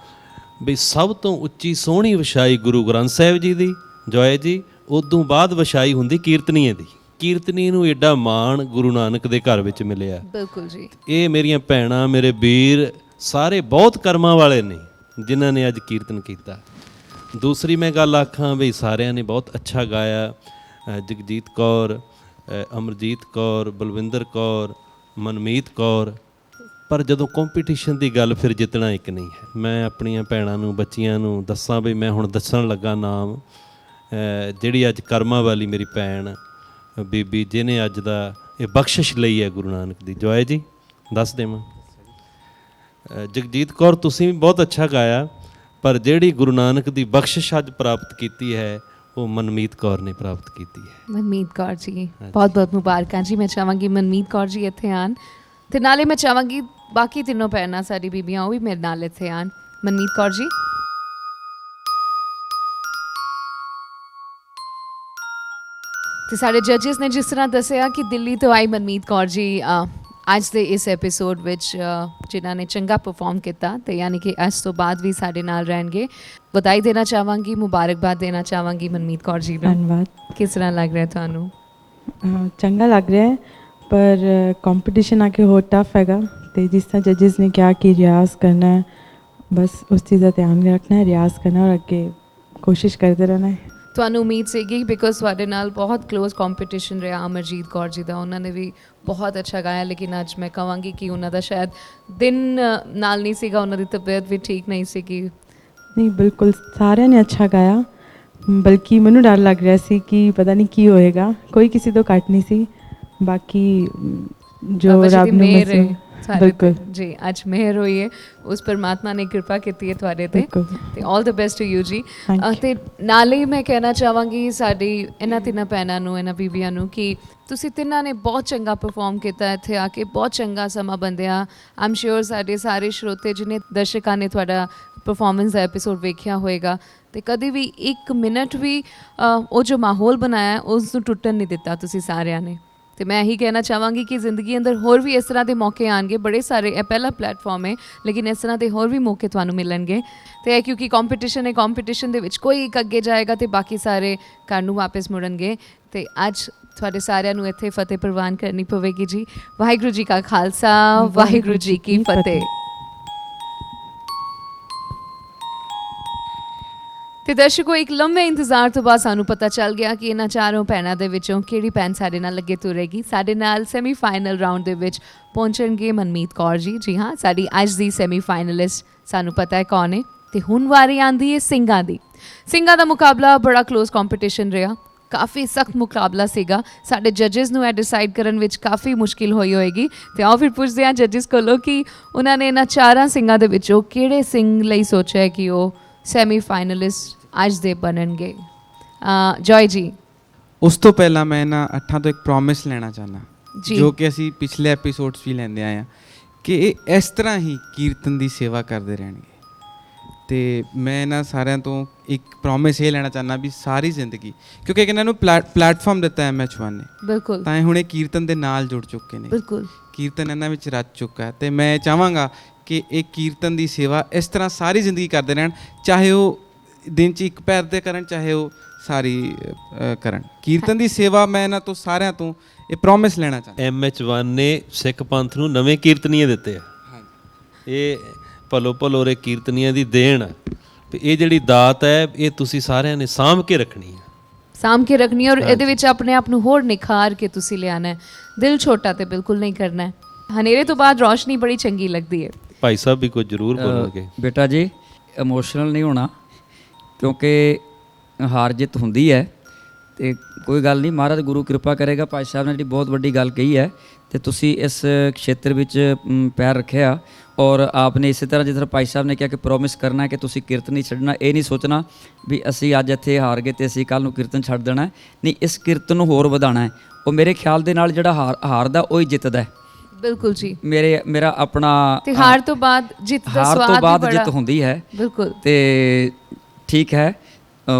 ਵੀ ਸਭ ਤੋਂ ਉੱਚੀ ਸੋਹਣੀ ਵਿਛਾਈ ਗੁਰੂ ਗ੍ਰੰਥ ਸਾਹਿਬ ਜੀ ਦੀ, ਜੋਏ ਜੀ, ਉਦੋਂ ਬਾਅਦ ਵਿਛਾਈ ਹੁੰਦੀ ਕੀਰਤਨੀਏ ਦੀ। ਕੀਰਤਨੀ ਨੂੰ ਐਡਾ ਮਾਣ ਗੁਰੂ ਨਾਨਕ ਦੇ ਘਰ ਵਿੱਚ ਮਿਲਿਆ। ਬਿਲਕੁਲ ਜੀ। ਇਹ ਮੇਰੀਆਂ ਭੈਣਾਂ, ਮੇਰੇ ਵੀਰ ਸਾਰੇ ਬਹੁਤ ਕਰਮਾਂ ਵਾਲੇ ਨੇ ਜਿਨ੍ਹਾਂ ਨੇ ਅੱਜ ਕੀਰਤਨ ਕੀਤਾ। ਦੂਸਰੀ ਮੈਂ ਗੱਲ ਆਖਾਂ ਵੀ ਸਾਰਿਆਂ ਨੇ ਬਹੁਤ ਅੱਛਾ ਗਾਇਆ। ਜਗਜੀਤ ਕੌਰ, ਅਮਰਜੀਤ ਕੌਰ, ਬਲਵਿੰਦਰ ਕੌਰ, ਮਨਮੀਤ ਕੌਰ। ਪਰ ਜਦੋਂ ਕੰਪੀਟੀਸ਼ਨ ਦੀ ਗੱਲ, ਫਿਰ ਜਿੱਤਣਾ ਇੱਕ ਨਹੀਂ ਹੈ। ਮੈਂ ਆਪਣੀਆਂ ਭੈਣਾਂ ਨੂੰ, ਬੱਚੀਆਂ ਨੂੰ ਦੱਸਾਂ ਵੀ ਮੈਂ ਹੁਣ ਦੱਸਣ ਲੱਗਾ ਨਾਮ, ਜਿਹੜੀ ਅੱਜ ਕਰਮਾਂ ਵਾਲੀ ਮੇਰੀ ਭੈਣ ਬੀਬੀ, ਜਿਹਨੇ ਅੱਜ ਦਾ ਇਹ ਬਖਸ਼ਿਸ਼ ਲਈ ਹੈ ਗੁਰੂ ਨਾਨਕ ਦੀ। ਜੋਏ ਜੀ, ਦੱਸ ਦੇਵਾਂ। ਜਗਜੀਤ ਕੌਰ, ਤੁਸੀਂ ਵੀ ਬਹੁਤ ਅੱਛਾ ਗਾਇਆ, ਪਰ ਜਿਹੜੀ ਗੁਰੂ ਨਾਨਕ ਦੀ ਬਖਸ਼ਿਸ਼ ਅੱਜ ਪ੍ਰਾਪਤ ਕੀਤੀ ਹੈ ਉਹ ਮਨਮੀਤ ਕੌਰ ਨੇ ਪ੍ਰਾਪਤ ਕੀਤੀ ਹੈ। ਮਨਮੀਤ ਕੌਰ ਜੀ, ਬਹੁਤ ਬਹੁਤ ਮੁਬਾਰਕਾਂ ਜੀ। ਮੈਂ ਚਾਹਾਂਗੀ ਮਨਮੀਤ ਕੌਰ ਜੀ ਇੱਥੇ ਆਣ, ਤੇ ਨਾਲੇ ਮੈਂ ਚਾਹਾਂਗੀ ਬਾਕੀ ਤਿੰਨੋਂ ਭੈਣਾਂ ਸਾਡੀ ਬੀਬੀਆਂ ਉਹ ਵੀ ਮੇਰੇ ਨਾਲ ਇੱਥੇ ਆਣ। ਮਨਮੀਤ ਕੌਰ ਜੀ। ਤੇ ਸਾਡੇ ਜੱਜਿਸ ਨੇ ਜਿਸ ਤਰ੍ਹਾਂ ਦੱਸਿਆ ਕਿ ਦਿੱਲੀ ਤੋਂ ਆਈ ਮਨਮੀਤ ਕੌਰ ਜੀ ਅੱਜ ਦੇ ਇਸ ਐਪੀਸੋਡ ਵਿੱਚ ਜਿਨ੍ਹਾਂ ਨੇ ਚੰਗਾ ਪਰਫਾਰਮ ਕੀਤਾ, ਤੇ ਯਾਨੀ ਕਿ ਅੱਜ ਤੋਂ ਬਾਅਦ ਵੀ ਸਾਡੇ ਨਾਲ ਰਹਿਣਗੇ। ਵਧਾਈ ਦੇਣਾ ਚਾਹਾਂਗੀ, ਮੁਬਾਰਕਬਾਦ ਦੇਣਾ ਚਾਹਾਂਗੀ ਮਨਮੀਤ ਕੌਰ ਜੀ ਨੂੰ। ਧੰਨਵਾਦ। ਕਿਸ ਤਰ੍ਹਾਂ ਲੱਗ ਰਿਹਾ ਤੁਹਾਨੂੰ? ਚੰਗਾ ਲੱਗ ਰਿਹਾ ਹੈ, ਪਰ ਕੰਪੀਟੀਸ਼ਨ ਆ ਕੇ ਹੋਰ ਟਫ ਹੈਗਾ। ਤੇ ਜਿਸ ਤਰ੍ਹਾਂ ਜੱਜਿਸ ਨੇ ਕਿਹਾ ਕਿ ਰਿਆਜ਼ ਕਰਨਾ ਹੈ, ਬਸ ਉਸ ਚੀਜ਼ ਦਾ ਧਿਆਨ ਰੱਖਣਾ ਹੈ, ਰਿਆਜ਼ ਕਰਨਾ ਔਰ ਅੱਗੇ ਕੋਸ਼ਿਸ਼ ਕਰਦੇ ਰਹਿਣਾ ਹੈ। ਤੁਹਾਨੂੰ ਉਮੀਦ ਸੀਗੀ ਬਿਕੋਜ਼ ਤੁਹਾਡੇ ਨਾਲ ਬਹੁਤ ਕਲੋਜ਼ ਕੰਪੀਟੀਸ਼ਨ ਰਿਹਾ ਅਮਰਜੀਤ ਕੌਰ ਜੀ ਦਾ, ਉਹਨਾਂ ਨੇ ਵੀ ਬਹੁਤ ਅੱਛਾ ਗਾਇਆ, ਲੇਕਿਨ ਅੱਜ ਮੈਂ ਕਹਾਂਗੀ ਕਿ ਉਹਨਾਂ ਦਾ ਸ਼ਾਇਦ ਦਿਨ ਨਾਲ ਨਹੀਂ ਸੀਗਾ, ਉਹਨਾਂ ਦੀ ਤਬੀਅਤ ਵੀ ਠੀਕ ਨਹੀਂ ਸੀਗੀ। ਨਹੀਂ, ਬਿਲਕੁਲ ਸਾਰਿਆਂ ਨੇ ਅੱਛਾ ਗਾਇਆ, ਬਲਕਿ ਮੈਨੂੰ ਡਰ ਲੱਗ ਰਿਹਾ ਸੀ ਕਿ ਪਤਾ ਨਹੀਂ ਕੀ ਹੋਏਗਾ। ਕੋਈ ਕਿਸੇ ਤੋਂ ਘੱਟ ਨਹੀਂ ਸੀ, ਬਾਕੀ ਜੋ ਰੱਬ ਨੇ ਬਿਲਕੁਲ ਜੀ ਅੱਜ ਮਿਹਰ ਹੋਈ ਹੈ, ਉਸ ਪਰਮਾਤਮਾ ਨੇ ਕਿਰਪਾ ਕੀਤੀ ਹੈ ਤੁਹਾਡੇ ਤੇ ਆਲ ਦ ਬੈਸਟ ਟੂ ਯੂ ਜੀ। ਤੇ ਨਾਲੇ ਮੈਂ ਕਹਿਣਾ ਚਾਹਾਂਗੀ ਸਾਡੀ ਇਹਨਾਂ ਤਿੰਨਾਂ ਭੈਣਾਂ ਨੂੰ, ਇਹਨਾਂ ਬੀਬੀਆਂ ਨੂੰ ਕਿ ਤੁਸੀਂ ਤਿੰਨਾਂ ਨੇ ਬਹੁਤ ਚੰਗਾ ਪਰਫਾਰਮ ਕੀਤਾ ਇੱਥੇ ਆ ਕੇ, ਬਹੁਤ ਚੰਗਾ ਸਮਾਂ ਬੰਦਿਆ। ਆਮ ਸ਼ੋਰ ਸਾਡੇ ਸਾਰੇ ਸਰੋਤੇ ਜਿਹਨੇ ਦਰਸ਼ਕਾਂ ਨੇ ਤੁਹਾਡਾ ਪਰਫਾਰਮੈਂਸ ਦਾ ਐਪੀਸੋਡ ਵੇਖਿਆ ਹੋਏਗਾ, ਤੇ ਕਦੇ ਵੀ ਇੱਕ ਮਿੰਟ ਵੀ ਉਹ ਜੋ ਮਾਹੌਲ ਬਣਾਇਆ ਉਸ ਨੂੰ ਟੁੱਟਣ ਨਹੀਂ ਦਿੱਤਾ ਤੁਸੀਂ ਸਾਰਿਆਂ ਨੇ। ਤੇ ਮੈਂ ਇਹੀ ਕਹਿਣਾ ਚਾਹਾਂਗੀ ਕਿ ਜ਼ਿੰਦਗੀ ਅੰਦਰ ਹੋਰ ਵੀ ਇਸ ਤਰ੍ਹਾਂ ਦੇ ਮੌਕੇ ਆਉਣਗੇ, ਬੜੇ ਸਾਰੇ, ਇਹ ਪਹਿਲਾ ਪਲੇਟਫਾਰਮ ਹੈ, ਲੇਕਿਨ ਇਸ ਤਰ੍ਹਾਂ ਦੇ ਹੋਰ ਵੀ ਮੌਕੇ ਤੁਹਾਨੂੰ ਮਿਲਣਗੇ। ਤੇ ਇਹ ਕਿਉਂਕਿ ਕੰਪੀਟੀਸ਼ਨ ਹੈ, ਕੰਪੀਟੀਸ਼ਨ ਦੇ ਵਿੱਚ ਕੋਈ ਇੱਕ ਅੱਗੇ ਜਾਏਗਾ ਤੇ ਬਾਕੀ ਸਾਰੇ ਘਰ ਨੂੰ ਵਾਪਸ ਮੁੜਨਗੇ। ਤੇ ਅੱਜ ਤੁਹਾਡੇ ਸਾਰਿਆਂ ਨੂੰ ਇੱਥੇ ਫਤਿਹ ਪ੍ਰਵਾਨ ਕਰਨੀ ਪਵੇਗੀ ਜੀ। ਵਾਹਿਗੁਰੂ ਜੀ ਕਾ ਖਾਲਸਾ, ਵਾਹਿਗੁਰੂ ਜੀ ਕੀ ਫਤਿਹ। ਤੇ ਦਰਸ਼ਕੋ ਇੱਕ ਲੰਮੇ ਇੰਤਜ਼ਾਰ ਤੋਂ ਬਾਅਦ ਸਾਨੂੰ ਪਤਾ ਚੱਲ ਗਿਆ ਕਿ ਇਹਨਾਂ ਚਾਰੋਂ ਭੈਣਾਂ ਦੇ ਵਿੱਚੋਂ ਕਿਹੜੀ ਭੈਣ ਸਾਡੇ ਨਾਲ ਅੱਗੇ ਤੁਰੇਗੀ। ਸਾਡੇ ਨਾਲ ਸੈਮੀਫਾਈਨਲ ਰਾਊਂਡ ਦੇ ਵਿੱਚ ਪਹੁੰਚਣਗੇ ਮਨਮੀਤ ਕੌਰ ਜੀ। ਜੀ ਹਾਂ, ਸਾਡੀ ਅੱਜ ਦੀ ਸੈਮੀਫਾਈਨਲਿਸਟ ਸਾਨੂੰ ਪਤਾ ਹੈ ਕੌਣ ਹੈ। ਤੇ ਹੁਣ ਵਾਰੀ ਆਂਦੀ ਹੈ ਸਿੰਘਾਂ ਦੀ। ਸਿੰਘਾਂ ਦਾ ਮੁਕਾਬਲਾ ਬੜਾ ਕਲੋਜ਼ ਕੰਪੀਟੀਸ਼ਨ ਰਿਹਾ, ਕਾਫੀ ਸਖਤ ਮੁਕਾਬਲਾ ਸੀਗਾ। ਸਾਡੇ ਜੱਜਸ ਨੂੰ ਇਹ ਡਿਸਾਈਡ ਕਰਨ ਵਿੱਚ ਕਾਫੀ ਮੁਸ਼ਕਿਲ ਹੋਈ ਹੋਏਗੀ। ਤੇ ਆਓ ਫਿਰ ਪੁੱਛਦੇ ਹਾਂ ਜੱਜਸ ਕੋਲੋਂ ਕਿ ਉਹਨਾਂ ਨੇ ਇਹਨਾਂ ਚਾਰਾਂ ਸਿੰਘਾਂ ਦੇ ਵਿੱਚੋਂ ਕਿਹੜੇ ਸਿੰਘ ਲਈ ਸੋਚਿਆ ਕਿ ਉਹ ਸੈਮੀਫਾਈਨਲਿਸਟ ਅੱਜ ਦੇ ਬਣਨਗੇ। ਜॉय ਜੀ। ਉਸ ਤੋਂ ਪਹਿਲਾਂ ਮੈਂ ਇਹਨਾਂ 8 ਤੋਂ ਇੱਕ ਪ੍ਰੋਮਿਸ ਲੈਣਾ ਚਾਹੁੰਦਾ, ਜੀ। ਜੋ ਕਿ ਅਸੀਂ ਪਿਛਲੇ ਐਪੀਸੋਡਸ ਵੀ ਲੈਂਦੇ ਆਏ ਹਾਂ, ਕਿ ਇਹ ਇਸ ਤਰ੍ਹਾਂ ਹੀ ਕੀਰਤਨ ਦੀ ਸੇਵਾ ਕਰਦੇ ਰਹਿਣਗੇ। ਤੇ ਮੈਂ ਇਹਨਾਂ ਸਾਰਿਆਂ ਤੋਂ ਇੱਕ ਪ੍ਰੋਮਿਸ ਇਹ ਲੈਣਾ ਚਾਹੁੰਦਾ ਵੀ ਸਾਰੀ ਜ਼ਿੰਦਗੀ, ਕਿਉਂਕਿ ਇਹਨਾਂ ਨੂੰ ਪਲੇਟਫਾਰਮ ਦਿੱਤਾ ਹੈ MH1 ਨੇ, ਬਿਲਕੁਲ, ਤਾਂ ਇਹ ਹੁਣ ਇਹ ਕੀਰਤਨ ਦੇ ਨਾਲ ਜੁੜ ਚੁੱਕੇ ਨੇ, ਬਿਲਕੁਲ ਕੀਰਤਨ ਇਹਨਾਂ ਵਿੱਚ ਰਚ ਚੁੱਕਾ ਹੈ। ਤੇ ਮੈਂ ਚਾਹਾਂਗਾ ਕਿ ਇਹ ਕੀਰਤਨ ਦੀ ਸੇਵਾ ਇਸ ਤਰ੍ਹਾਂ ਸਾਰੀ ਜ਼ਿੰਦਗੀ ਕਰਦੇ ਰਹਿਣ, ਚਾਹੇ ਉਹ ਦਿਨ 'ਚ ਇੱਕ ਪੈਰ ਤੇ ਕਰਨ, ਚਾਹੇ ਉਹ ਸਾਰੀ ਕਰਨ ਕੀਰਤਨ ਦੀ ਸੇਵਾ। ਮੈਂ ਇਹਨਾਂ ਤੋਂ ਸਾਰਿਆਂ ਤੋਂ ਇਹ ਪ੍ਰੋਮਿਸ ਲੈਣਾ ਚਾਹੁੰਦਾ। MH1 ਨੇ ਸਿੱਖ ਪੰਥ ਨੂੰ ਨਵੇਂ ਕੀਰਤਨੀਏ ਦਿੱਤੇ ਆ। ਇਹ ਭਲੋ ਭਲੋਰੇ ਕੀਰਤਨੀਆਂ ਦੀ ਦੇਣ ਆ। ਤੇ ਇਹ ਜਿਹੜੀ ਦਾਤ ਹੈ ਇਹ ਤੁਸੀਂ ਸਾਰਿਆਂ ਨੇ ਸਾਂਭ ਕੇ ਰੱਖਣੀ ਹੈ, ਸਾਂਭ ਕੇ ਰੱਖਣੀ ਹੈ, ਔਰ ਇਹਦੇ ਵਿੱਚ ਆਪਣੇ ਆਪ ਨੂੰ ਹੋਰ ਨਿਖਾਰ ਕੇ ਤੁਸੀਂ ਲਿਆਣਾ ਹੈ। ਦਿਲ ਛੋਟਾ ਤੇ ਬਿਲਕੁਲ ਨਹੀਂ ਕਰਨਾ ਹੈ। ਹਨੇਰੇ ਤੋਂ ਬਾਅਦ ਰੋਸ਼ਨੀ ਬੜੀ ਚੰਗੀ ਲੱਗਦੀ ਹੈ। ਭਾਈ ਸਾਹਿਬ ਵੀ ਕੁਝ ਜ਼ਰੂਰ ਬੋਲਣਗੇ। ਬੇਟਾ ਜੀ, ਇਮੋਸ਼ਨਲ ਨਹੀਂ ਹੋਣਾ, ਕਿਉਂਕਿ ਹਾਰ ਜਿੱਤ ਹੁੰਦੀ ਹੈ ਤੇ ਕੋਈ ਗੱਲ ਨਹੀਂ, ਮਹਾਰਾਜ ਗੁਰੂ ਕਿਰਪਾ ਕਰੇਗਾ। ਭਾਈ ਸਾਹਿਬ ਨੇ ਜਿਹੜੀ ਬਹੁਤ ਵੱਡੀ ਗੱਲ ਕਹੀ ਹੈ ਤੇ ਤੁਸੀਂ ਇਸ ਖੇਤਰ ਵਿੱਚ ਪੈਰ ਰੱਖਿਆ, ਔਰ ਆਪਨੇ ਇਸੇ ਤਰ੍ਹਾਂ ਜਿਸ ਤਰ੍ਹਾਂ ਭਾਈ ਸਾਹਿਬ ਨੇ ਕਿਹਾ ਕਿ ਪ੍ਰੋਮਿਸ ਕਰਨਾ ਹੈ ਕਿ ਤੁਸੀਂ ਕੀਰਤਨ ਨਹੀਂ ਛੱਡਣਾ। ਇਹ ਨਹੀਂ ਸੋਚਣਾ ਵੀ ਅਸੀਂ ਅੱਜ ਇੱਥੇ ਹਾਰ ਗਏ ਤੇ ਅਸੀਂ ਕੱਲ੍ਹ ਨੂੰ ਕੀਰਤਨ ਛੱਡ ਦੇਣਾ ਹੈ। ਨਹੀਂ, ਇਸ ਕੀਰਤਨ ਨੂੰ ਹੋਰ ਵਧਾਉਣਾ ਹੈ। ਉਹ ਮੇਰੇ ਖਿਆਲ ਦੇ ਨਾਲ ਜਿਹੜਾ ਹਾਰਦਾ ਉਹ ਹੀ ਜਿੱਤਦਾ ਹੈ। ਬਿਲਕੁਲ ਜੀ, ਮੇਰਾ ਆਪਣਾ ਤੇ ਹਾਰ ਤੋਂ ਬਾਅਦ ਜਿੱਤ ਦਾ ਸਵਾਦ ਹਾਰ ਤੋਂ ਬਾਅਦ ਬੜਾ ਜਿੱਤ ਹੁੰਦੀ ਹੈ। ਬਿਲਕੁਲ। ਤੇ ਠੀਕ ਹੈ,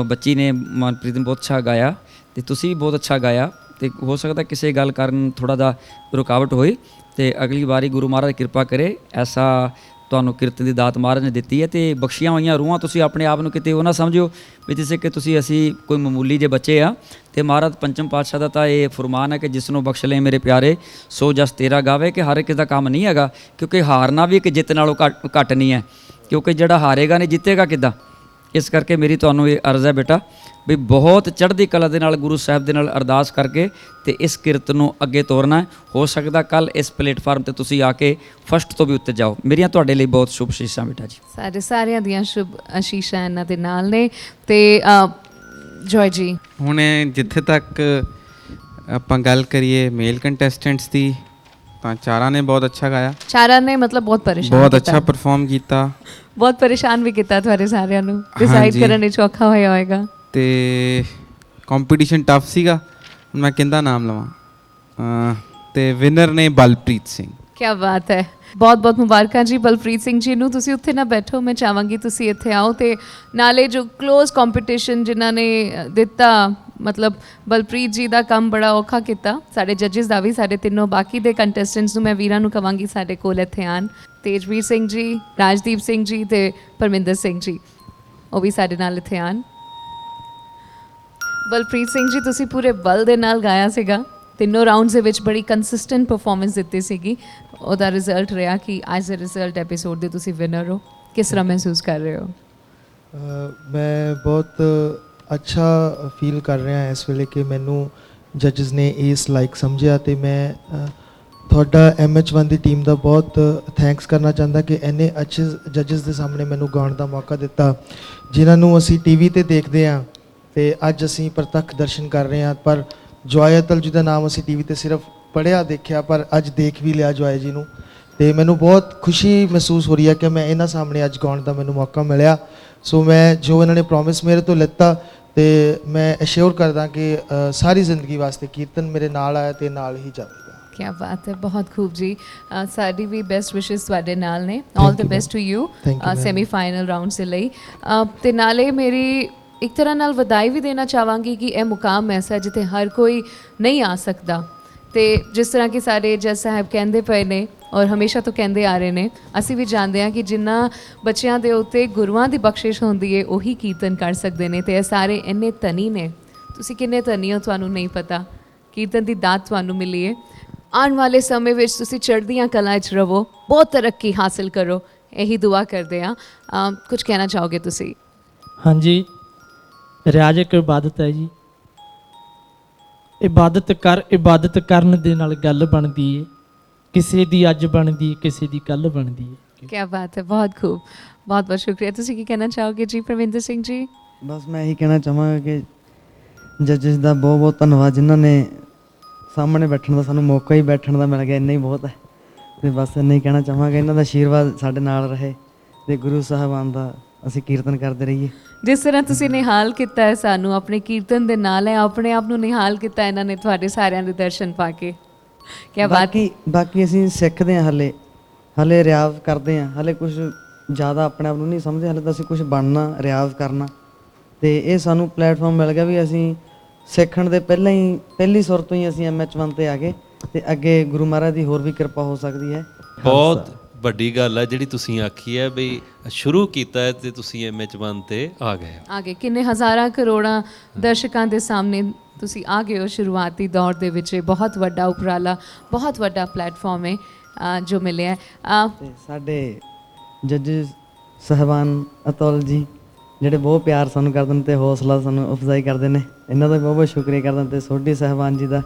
ਬੱਚੀ ਨੇ ਮਨਪ੍ਰੀਤ ਨੇ ਬਹੁਤ ਅੱਛਾ ਗਾਇਆ ਤੇ ਤੁਸੀਂ ਵੀ ਬਹੁਤ ਅੱਛਾ ਗਾਇਆ। ਤੇ ਹੋ ਸਕਦਾ ਕਿਸੇ ਗੱਲ ਕਾਰਨ ਥੋੜਾ ਜਿਹਾ ਰੁਕਾਵਟ ਹੋਈ, ਤੇ ਅਗਲੀ ਵਾਰੀ ਗੁਰੂ ਮਹਾਰਾਜ ਕਿਰਪਾ ਕਰੇ ਐਸਾ ਤੁਹਾਨੂੰ ਕੀਰਤਨ ਦੀ ਦਾਤ ਮਹਾਰਾਜ ਨੇ ਦਿੱਤੀ ਹੈ। ਤੇ ਬਖਸ਼ੀਆਂ ਹੋਈਆਂ ਰੂਹਾਂ, ਤੁਸੀਂ ਆਪਣੇ ਆਪ ਨੂੰ ਕਿਤੇ ਉਹ ਨਾ ਸਮਝਿਓ ਵੀ ਜਿਸੇ ਕਿ ਅਸੀਂ ਕੋਈ ਮਾਮੂਲੀ ਜਿਹੇ ਬੱਚੇ ਆ। ਤੇ ਮਹਾਰਾਜ ਪੰਚਮ ਪਾਤਸ਼ਾਹ ਦਾ ਤਾਂ ਇਹ ਫਰਮਾਨ ਹੈ ਕਿ ਜਿਸ ਨੂੰ ਬਖਸ਼ ਲੈ ਮੇਰੇ ਪਿਆਰੇ ਸੋ ਜਸ ਤੇਰਾ ਗਾਵੇ, ਕਿ ਹਰ ਇੱਕ ਦਾ ਕੰਮ ਨਹੀਂ ਹੈਗਾ, ਕਿਉਂਕਿ ਹਾਰਨਾ ਵੀ ਇੱਕ ਜਿੱਤ ਨਾਲੋਂ ਘੱਟ ਨਹੀਂ ਹੈ, ਕਿਉਂਕਿ ਜਿਹੜਾ ਹਾਰੇਗਾ ਨਹੀਂ ਜਿੱਤੇਗਾ ਕਿੱਦਾਂ। ਇਸ ਕਰਕੇ ਮੇਰੀ ਤੁਹਾਨੂੰ ਇਹ ਅਰਜ਼ ਹੈ ਬੇਟਾ ਵੀ ਬਹੁਤ ਚੜ੍ਹਦੀ ਕਲਾ ਦੇ ਨਾਲ ਗੁਰੂ ਸਾਹਿਬ ਦੇ ਨਾਲ ਅਰਦਾਸ ਕਰਕੇ ਤੇ ਇਸ ਕੀਰਤਨ ਨੂੰ ਅੱਗੇ ਤੋਰਨਾ। ਹੋ ਸਕਦਾ ਕੱਲ ਇਸ ਪਲੇਟਫਾਰਮ ਤੇ ਤੁਸੀਂ ਆ ਕੇ ਫਸਟ ਤੋਂ ਵੀ ਉੱਤੇ ਜਾਓ। ਮੇਰੀਆਂ ਤੁਹਾਡੇ ਲਈ ਬਹੁਤ ਸ਼ੁਭ ਅਸੀਸਾਂ ਬੇਟਾ ਜੀ। ਸਾਡੇ ਸਾਰਿਆਂ ਦੀਆਂ ਸ਼ੁਭ ਅਸੀਸਾਂ ਇਹਨਾਂ ਦੇ ਨਾਲ ਨੇ। ਤੇ ਜॉय ਜੀ, ਹੁਣ ਜਿੱਥੇ ਤੱਕ ਆਪਾਂ ਗੱਲ ਕਰੀਏ ਮੇਲ ਕੰਟੈਸਟੈਂਟਸ ਦੀ, ਤਾਂ ਚਾਰਾਂ ਨੇ ਬਹੁਤ ਅੱਛਾ ਗਾਇਆ। ਚਾਰਾਂ ਨੇ ਮਤਲਬ ਬਹੁਤ ਪਰੇਸ਼ਾਨ ਬਹੁਤ ਅੱਛਾ ਪਰਫਾਰਮ ਕੀਤਾ, ਬਹੁਤ ਪਰੇਸ਼ਾਨ ਵੀ ਕੀਤਾ ਤੁਹਾਡੇ ਸਾਰਿਆਂ ਨੂੰ। ਡਿਸਾਈਡ ਕਰਨ ਵਿੱਚ ਔਖਾ ਹੋਇਆ ਹੋਏਗਾ। ਤੇ ਕੰਪੀਟੀਸ਼ਨ ਟਫ ਸੀਗਾ। ਹੁਣ ਮੈਂ ਕਿਹਦਾ ਨਾਮ ਲਵਾਂ? ਤੇ ਵਿਨਰ ਨੇ ਬਲਪ੍ਰੀਤ ਸਿੰਘ। ਕੀ ਬਾਤ ਹੈ, ਬਹੁਤ ਬਹੁਤ ਮੁਬਾਰਕਾਂ ਜੀ ਬਲਪ੍ਰੀਤ ਸਿੰਘ ਜੀ ਨੂੰ। ਤੁਸੀਂ ਉੱਥੇ ਨਾ ਬੈਠੋ, ਮੈਂ ਚਾਹਾਂਗੀ ਤੁਸੀਂ ਇੱਥੇ ਆਓ। ਤੇ ਨਾਲੇ ਜੋ ਕਲੋਜ਼ ਕੰਪੀਟੀਸ਼ਨ ਜਿਨ੍ਹਾਂ ਨੇ ਦਿੱਤਾ, ਮਤਲਬ ਬਲਪ੍ਰੀਤ ਜੀ ਦਾ ਕੰਮ ਬੜਾ ਔਖਾ ਕੀਤਾ, ਸਾਡੇ ਜੱਜਸ ਦਾ ਵੀ, ਸਾਡੇ ਤਿੰਨੋਂ ਬਾਕੀ ਦੇ ਕੰਟੈਸਟੈਂਟਸ ਨੂੰ ਮੈਂ ਵੀਰਾਂ ਨੂੰ ਕਹਾਂਗੀ ਸਾਡੇ ਕੋਲ ਇੱਥੇ ਆਉਣ। ਤੇਜਵੀਰ ਸਿੰਘ ਜੀ, ਰਾਜਦੀਪ ਸਿੰਘ ਜੀ ਤੇ ਪਰਮਿੰਦਰ ਸਿੰਘ ਜੀ, ਉਹ ਵੀ ਸਾਡੇ ਨਾਲ ਇੱਥੇ ਆਉਣ। ਬਲਪ੍ਰੀਤ ਸਿੰਘ ਜੀ, ਤੁਸੀਂ ਪੂਰੇ ਬਲ ਦੇ ਨਾਲ ਗਾਇਆ ਸੀਗਾ, ਤਿੰਨੋਂ ਰਾਊਂਡਸ ਦੇ ਵਿੱਚ ਬੜੀ ਕੰਸਿਸਟੈਂਟ ਪਰਫਾਰਮੈਂਸ ਦਿੱਤੀ ਸੀਗੀ। ਉਹਦਾ ਰਿਜ਼ਲਟ ਰਿਹਾ ਕਿ ਅੱਜ ਦੇ ਰਿਜ਼ਲਟ ਐਪੀਸੋਡ ਦੇ ਤੁਸੀਂ ਵਿਨਰ ਹੋ। ਕਿਸ ਤਰ੍ਹਾਂ ਮਹਿਸੂਸ ਕਰ ਰਹੇ ਹੋ? ਮੈਂ ਬਹੁਤ ਅੱਛਾ ਫੀਲ ਕਰ ਰਿਹਾ ਇਸ ਵੇਲੇ ਕਿ ਮੈਨੂੰ ਜੱਜਸ ਨੇ ਇਸ ਲਾਇਕ ਸਮਝਿਆ। ਤੇ ਮੈਂ ਤੁਹਾਡਾ MH1 ਦੀ ਟੀਮ ਦਾ ਬਹੁਤ ਥੈਂਕਸ ਕਰਨਾ ਚਾਹੁੰਦਾ ਕਿ ਇੰਨੇ ਅੱਛੇ ਜੱਜਸ ਦੇ ਸਾਹਮਣੇ ਮੈਨੂੰ ਗਾਉਣ ਦਾ ਮੌਕਾ ਦਿੱਤਾ, ਜਿਨ੍ਹਾਂ ਨੂੰ ਅਸੀਂ TV ਤੇ ਦੇਖਦੇ ਹਾਂ ਤੇ ਅੱਜ ਅਸੀਂ ਪ੍ਰਤੱਖ ਦਰਸ਼ਨ ਕਰ ਰਹੇ ਹਾਂ। ਪਰ ਜॉय ਅਤਲ ਜੀ ਦਾ ਨਾਮ ਅਸੀਂ TV ਤੇ ਸਿਰਫ ਪੜ੍ਹਿਆ ਦੇਖਿਆ, ਪਰ ਅੱਜ ਦੇਖ ਵੀ ਲਿਆ ਜॉय ਜੀ ਨੂੰ। ਤੇ ਮੈਨੂੰ ਬਹੁਤ ਖੁਸ਼ੀ ਮਹਿਸੂਸ ਹੋ ਰਹੀ ਹੈ ਕਿ ਮੈਂ ਇਹਨਾਂ ਸਾਹਮਣੇ ਅੱਜ ਗਾਉਣ ਦਾ ਮੈਨੂੰ ਮੌਕਾ ਮਿਲਿਆ। ਸੋ ਮੈਂ ਜੋ ਇਹਨਾਂ ਨੇ ਪ੍ਰੋਮਿਸ ਮੇਰੇ ਤੋਂ ਲਿੱਤਾ, ਤੇ ਮੈਂ ਅਸ਼ੋਰ ਕਰਦਾ ਕਿ ਸਾਰੀ ਜ਼ਿੰਦਗੀ ਵਾਸਤੇ ਕੀਰਤਨ ਮੇਰੇ ਨਾਲ ਆਇਆ ਤੇ ਨਾਲ ਹੀ ਜਾਵੇਗਾ। ਕੀ ਬਾਤ ਹੈ, ਬਹੁਤ ਖੂਬ ਜੀ। ਸਾਡੀ ਵੀ ਬੈਸਟ ਵਿਸ਼ੇਸ ਤੁਹਾਡੇ ਨਾਲ ਨੇ। All the best to you semifinal round ਦੇ ਲਈ। ਤੇ ਨਾਲੇ ਮੇਰੀ ਇੱਕ ਤਰ੍ਹਾਂ ਨਾਲ ਵਧਾਈ ਵੀ ਦੇਣਾ ਚਾਹਾਂਗੀ ਕਿ ਇਹ ਮੁਕਾਮ ਐਸਾ ਜਿੱਥੇ ਹਰ ਕੋਈ ਨਹੀਂ ਆ ਸਕਦਾ। ਤੇ ਜਿਸ ਤਰ੍ਹਾਂ ਕਿ ਸਾਡੇ ਜੱਜ ਸਾਹਿਬ ਕਹਿੰਦੇ ਪਏ ਨੇ ਔਰ ਹਮੇਸ਼ਾ ਤੋਂ ਕਹਿੰਦੇ ਆ ਰਹੇ ਨੇ, ਅਸੀਂ ਵੀ ਜਾਣਦੇ ਹਾਂ ਕਿ ਜਿਨ੍ਹਾਂ ਬੱਚਿਆਂ ਦੇ ਉੱਤੇ ਗੁਰੂਆਂ ਦੀ ਬਖਸ਼ਿਸ਼ ਹੁੰਦੀ ਹੈ ਉਹੀ ਕੀਰਤਨ ਕਰ ਸਕਦੇ ਨੇ। ਤੇ ਇਹ ਸਾਰੇ ਇੰਨੇ ਧਨੀ ਨੇ, ਤੁਸੀਂ ਕਿੰਨੇ ਧਨੀ ਹੋ ਤੁਹਾਨੂੰ ਨਹੀਂ ਪਤਾ। ਕੀਰਤਨ ਦੀ ਦਾਤ ਤੁਹਾਨੂੰ ਮਿਲੀ ਹੈ। ਆਉਣ ਵਾਲੇ ਸਮੇਂ ਵਿੱਚ ਤੁਸੀਂ ਚੜ੍ਹਦੀਆਂ ਕਲਾ 'ਚ ਰਹੋ, ਬਹੁਤ ਤਰੱਕੀ ਹਾਸਿਲ ਕਰੋ, ਇਹੀ ਦੁਆ ਕਰਦੇ ਹਾਂ। ਕੁਝ ਕਹਿਣਾ ਚਾਹੋਗੇ ਤੁਸੀਂ? ਹਾਂਜੀ, ਰਿਆਜ਼ ਇੱਕ ਇਬਾਦਤ ਹੈ ਜੀ। ਇਬਾਦਤ ਕਰਨ ਦੇ ਨਾਲ ਗੱਲ ਬਣਦੀ ਏ, ਕਿਸੇ ਦੀ ਅੱਜ ਬਣਦੀ ਕਿਸੇ ਦੀ ਕੱਲ ਬਣਦੀ ਏ। ਕੀ ਬਾਤ ਹੈ, ਬਹੁਤ ਖੂਬ, ਬਹੁਤ ਬਹੁਤ ਸ਼ੁਕਰੀਆ। ਤੁਸੀਂ ਕੀ ਕਹਿਣਾ ਚਾਹੋਗੇ ਜੀ ਪਰਵਿੰਦਰ ਸਿੰਘ ਜੀ? ਬਸ ਮੈਂ ਇਹੀ ਕਹਿਣਾ ਚਾਹਾਂਗਾ ਕਿ ਜੱਜਿਸ ਦਾ ਬਹੁਤ ਬਹੁਤ ਧੰਨਵਾਦ, ਜਿਨ੍ਹਾਂ ਨੇ ਸਾਹਮਣੇ ਬੈਠਣ ਦਾ ਸਾਨੂੰ ਮੌਕਾ ਹੀ ਬੈਠਣ ਦਾ ਮਿਲ ਗਿਆ, ਇੰਨਾ ਹੀ ਬਹੁਤ ਹੈ। ਅਤੇ ਬਸ ਇੰਨਾ ਹੀ ਕਹਿਣਾ ਚਾਹਾਂਗਾ, ਇਹਨਾਂ ਦਾ ਆਸ਼ੀਰਵਾਦ ਸਾਡੇ ਨਾਲ ਰਹੇ ਅਤੇ ਗੁਰੂ ਸਾਹਿਬਾਨ ਦਾ ਅਸੀਂ ਕੀਰਤਨ ਕਰਦੇ ਰਹੀਏ। ਜਿਸ ਤਰ੍ਹਾਂ ਤੁਸੀਂ ਨਿਹਾਲ ਕੀਤਾ ਹੈ ਸਾਨੂੰ ਆਪਣੇ ਕੀਰਤਨ ਦੇ ਨਾਲ, ਹੈ ਆਪਣੇ ਆਪ ਨੂੰ ਨਿਹਾਲ ਕੀਤਾ ਇਹਨਾਂ ਨੇ ਤੁਹਾਡੇ ਸਾਰਿਆਂ ਦੇ ਦਰਸ਼ਨ ਪਾ ਕੇ। ਕੀ ਬਾਤ। ਬਾਕੀ ਅਸੀਂ ਸਿੱਖਦੇ ਹਾਂ, ਹਲੇ ਰਿਆਜ਼ ਕਰਦੇ ਹਾਂ, ਹਲੇ ਕੁਝ ਜ਼ਿਆਦਾ ਆਪਣੇ ਆਪ ਨੂੰ ਨਹੀਂ ਸਮਝਦੇ, ਹਲੇ ਤਾਂ ਅਸੀਂ ਕੁਝ ਬਣਨਾ, ਰਿਆਜ਼ ਕਰਨਾ। ਅਤੇ ਇਹ ਸਾਨੂੰ ਪਲੇਟਫਾਰਮ ਮਿਲ ਗਿਆ ਵੀ ਅਸੀਂ ਸਿੱਖਣ ਦੇ ਪਹਿਲੀ ਸੁਰ ਤੋਂ ਹੀ ਅਸੀਂ MH1 'ਤੇ ਆ ਗਏ ਅਤੇ ਅੱਗੇ ਗੁਰੂ ਮਹਾਰਾਜ ਦੀ ਹੋਰ ਵੀ ਕਿਰਪਾ ਹੋ ਸਕਦੀ ਹੈ। ਬਹੁਤ ਵੱਡੀ ਗੱਲ ਹੈ ਜਿਹੜੀ ਤੁਸੀਂ ਆਖੀ ਹੈ ਵੀ ਸ਼ੁਰੂ ਕੀਤਾ ਹੈ ਤੇ ਤੁਸੀਂ MH1 ਤੇ ਆ ਗਏ ਕਿੰਨੇ ਹਜ਼ਾਰਾਂ ਕਰੋੜਾਂ ਦਰਸ਼ਕਾਂ ਦੇ ਸਾਹਮਣੇ ਤੁਸੀਂ ਆ ਗਏ ਹੋ ਸ਼ੁਰੂਆਤੀ ਦੌਰ ਦੇ ਵਿੱਚ। ਬਹੁਤ ਵੱਡਾ ਉਪਰਾਲਾ, ਬਹੁਤ ਵੱਡਾ ਪਲੇਟਫਾਰਮ ਹੈ ਜੋ ਮਿਲਿਆ। ਸਾਡੇ ਜੱਜ ਸਾਹਿਬਾਨ ਅਤੁਲ ਜੀ ਜਿਹੜੇ ਬਹੁਤ ਪਿਆਰ ਸਾਨੂੰ ਕਰਦੇ ਨੇ ਅਤੇ ਹੌਸਲਾ ਸਾਨੂੰ ਅਫਜ਼ਾਈ ਕਰਦੇ ਨੇ, ਇਹਨਾਂ ਦਾ ਬਹੁਤ ਬਹੁਤ ਸ਼ੁਕਰੀਆ ਕਰਦਾ। ਅਤੇ ਸੋਢੀ ਸਾਹਿਬਾਨ ਜੀ ਦਾ,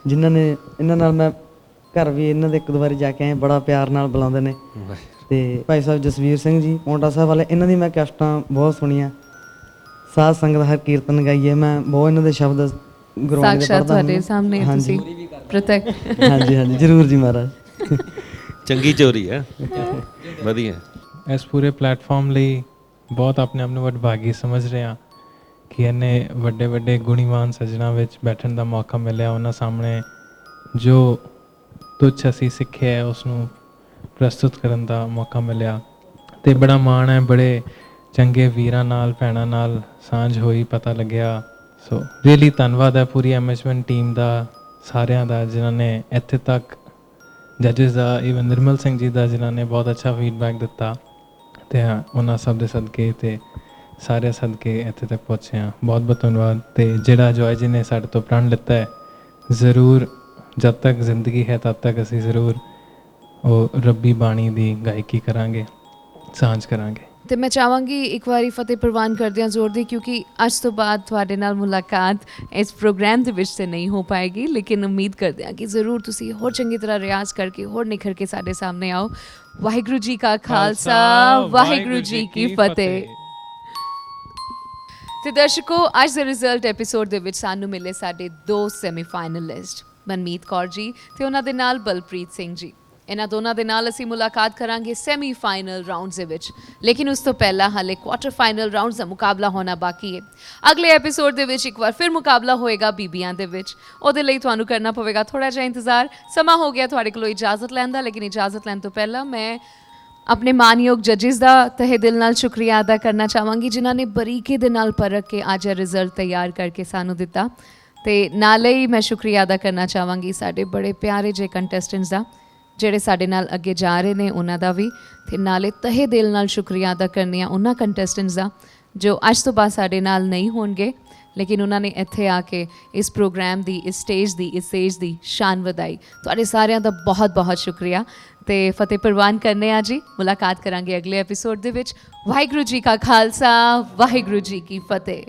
ਜਿਨ੍ਹਾਂ ਨੇ ਇਹਨਾਂ ਨਾਲ ਮੈਂ ਘਰ ਵੀ ਇਹਨਾਂ ਦੇ ਇੱਕ ਦੋ ਵਾਰੀ ਜਾ ਕੇ ਆਏ, ਬੜਾ ਪਿਆਰ ਨਾਲ ਬੁਲਾਉਂਦੇ ਨੇ। ਅਤੇ ਭਾਈ ਸਾਹਿਬ ਜਸਵੀਰ ਸਿੰਘ ਜੀ ਪੌਂਟਾ ਸਾਹਿਬ ਵਾਲੇ, ਇਹਨਾਂ ਦੀ ਮੈਂ ਕੈਸਟਾਂ ਬਹੁਤ ਸੁਣੀਆਂ। ਸਾਧ ਸੰਗਤ ਹਰ ਕੀਰਤਨ ਗਾਈਏ, ਮੈਂ ਬਹੁਤ ਇਹਨਾਂ ਦੇ ਸ਼ਬਦ ਗੁਰਬਾਣੀ ਦੇ ਪੜ੍ਹਦਾ ਤੁਹਾਡੇ ਸਾਹਮਣੇ ਤੁਸੀਂ ਪ੍ਰਤੱਖ। ਹਾਂਜੀ ਜ਼ਰੂਰ ਜੀ ਮਹਾਰਾਜ। ਚੰਗੀ ਚੋਰੀ ਹੈ, ਵਧੀਆ। ਇਸ ਪੂਰੇ ਪਲੇਟਫਾਰਮ ਲਈ ਬਹੁਤ ਆਪਣੇ ਆਪ ਨੂੰ ਵਡਭਾਗੀ ਸਮਝ ਰਿਹਾ ਕਿ ਇੰਨੇ ਵੱਡੇ ਵੱਡੇ ਗੁਣੀਵਾਨ ਸੱਜਣਾ ਵਿੱਚ ਬੈਠਣ ਦਾ ਮੌਕਾ ਮਿਲਿਆ। ਉਹਨਾਂ ਸਾਹਮਣੇ ਜੋ ਤੁੱਛ ਅਸੀਂ ਸਿੱਖਿਆ ਉਸ ਨੂੰ ਪ੍ਰਸਤੁਤ ਕਰਨ ਦਾ ਮੌਕਾ ਮਿਲਿਆ ਅਤੇ ਬੜਾ ਮਾਣ ਹੈ। ਬੜੇ ਚੰਗੇ ਵੀਰਾਂ ਨਾਲ, ਭੈਣਾਂ ਨਾਲ ਸਾਂਝ ਹੋਈ, ਪਤਾ ਲੱਗਿਆ। ਸੋ ਰੀਅਲੀ ਧੰਨਵਾਦ ਹੈ ਪੂਰੀ MH1 ਟੀਮ ਦਾ, ਸਾਰਿਆਂ ਦਾ ਜਿਨ੍ਹਾਂ ਨੇ ਇੱਥੇ ਤੱਕ, ਜੱਜਿਸ ਦਾ, ਈਵਨ ਨਿਰਮਲ ਸਿੰਘ ਜੀ ਦਾ ਜਿਨ੍ਹਾਂ ਨੇ ਬਹੁਤ ਅੱਛਾ ਫੀਡਬੈਕ ਦਿੱਤਾ। ਅਤੇ ਉਹਨਾਂ ਸਭ ਦੇ ਸਦਕੇ ਅਤੇ ਸਾਰੇ ਸਦਕੇ ਇੱਥੇ ਤੱਕ ਪਹੁੰਚੇ ਹਾਂ। ਬਹੁਤ ਬਹੁਤ ਧੰਨਵਾਦ। ਅਤੇ ਜਿਹੜਾ ਜੋਏ ਜੀ ਨੇ ਸਾਡੇ ਤੋਂ ਪ੍ਰਣ ਲਿੱਤਾ ਹੈ, ਜ਼ਰੂਰ ਜਦ ਤੱਕ ਜ਼ਿੰਦਗੀ ਹੈ ਤਦ ਤੱਕ ਅਸੀਂ ਜ਼ਰੂਰ ਉਹ ਰੱਬੀ ਬਾਣੀ ਦੀ ਗਾਇਕੀ ਕਰਾਂਗੇ, ਸਾਂਝ ਕਰਾਂਗੇ। ਅਤੇ ਮੈਂ ਚਾਹਾਂਗੀ ਇੱਕ ਵਾਰੀ ਫਤਿਹ ਪ੍ਰਵਾਨ ਕਰਦਿਆਂ ਜ਼ੋਰ ਦੀ, ਕਿਉਂਕਿ ਅੱਜ ਤੋਂ ਬਾਅਦ ਤੁਹਾਡੇ ਨਾਲ ਮੁਲਾਕਾਤ ਇਸ ਪ੍ਰੋਗਰਾਮ ਦੇ ਵਿੱਚ ਤਾਂ ਨਹੀਂ ਹੋ ਪਾਏਗੀ, ਲੇਕਿਨ ਉਮੀਦ ਕਰਦੇ ਹਾਂ ਕਿ ਜ਼ਰੂਰ ਤੁਸੀਂ ਹੋਰ ਚੰਗੀ ਤਰ੍ਹਾਂ ਰਿਆਜ਼ ਕਰਕੇ, ਹੋਰ ਨਿਖਰ ਕੇ ਸਾਡੇ ਸਾਹਮਣੇ ਆਓ। ਵਾਹਿਗੁਰੂ ਜੀ ਕਾ ਖਾਲਸਾ, ਵਾਹਿਗੁਰੂ ਜੀ ਕੀ ਫਤਿਹ। ਤੇ ਦਰਸ਼ਕੋ, ਅੱਜ ਦੇ ਰਿਜ਼ਲਟ ਐਪੀਸੋਡ ਦੇ ਵਿੱਚ ਸਾਨੂੰ ਮਿਲੇ ਸਾਡੇ 2 ਸੈਮੀਫਾਈਨਲਿਸਟ, ਮਨਮੀਤ ਕੌਰ ਜੀ ਤੇ ਉਹਨਾਂ ਦੇ ਨਾਲ ਬਲਪ੍ਰੀਤ ਸਿੰਘ ਜੀ। ਇਹਨਾਂ ਦੋਨਾਂ ਦੇ ਨਾਲ ਅਸੀਂ ਮੁਲਾਕਾਤ ਕਰਾਂਗੇ ਸੈਮੀਫਾਈਨਲ ਰਾਊਂਡਸ ਦੇ ਵਿੱਚ, ਲੇਕਿਨ ਉਸ ਤੋਂ ਪਹਿਲਾਂ ਹਾਲੇ ਕੁਆਟਰ ਫਾਈਨਲ ਰਾਊਂਡਸ ਦਾ ਮੁਕਾਬਲਾ ਹੋਣਾ ਬਾਕੀ ਹੈ। ਅਗਲੇ ਐਪੀਸੋਡ ਦੇ ਵਿੱਚ ਇੱਕ ਵਾਰ ਫਿਰ ਮੁਕਾਬਲਾ ਹੋਏਗਾ ਬੀਬੀਆਂ ਦੇ ਵਿੱਚ। ਉਹਦੇ ਲਈ ਤੁਹਾਨੂੰ ਕਰਨਾ ਪਵੇਗਾ ਥੋੜ੍ਹਾ ਜਿਹਾ ਇੰਤਜ਼ਾਰ। ਸਮਾਂ ਹੋ ਗਿਆ ਤੁਹਾਡੇ ਕੋਲੋਂ ਇਜਾਜ਼ਤ ਲੈਣ ਦਾ, ਲੇਕਿਨ ਇਜਾਜ਼ਤ ਲੈਣ ਤੋਂ ਪਹਿਲਾਂ ਮੈਂ ਆਪਣੇ ਮਾਨਯੋਗ ਜੱਜਿਸ ਦਾ ਤਹਿ ਦਿਲ ਨਾਲ ਸ਼ੁਕਰੀਆ ਅਦਾ ਕਰਨਾ ਚਾਹਾਂਗੀ, ਜਿਨ੍ਹਾਂ ਨੇ ਬਰੀਕੀ ਦੇ ਨਾਲ ਪਰਖ ਕੇ ਅੱਜ ਇਹ ਰਿਜ਼ਲਟ ਤਿਆਰ ਕਰਕੇ ਸਾਨੂੰ ਦਿੱਤਾ। ਅਤੇ ਨਾਲੇ ਹੀ ਮੈਂ ਸ਼ੁਕਰੀਆ ਅਦਾ ਕਰਨਾ ਚਾਹਾਂਗੀ ਸਾਡੇ ਬੜੇ ਪਿਆਰੇ ਜਿਹੇ ਕੰਟੈਸਟੈਂਟਸ ਦਾ, ਜਿਹੜੇ ਸਾਡੇ ਨਾਲ ਅੱਗੇ ਜਾ ਰਹੇ ਨੇ, ਉਹਨਾਂ ਦਾ ਵੀ। ਅਤੇ ਨਾਲੇ ਤਹਿ ਦਿਲ ਨਾਲ ਸ਼ੁਕਰੀਆ ਅਦਾ ਕਰਨੀ ਆ ਉਹਨਾਂ ਕੰਟੈਸਟੈਂਟਸ ਦਾ ਜੋ ਅੱਜ ਤੋਂ ਬਾਅਦ ਸਾਡੇ ਨਾਲ ਨਹੀਂ ਹੋਣਗੇ, ਲੇਕਿਨ ਉਹਨਾਂ ਨੇ ਇੱਥੇ ਆ ਕੇ ਇਸ ਪ੍ਰੋਗਰਾਮ ਦੀ, ਇਸ ਸਟੇਜ ਦੀ ਸ਼ਾਨ ਵਧਾਈ। ਤੁਹਾਡੇ ਸਾਰਿਆਂ ਦਾ ਬਹੁਤ ਬਹੁਤ ਸ਼ੁਕਰੀਆ। ਅਤੇ ਫਤਿਹ ਪ੍ਰਵਾਨ ਕਰਨੇ ਆ ਜੀ। ਮੁਲਾਕਾਤ ਕਰਾਂਗੇ ਅਗਲੇ ਐਪੀਸੋਡ ਦੇ ਵਿੱਚ। ਵਾਹਿਗੁਰੂ ਜੀ ਕਾ ਖਾਲਸਾ, ਵਾਹਿਗੁਰੂ ਜੀ ਕੀ ਫਤਿਹ।